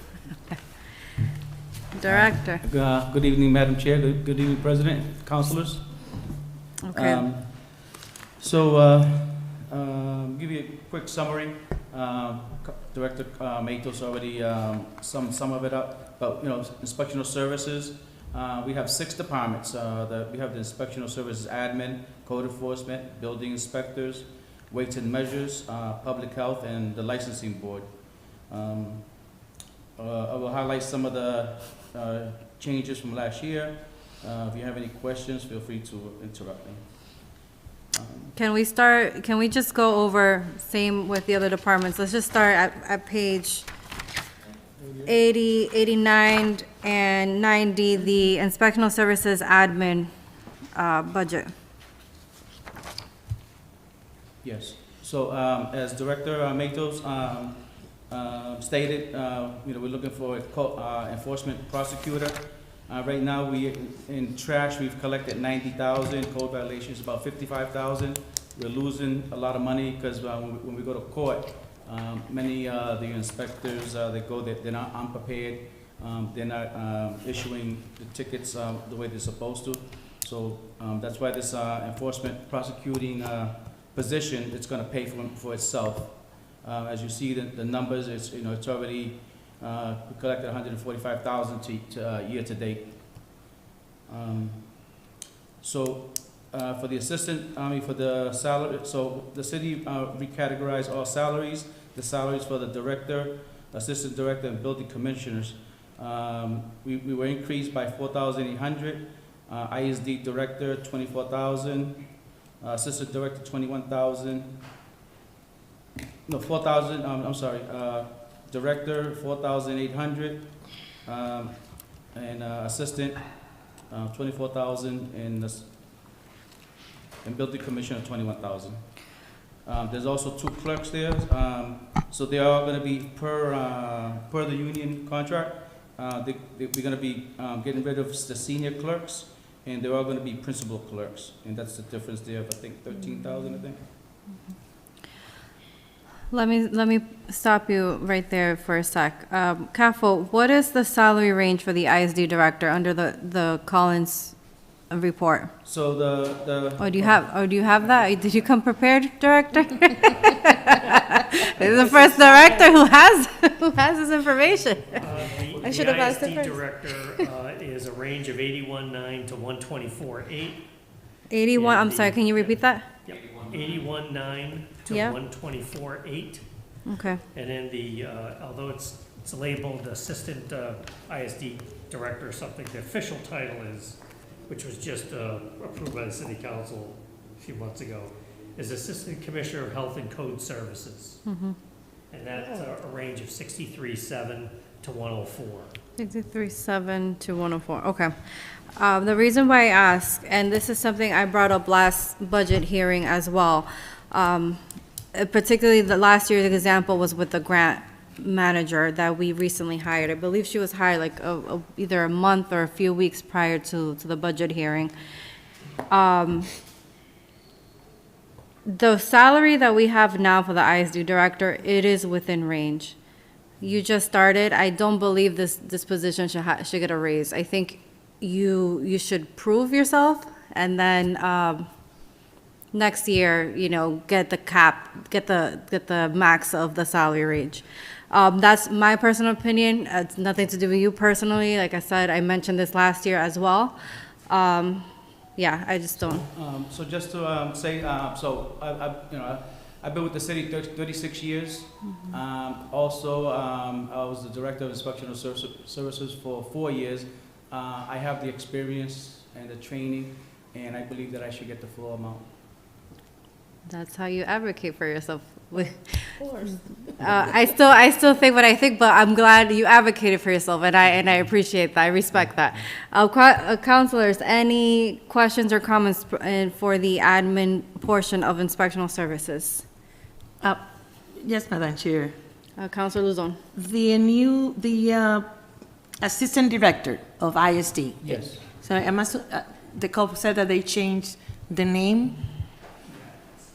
Director. Good evening, Madam Chair. Good evening, President, councilors. Okay. Give you a quick summary. Director Matos already summed some of it up, but, you know, inspectional services, we have 6 departments. We have the inspectional services admin, code enforcement, building inspectors, weights and measures, public health, and the licensing board. I will highlight some of the changes from last year. If you have any questions, feel free to interrupt me. Can we just go over, same with the other departments, let's just start at page 80, 89, and 90, the inspectional services admin budget. Yes. So, as Director Matos stated, you know, we're looking for a enforcement prosecutor. Right now, in trash, we've collected 90,000, code violations about 55,000. We're losing a lot of money because when we go to court, many the inspectors, they're not unprepared. They're not issuing the tickets the way they're supposed to. So that's why this enforcement prosecuting position, it's going to pay for itself. As you see the numbers, it's already we collected 145,000 year to date. For the assistant, for the salary, so the city recategorized all salaries. The salaries for the director, assistant director, and building commissioners. We were increased by 4,800. ISD director 24,000. Assistant director 21,000. No, 4,000. I'm sorry. Director 4,800, and assistant 24,000, and building commissioner 21,000. There's also 2 clerks there, so they are going to be per the union contract. We're going to be getting rid of the senior clerks, and they're all going to be principal clerks, and that's the difference there of I think 13,000. I think. Let me stop you right there for a sec. CAFO, what is the salary range for the ISD director under the Collins report? So do you have that? Did you come prepared, director? This is the first director who has this information. I should have asked it The first. ISD director is a range of 81.9 to 124.8. 81, I'm sorry, can you repeat that? Yep, 81.9 to Yeah. 124.8. Okay. And then although it's labeled assistant ISD director or something, the official title is, which was just approved by the city council a few months ago, is assistant commissioner of health and code services. Mm-hmm. And that's a range of 63.7 to 104. 63.7 to 104, okay. The reason why I ask, and this is something I brought up last budget hearing as well, particularly the last year's example was with the grant manager that we recently hired. I believe she was hired like either a month or a few weeks prior to the budget hearing. The salary that we have now for the ISD director, it is within range. You just started. I don't believe this position should get a raise. I think you should prove yourself, and then next year, get the cap, get the max of the salary range. That's my personal opinion. It's nothing to do with you personally. Like I said, I mentioned this last year as well. Yeah, I just don't. So just to say, so I've been with the city 36 years. Mm-hmm. Also, I was the director of inspectional services for 4 years. I have the experience and the training, and I believe that I should get the full amount. That's how you advocate for yourself. Of course. I still think what I think, but I'm glad you advocated for yourself, and I appreciate that. I respect that. Councilors, any questions or comments for the admin portion of inspectional services? Yes, Madam Chair. Councilor Luzon. The assistant director of ISD. Yes. So the couple said that they changed the name.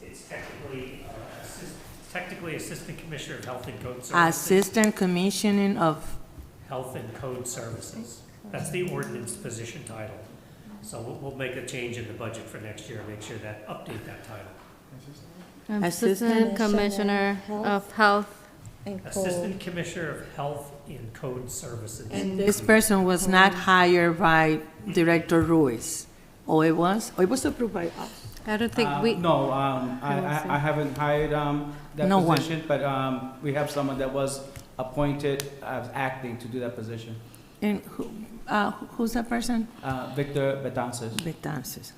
It's technically assistant commissioner of health and code services. Assistant commissioning of Health and Code Services. That's the ordinance position title. So we'll make a change in the budget for next year, make sure that, update that title. Assistant Commissioner of Health. And Assistant Commissioner of Health and Code Services. And this person was not hired by Director Ruiz, or it was? Or it was approved by us? I don't think we. No, don't see. I haven't hired that No one. position, but we have someone that was appointed as acting to do that position. And who's that person? Victor Betances. Betances.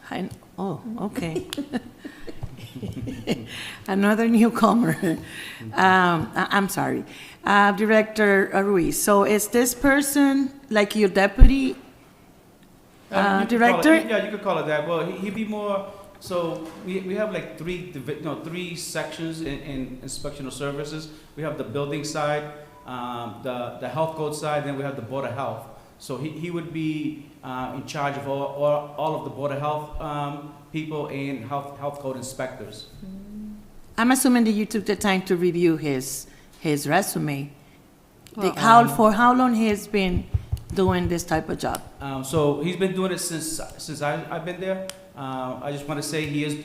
Oh, okay. Another newcomer. I'm sorry. Director Ruiz, so is this person like your deputy You could call it- director? Yeah, you could call it that. Well, he'd be more, so we have like three sections in inspectional services. We have the building side, the health code side, then we have the Board of Health. So he would be in charge of all of the Board of Health people and health code inspectors. I'm assuming that you took the time to review his resume. Well, For how long he has been doing this type of job? So he's been doing it since I've been there. I just want to say he is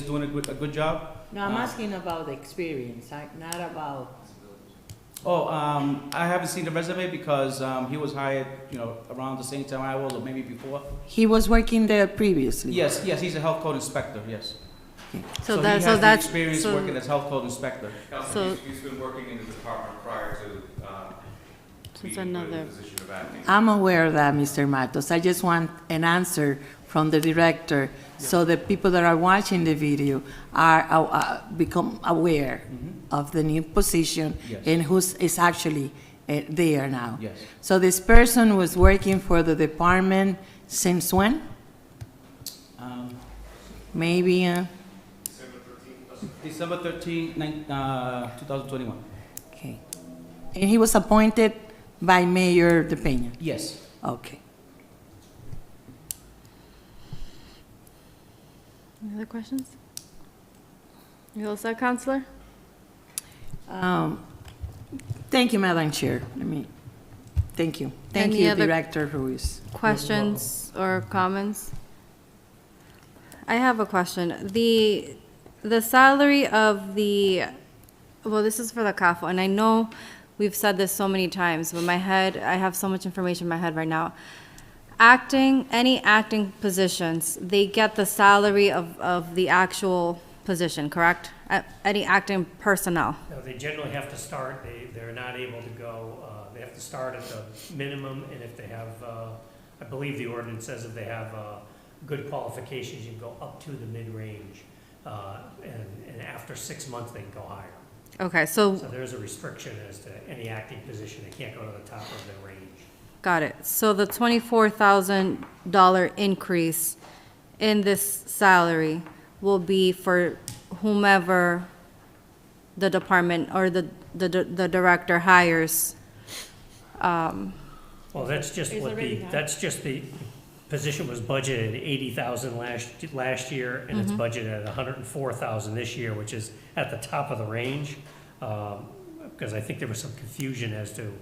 doing a good job. No, I'm asking about the experience, not about. I haven't seen the resume because he was hired, around the same time I was, or maybe before. He was working there previously? Yes, he's a health code inspector, yes. So he that, has so the that's. experience so- working as health code inspector. So- He's been working in the department prior to It's another. position of acting. I'm aware of that, Mr. Matos. I just want an answer from the director so the people that are watching the video are become aware of the new position Yes. and who's is actually there now. Yes. So this person was working for the department since when? Maybe December 13, 2021. okay. And he was appointed by Mayor De Peña? Yes. Okay. Any other questions? You all set, Counselor? Thank you, Madam Chair. Thank you. Thank Any you, other Director Ruiz. Questions or comments? I have a question. The salary of the, well, this is for the CAFO, and I know we've said this so many times, but I have so much information in my head right now. Any acting positions, they get the salary of the actual position, correct? Any acting personnel? No, they generally have to start, they're not able to go, they have to start at the minimum, and if they have, I believe the ordinance says if they have good qualifications, you can go up to the mid-range, and after 6 months, they can go higher. Okay, so, So there's a restriction as to any acting position, they can't go to the top of their range. got it. So the $24,000 increase in this salary will be for whomever the department or the director hires. Well, that's just that's just the position was budgeted at $80,000 last year, and it's budgeted at $104,000 this year, which is at the top of the range. Because I think there was some confusion as to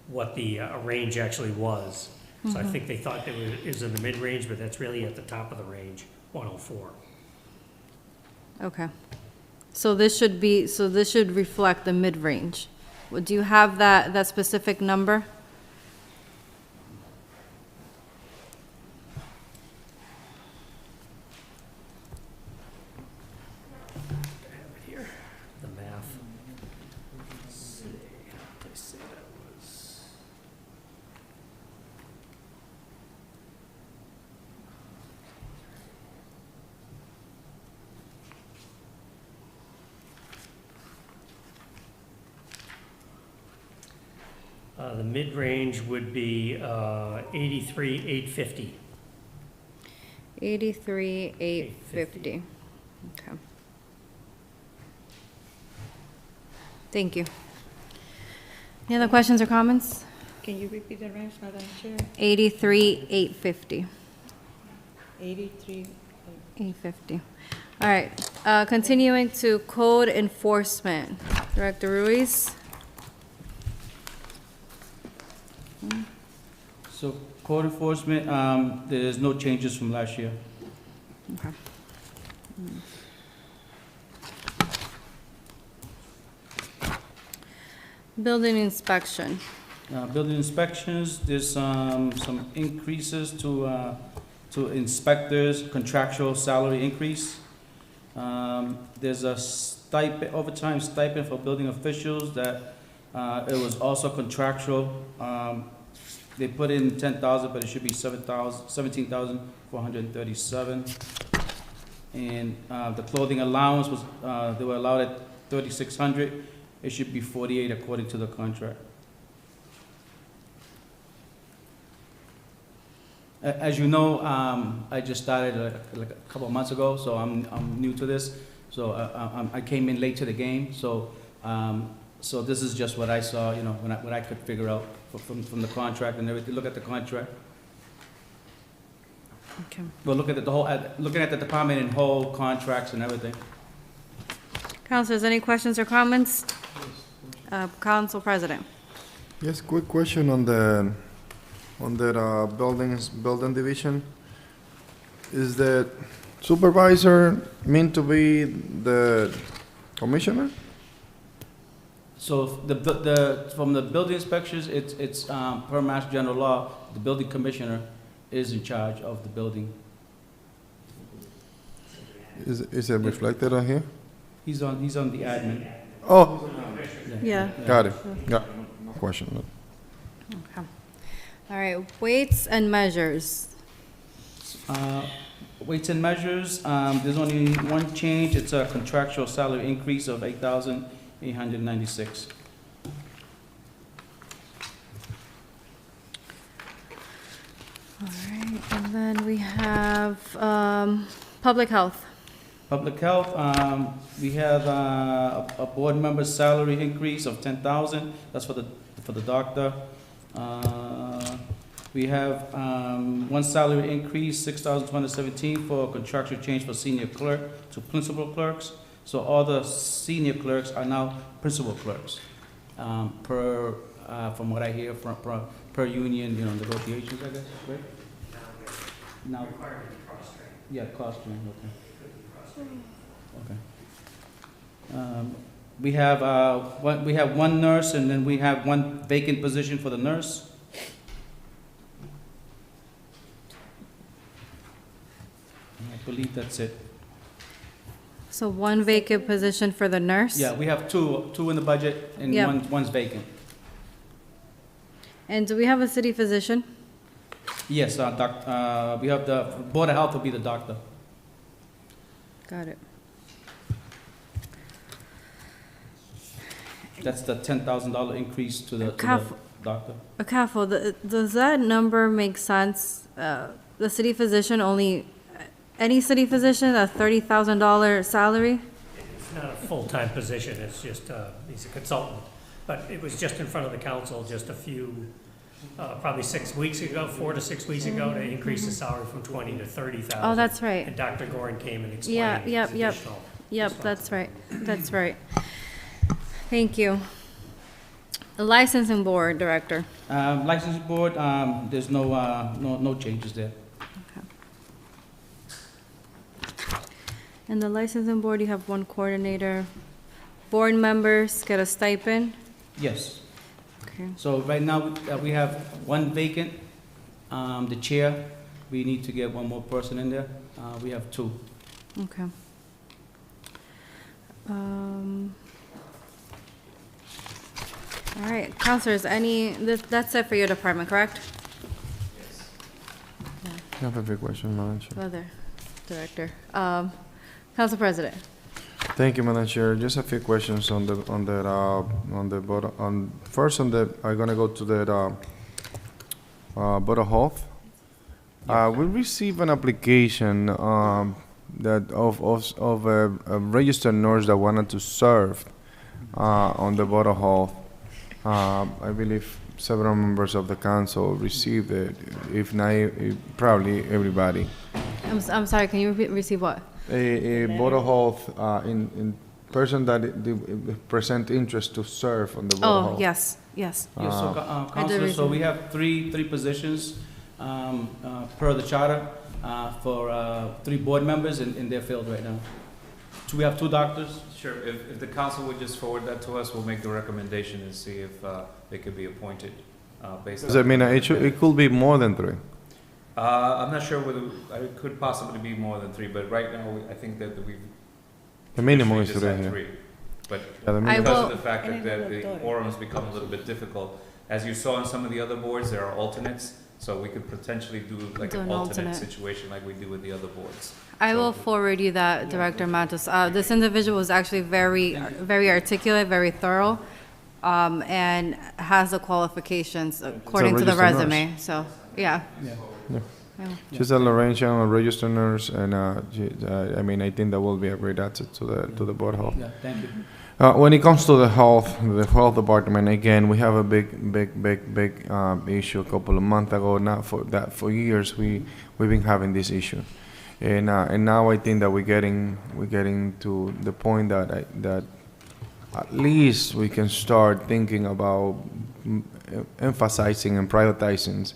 what the range actually was. So I think they thought it was in the mid-range, but that's really at the top of the range, 104. Okay. So this should reflect the mid-range. Do you have that specific number? Here, the math. Let's see, they say that was. The mid-range would be 83,850. 83,850. Okay. Thank you. Any other questions or comments? Can you repeat the range, Madam Chair? 83,850. 83. All right, continuing to code enforcement. Director Ruiz? So code enforcement, there's no changes from last year. Okay. Building inspection. Building inspections, there's some increases to inspectors, contractual salary increase. There's a stipend, overtime stipend for building officials that, it was also contractual. They put in 10,000, but it should be 17,437. And, the clothing allowance was, they were allowed at 3,600. It should be 48 according to the contract. As you know, I just started like a couple of months ago, so I'm new to this. So I came in late to the game, so so this is just what I saw, you know, what I could figure out from the contract and everything. Look at the contract. Okay. Well, look at the whole, looking at the department in whole, contracts and everything. Councilors, any questions or comments? Council President. Yes, quick question on the building division. Is the supervisor meant to be the commissioner? So from the building inspections, it's per Mass General Law, the building commissioner is in charge of the building. Is it reflected on here? He's on the admin. Oh, Yeah. got it. Yeah, no question. Okay. All right, weights and measures. Weights and measures, there's only one change. It's a contractual salary increase of 8,896. All right, and then we have public health. Public health, we have a board member's salary increase of 10,000. That's for the doctor. We have one salary increase, 6,217 for contractual change for senior clerk to principal clerks. So all the senior clerks are now principal clerks, from what I hear per union, you know, negotiations, I guess, right? Now, yeah, cross-trained, okay. Okay. We have one nurse, and then we have one vacant position for the nurse. I believe that's it. So one vacant position for the nurse? Yeah, we have two in the budget, and Yep. one's vacant. And do we have a city physician? Yes, we have the Board of Health will be the doctor. Got it. That's the $10,000 increase to the doctor. Akafo, does that number make sense? The city physician only, any city physician, a $30,000 salary? It's not a full-time position, it's just, he's a consultant. But it was just in front of the council just a few, probably 6 weeks ago, 4 to 6 weeks ago, to increase the salary from 20 to 30,000. Oh, that's right. And Dr. Gorin came and explained Yeah, his yep, yep. additional Yep, that's right, that's right. Thank you. The licensing board director. Licensing board, there's no changes there. And the licensing board, you have one coordinator. Board members get a stipend. Yes. Okay. So right now, we have one vacant, the chair. We need to get one more person in there. We have two. Okay. All right, counselors, that's it for your department, correct? I have a big question, Madam Chair. Other director. Council President. Thank you, Madam Chair. Just a few questions on the bottom. First, I'm gonna go to the Board of Health. We received an application that of a registered nurse that wanted to serve on the Board of Health. I believe several members of the council received it. If not, probably everybody. I'm sorry, can you receive what? A Board of Health in person that present interest to serve on the Board of Health. Oh, yes, yes. Yes, so, Councilor, so we have three positions per the charter for 3 board members, and they're filled right now. we have 2 doctors? Sure, if the council would just forward that to us, we'll make the recommendation and see if they could be appointed based on. Because I mean, it could be more than 3. I'm not sure whether, it could possibly be more than 3, but right now, I think that we've. The minimum is traditionally 3, just yeah. had 3. But Yeah, the because minimum- of the fact that the quorums become a little bit difficult, as you saw in some of the other boards, there are alternates, so we could potentially do like Do an an alternate alternate. situation like we do with the other boards. I will forward you that, Director Matos. This individual was actually very articulate, very thorough, and has the qualifications according to the registered resume, so, yeah. Yeah. Yeah. She's a Laurentian, a registered nurse, and I mean, I think that will be a great asset to the Board of Health. Yeah, thank you. When it comes to the health department, again, we have a big issue. A couple of months ago, not for years, we've been having this issue, and now I think that we're getting to the point that at least we can start thinking about emphasizing and privatizing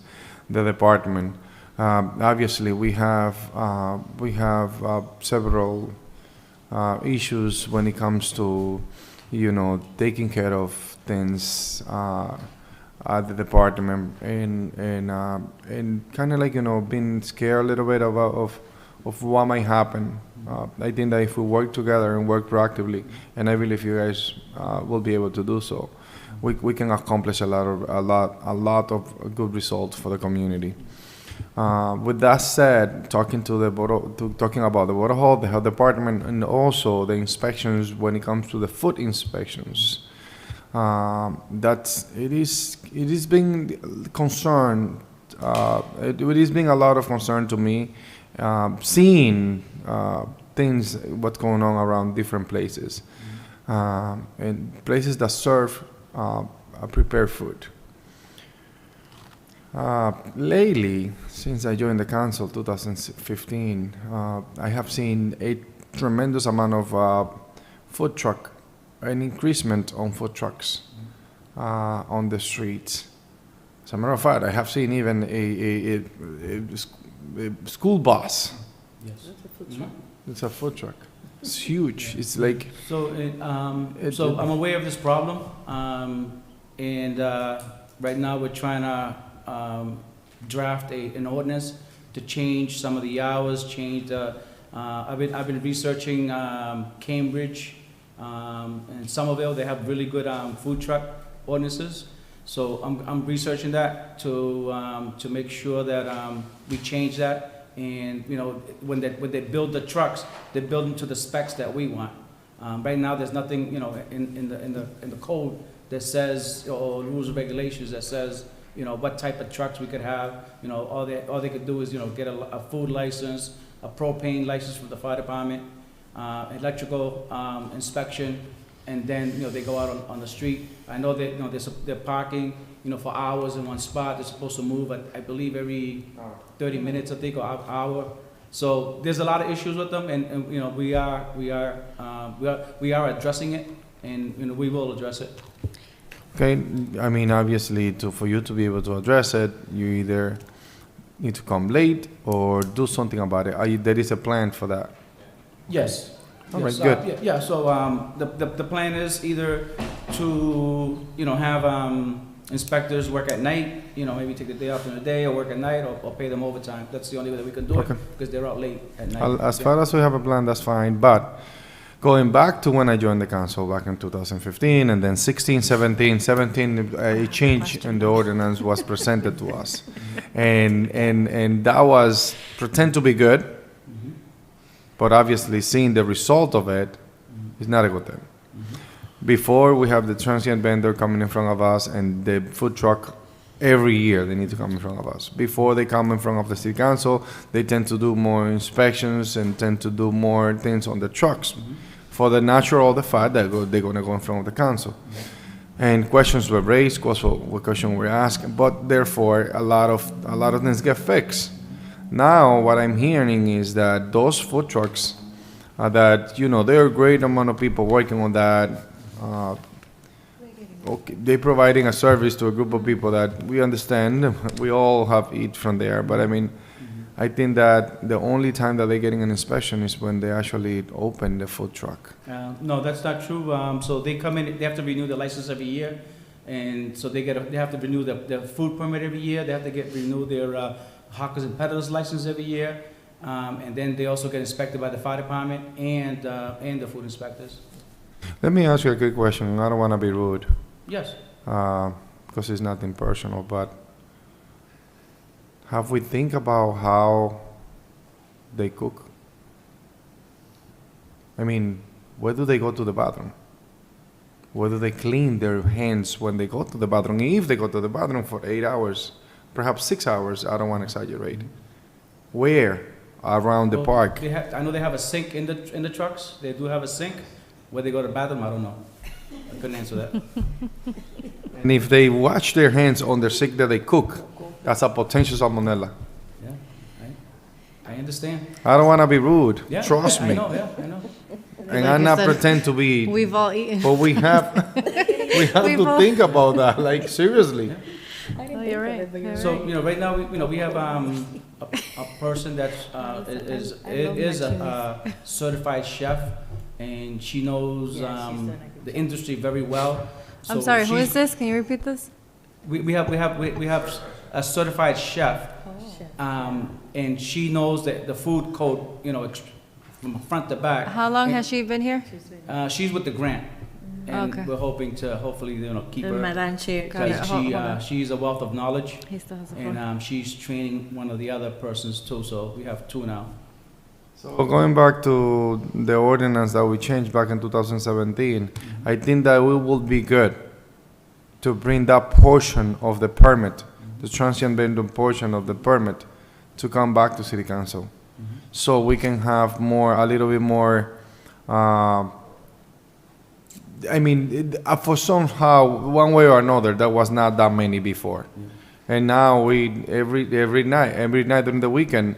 the department. Obviously, we have several issues when it comes to, taking care of things at the department, and kind of like, being scared a little bit of what might happen. I think that if we work together and work proactively, and I believe you guys will be able to do so, we can accomplish a lot of good results for the community. With that said, talking about the Board of Health, the Health Department, and also the inspections when it comes to the food inspections, it is being concern. It is being a lot of concern to me, seeing things what's going on around different places, and places that serve prepared food. Lately, since I joined the council 2015, I have seen a tremendous amount of food truck, an increasement on food trucks on the streets. As a matter of fact, I have seen even a school bus. Yes. It's a food truck. It's huge. It's like. So I'm aware of this problem, and right now we're trying to draft an ordinance to change some of the hours, change the, I've been researching Cambridge and Somerville. They have really good food truck ordinances. So I'm researching that to make sure that we change that. And when they build the trucks, they build them to the specs that we want. Right now, there's nothing in the code that says, or rules and regulations that says what type of trucks we could have. All they could do is get a food license, a propane license from the fire department, electrical inspection, and then they go out on the street. I know that they're parking for hours in one spot. They're supposed to move, I believe, every 30 minutes, I think, or hour. So there's a lot of issues with them, and we are addressing it, and we will address it. Okay, I mean, obviously, for you to be able to address it, you either need to come late or do something about it. There is a plan for that. Yes. All right, Yes, good. Yeah, so the plan is either to, have inspectors work at night, maybe take the day off in the day or work at night or pay them overtime. That's the only way that we can do it, Okay. because they're out late at night. As far as we have a plan, that's fine, but going back to when I joined the council back in 2015, and then 16, 17, a change in the ordinance was presented to us. And that was pretend to be good, but obviously seeing the result of it is not a good thing. Before, we have the transient vendor coming in front of us, and the food truck, every year they need to come in front of us. Before they come in front of the city council, they tend to do more inspections and tend to do more things on the trucks. For the natural, the fact that they're going to go in front of the council. And questions were raised, questions were asked, but therefore a lot of things get fixed. Now what I'm hearing is that those food trucks, that there are a great amount of people working on that. Okay, they're providing a service to a group of people that we understand. We all have eat from there, but I mean, I think that the only time that they're getting an inspection is when they actually open the food truck. No, that's not true. So they come in, they have to renew the license every year. And so they have to renew their food permit every year. They have to renew their hawkers and peddlers license every year. And then they also get inspected by the fire department and the food inspectors. Let me ask you a quick question. I don't want to be rude. Yes. Because it's nothing personal, but have we think about how they cook? I mean, where do they go to the bathroom? Where do they clean their hands when they go to the bathroom? If they go to the bathroom for 8 hours, perhaps 6 hours, I don't want to exaggerate. Where? Around the Well, park. I know they have a sink in the trucks. They do have a sink. Where they go to the bathroom, I don't know. I couldn't answer that. And if they wash their hands on their sink that they cook, that's a potential salmonella. Yeah, I understand. I don't want to be rude. Yeah, Trust I me. know, yeah, I know. And Like I'm you not said, pretend to be. we've all eaten. But we have We've to all- think about that. Like seriously. Oh, you're right. You're So, right. you know, right now, we have a person that is a certified chef, and she knows the industry very well. I'm So sorry, who she's- is this? Can you repeat this? We have a certified chef, and she knows the food code, you know, from front to back. How long And, has she been here? She's with the grant, and Okay. we're hoping to hopefully, you know, keep The her. Madam Chair. Got it. Because Hold on. she's a wealth of knowledge, He still has a and phone. she's training one of the other persons too, so we have two now. So going back to the ordinance that we changed back in 2017, I think that we will be good to bring that portion of the permit, the transient vendor portion of the permit, to come back to city council. So we can have a little bit more, I mean, for somehow, one way or another, there was not that many before. And now every night during the weekend,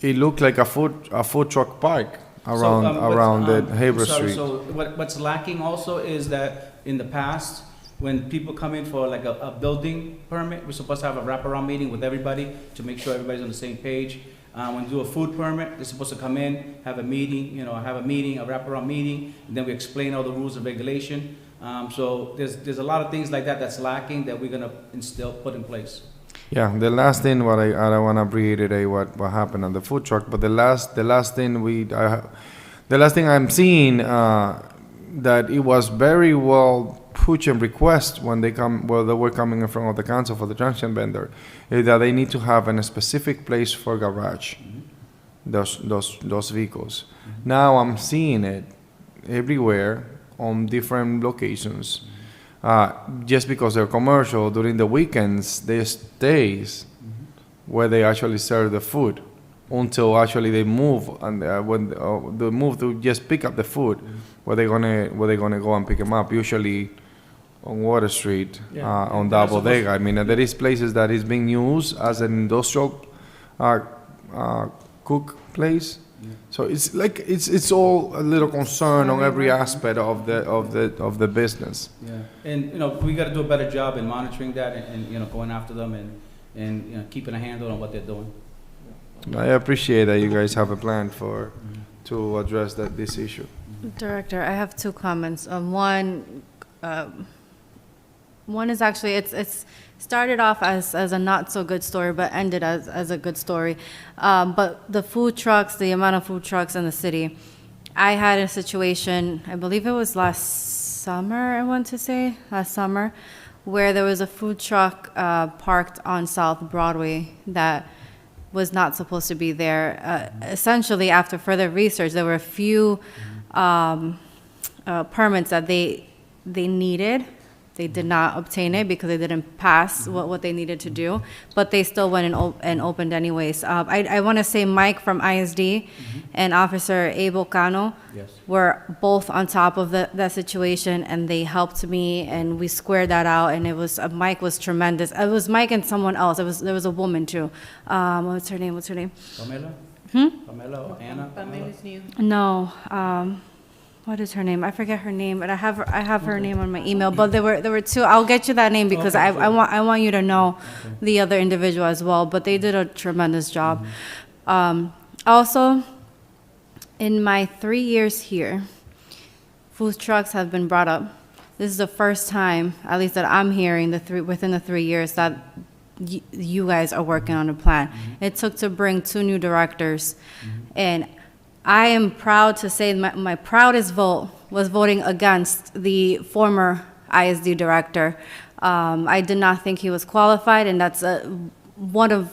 it looked like a food truck park around the Haber Street. So what's lacking also is that in the past, when people come in for like a building permit, we're supposed to have a wraparound meeting with everybody to make sure everybody's on the same page. When you do a food permit, they're supposed to come in, have a meeting, a wraparound meeting, and then we explain all the rules and regulation. So there's a lot of things like that that's lacking that we're gonna put in place. Yeah, the last thing, I don't want to reiterate what happened on the food truck, but the last thing I'm seeing that it was very well put and request when they were coming in front of the council for the transient vendor, is that they need to have a specific place for garage those vehicles. Now I'm seeing it everywhere on different locations. Just because they're commercial, during the weekends, there's days where they actually serve the food until actually they move, and when they move to just pick up the food, where they're gonna go and pick them up. Usually on Water Street, on they're that supposed- bodega. I mean, there is places that is being used as an industrial cook place. So it's like it's all a little concern on every aspect of the business. Yeah, and we got to do a better job in monitoring that and going after them and keeping a handle on what they're doing. I appreciate that you guys have a plan to address this issue. Director, I have two comments. One is actually, it's started off as a not-so-good story, but ended as a good story. But the food trucks, the amount of food trucks in the city, I had a situation, I believe it was last summer, where there was a food truck parked on South Broadway that was not supposed to be there. Essentially, after further research, there were a few permits that they needed. They did not obtain it because they didn't pass what they needed to do, but they still went and opened anyways. I want to say Mike from ISD and Officer Abel Cano were both on top of that situation, and they helped me, and we squared that out, and it was, Mike was tremendous. It was Mike and someone else. There was a woman too. What's her name? Pamela? Hmm? Pamela or Anna? Pamela's new. No, what is her name? I forget her name, but I have her name on my email. But there were two. I'll get you that name because I want you to know the other individual as well. But they did a tremendous job. Also, in my 3 years here, food trucks have been brought up. This is the first time, at least that I'm hearing, within the 3 years that you guys are working on a plan. It took to bring 2 new directors, and I am proud to say my proudest vote was voting against the former ISD director. I did not think he was qualified, and that's one of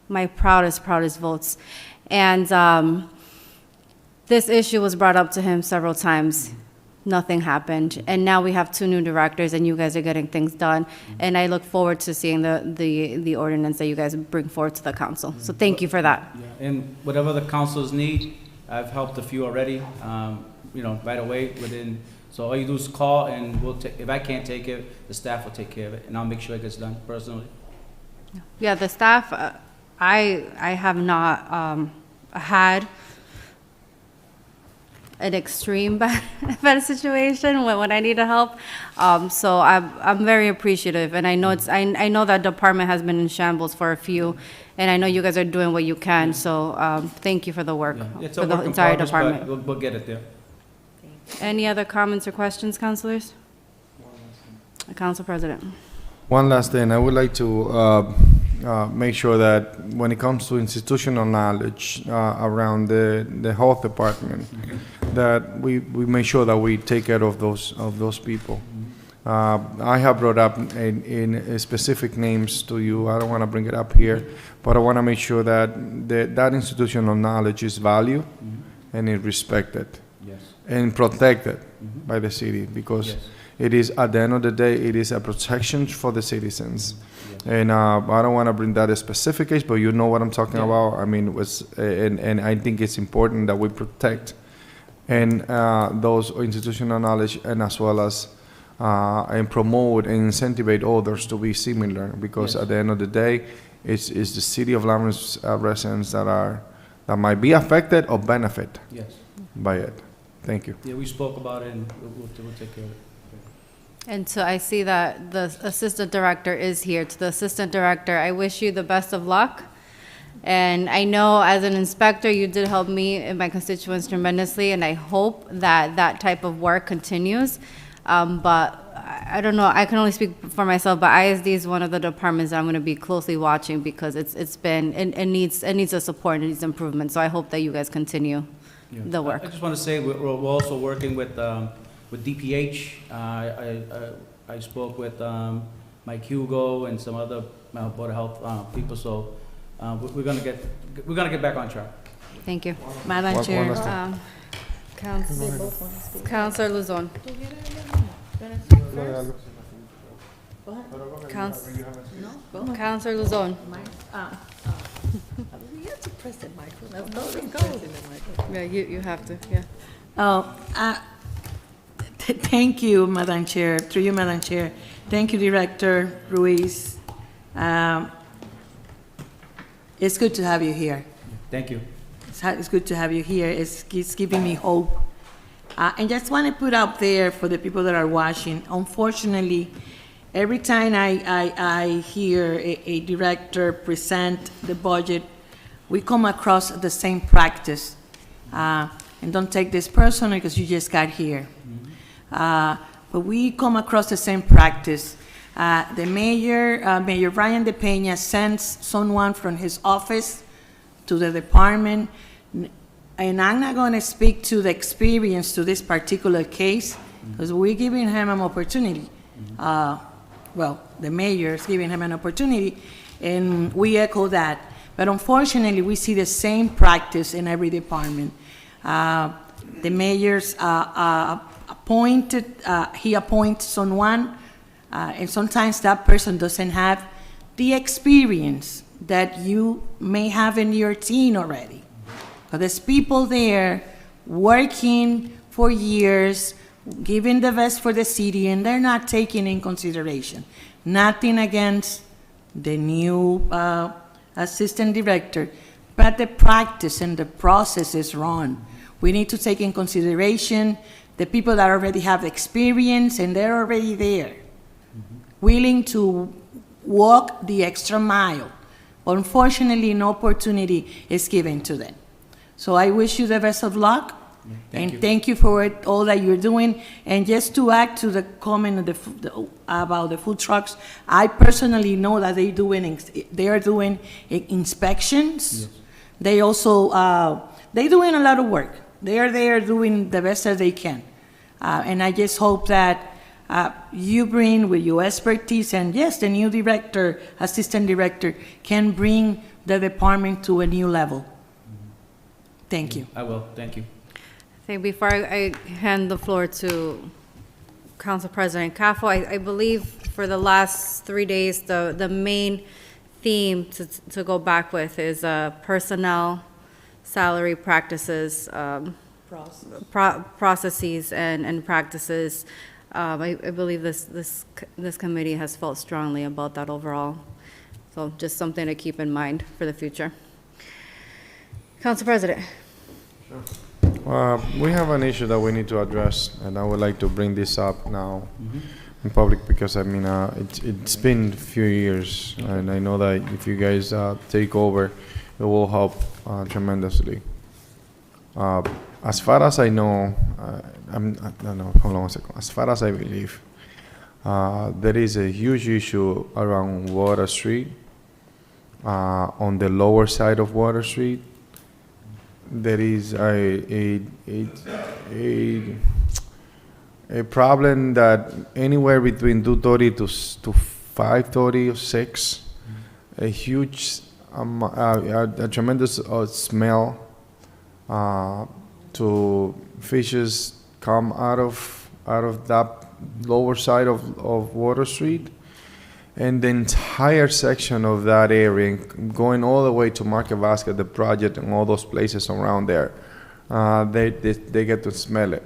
my proudest votes. And this issue was brought up to him several times. Nothing happened, and now we have 2 new directors, and you guys are getting things done. And I look forward to seeing the ordinance that you guys bring forward to the council. So thank you for that. Yeah, and whatever the councils need, I've helped a few already, right away within, so all you do is call and we'll take, if I can't take it, the staff will take care of it, and I'll make sure it gets done personally. Yeah, the staff, I have not had an extreme bad situation when I need help. So I'm very appreciative, and I know I know that department has been in shambles for a few, and I know you guys are doing what you can. So thank you for the work It's a for the work in entire progress, department. but we'll get it there. Any other comments or questions, councilors? Council President. One last thing, I would like to make sure that when it comes to institutional knowledge around the health department, that we make sure that we take care of those people. I have brought up in specific names to you. I don't want to bring it up here, but I want to make sure that that institutional knowledge is valued and is respected and protected by the city, because it is, at the end of the day, it is a protection for the citizens. And I don't want to bring that a specific case, but you know what I'm talking about. I mean, and I think it's important that we protect and those institutional knowledge, and as well as and promote and incentivize others to be similar, because at the end of the day, it's the city of Lawrence residents that might be affected or benefit by it. Thank you. Yeah, we spoke about it, and we'll take care of it. And so I see that the assistant director is here. To the assistant director, I wish you the best of luck. And I know as an inspector, you did help me and my constituents tremendously, and I hope that that type of work continues. But I don't know, I can only speak for myself, but ISD is one of the departments that I'm gonna be closely watching, because it needs a support, and it needs improvement. So I hope that you guys continue the work. I just want to say, we're also working with DPH. I spoke with Mike Hugo and some other Board of Health people, so we're gonna get back on track. Thank you. Madam Chair. Councilor Luzon. Councilor Luzon. You have to press the microphone. Let's go. Yeah, you have to, yeah. Thank you, Madam Chair, through you, Madam Chair. Thank you, Director Ruiz. It's good to have you here. Thank you. It's good to have you here. It's giving me hope. And just want to put out there for the people that are watching, unfortunately, every time I hear a director present the budget, we come across the same practice. And don't take this personally because you just got here. But we come across the same practice. The mayor, Mayor Brian De Peña, sends someone from his office to the department, and I'm not going to speak to the experience to this particular case, because we're giving him an opportunity. Well, the mayor is giving him an opportunity, and we echo that. But unfortunately, we see the same practice in every department. The mayor's he appoints someone, and sometimes that person doesn't have the experience that you may have in your team already. But there's people there working for years, giving the best for the city, and they're not taking in consideration. Nothing against the new assistant director, but the practice and the process is wrong. We need to take in consideration the people that already have experience and they're already there, willing to walk the extra mile. Unfortunately, no opportunity is given to them. So I wish you the best of luck. And thank you for all that you're doing. And just to add to the comment of about the food trucks, I personally know that they are doing inspections. Yes. They also, they're doing a lot of work. They are there doing the best that they can. And I just hope that you bring with your expertise, and yes, the new director, assistant director, can bring the department to a new level. Thank you. I will, thank you. Before I hand the floor to Council President Caffo, I believe for the last 3 days, the main theme to go back with is personnel, salary practices, processes and practices. I believe this committee has felt strongly about that overall. So just something to keep in mind for the future. Council President. Sure. We have an issue that we need to address, and I would like to bring this up now in public because, I mean, it's been a few years, and I know that if you guys take over, it will help tremendously. As far as I know, hold on a second. As far as I believe, there is a huge issue around Water Street, on the lower side of Water Street. There is a problem that anywhere between 2:30 to 5:30 or 6, a huge, a tremendous smell to fishes come out of that lower side of Water Street. And the entire section of that area, going all the way to Market Basket, the project, and all those places around there, they get to smell it.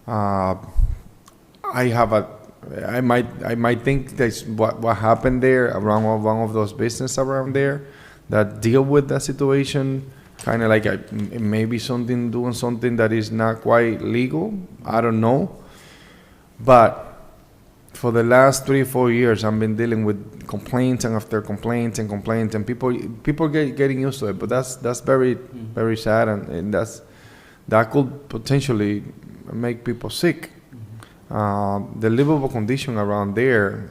I might think that's what happened there around one of those businesses around there that deal with that situation, kind of like maybe doing something that is not quite legal. I don't know, but for the last 3 or 4 years, I've been dealing with complaints and after complaints and complaints, and people getting used to it. But that's very very sad, and that could potentially make people sick. The livable condition around there,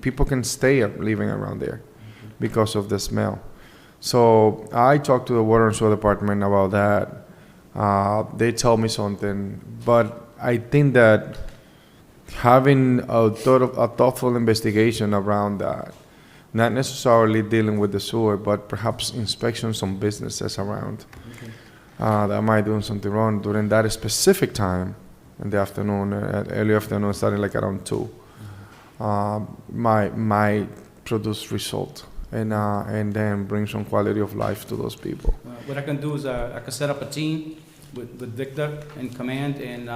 people can stay living around there because of the smell. So I talked to the Water and Sewer Department about that. They told me something, but I think that having a thoughtful investigation around that, not necessarily dealing with the sewer, but perhaps inspections on businesses around that might do something wrong during that specific time in the afternoon, early afternoon, starting like around 2, might produce result and then bring some quality of life to those people. What I can do is I can set up a team with Victor in command, and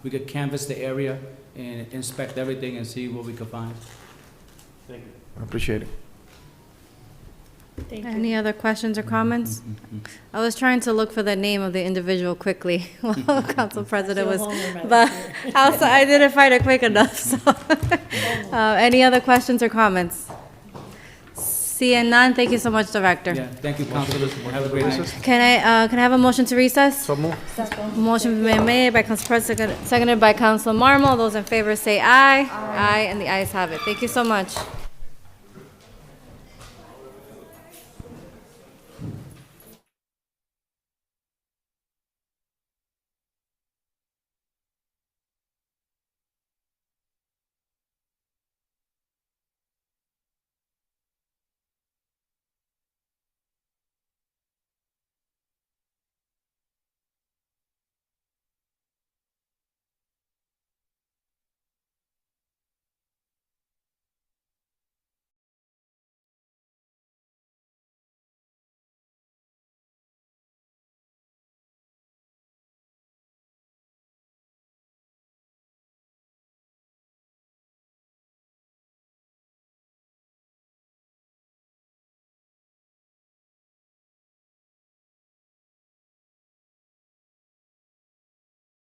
we could canvass the area and inspect everything and see what we can find. Thank you. I appreciate it. Thank you. Any other questions or comments? I was trying to look for the name of the individual quickly while Council President was, but I didn't find it quick enough. So, any other questions or comments? Seeing none, thank you so much, Director. Yeah, thank you, councilors. Have a great night. Can I have a motion to recess? So move. Motion been made by Council President, seconded by Council Marmol. Those in favor say aye. Aye, and the ayes have it. Thank you so much.